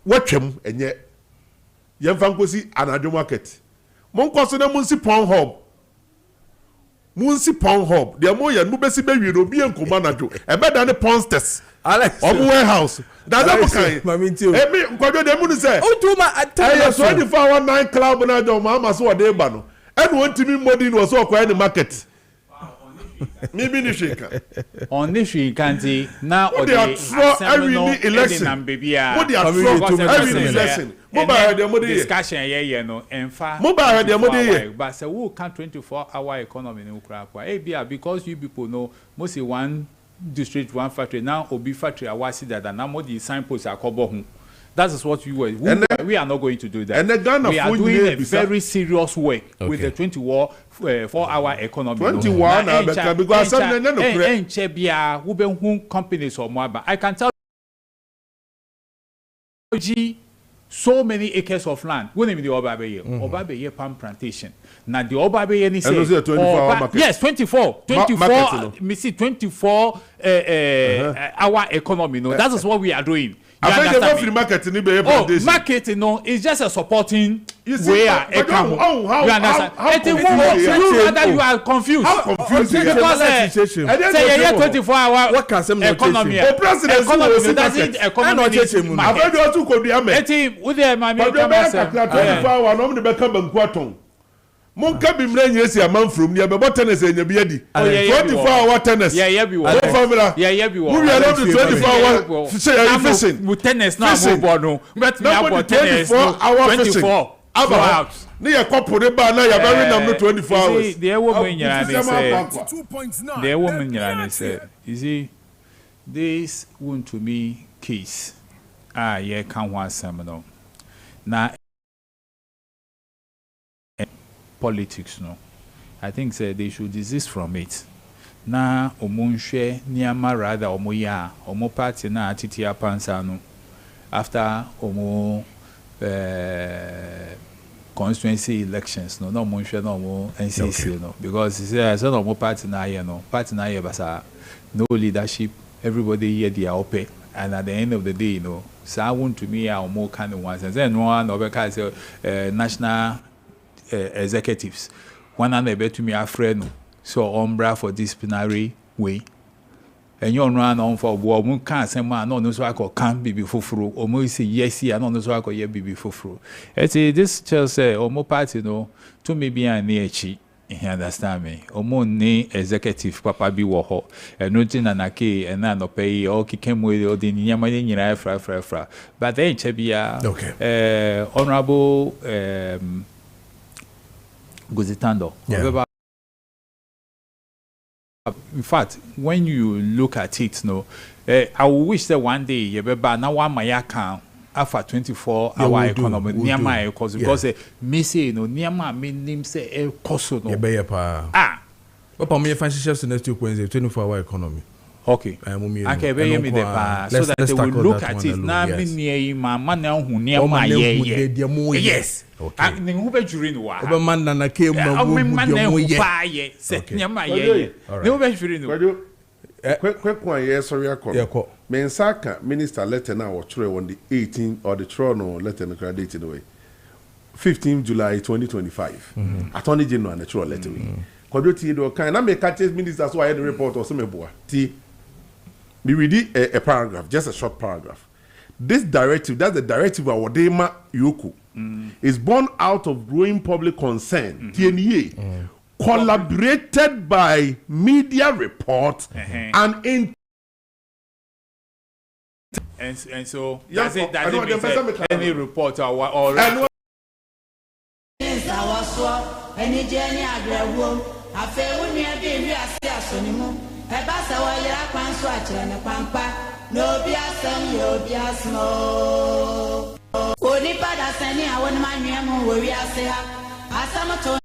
[SPEAKER 8] Watchem enye yemfa nkosi anadwo market monkoso na munsi pon hub de mo ye no besi be wi no bi enkoma anadwo ebe da ne ponsters Alex omo warehouse da da mo kan mami ntio emi nkodo de mu ni se o tuma ataya so di fa 19 club na do ma so de ba no e no ntimi modi no so kwa ni market Maybe ni shika.
[SPEAKER 9] On the shikanti na
[SPEAKER 8] odi assembly election. What they are every election. Mobile
[SPEAKER 9] discussion ye no enfa.
[SPEAKER 8] Mobile de modi.
[SPEAKER 9] But say we can 24-hour economy in Ukraine. Because you people know mostly one district one factory now obi factory awasi that na mo the signposts akobo hu. That is what we are not going to do that.
[SPEAKER 8] And
[SPEAKER 9] we are doing a very serious work with the 24-hour economy.
[SPEAKER 8] 21 because
[SPEAKER 9] companies or more. But I can tell you so many acres of land. What name the Obabeye palm plantation. Now the Obabeye ni say
[SPEAKER 8] 24-hour market.
[SPEAKER 9] Yes, 24. Me see 24-hour economy. No, that is what we are doing.
[SPEAKER 8] I think the market ni be
[SPEAKER 9] market is just a supporting way. You understand? You are confused.
[SPEAKER 8] How confused?
[SPEAKER 9] Because say 24-hour economy.
[SPEAKER 8] The president
[SPEAKER 9] doesn't economy.
[SPEAKER 8] I do also could be a man. 24-hour no me be ka banku aton. Mon ka bi mra nyesi amam from near be tennis enya bi adi 24-hour tennis
[SPEAKER 9] bi wo
[SPEAKER 8] family
[SPEAKER 9] bi wo
[SPEAKER 8] we are not 24-hour fishing
[SPEAKER 9] with tennis na mo board no but me about tennis
[SPEAKER 8] 24-hour fishing out ni ya couple ne ba na ya very nam no 24 hours
[SPEAKER 9] the woman nyara say you see this one to me case ye kan ho asem no na politics no I think say they should desist from it na omunhwe niama rather omoya omo party na atiti apansa no after omo constituency elections no omunhwe no omo NCC no because he say so omo party na ye basa no leadership everybody here they are open and at the end of the day you know so I want to me omo kind of ones and then no one obeka say national executives one and able to me a friend so umbra for disciplinary way and you're run on for war, moon can't say, man, no, no, so I can't be before through, or more say, yes, I don't know, so I could be before through. This just say, or more party, no, to me be a near cheat. You understand me? Or more ne executive papa be war, and nothing and a key, and none of pay, or came with all the Yaman in a fra. But then, Chebia, okay, honorable Guzitando.
[SPEAKER 1] Yeah.
[SPEAKER 9] In fact, when you look at it, no, I wish that one day you be now one my account after 24-hour economy near my cause because me say no near my name say cost no.
[SPEAKER 1] Papa me fancy chefs in next 24-hour economy.
[SPEAKER 9] Okay. Okay, be me the pa so that they will look at it now me near my man now who near my yes. Okay. And who be during wa.
[SPEAKER 1] Oba man na came na
[SPEAKER 9] wo ye. Set near my ye. No be during no.
[SPEAKER 8] Quick one, yes, sorry, I call. Mensaka minister letter now on the 18th or the Toronto letter in the credit away. 15th July 2025. Attorney General and the Toronto letter. Kojo do kind. I make catch minister so I had the report or some boy. T. We read a paragraph, just a short paragraph. This directive, that's the directive of Wadema Yoku, is born out of growing public concern. TNA. Collaborated by media reports and in
[SPEAKER 9] and so does it mean any report or any journey agrewo afa wonu e bi wi ase asonimu e ba sa wa yira kwan so a kire ne pampa no bi asam yo bi asmo oni pada sani awon ma nwe mu wo wi ase ha asam to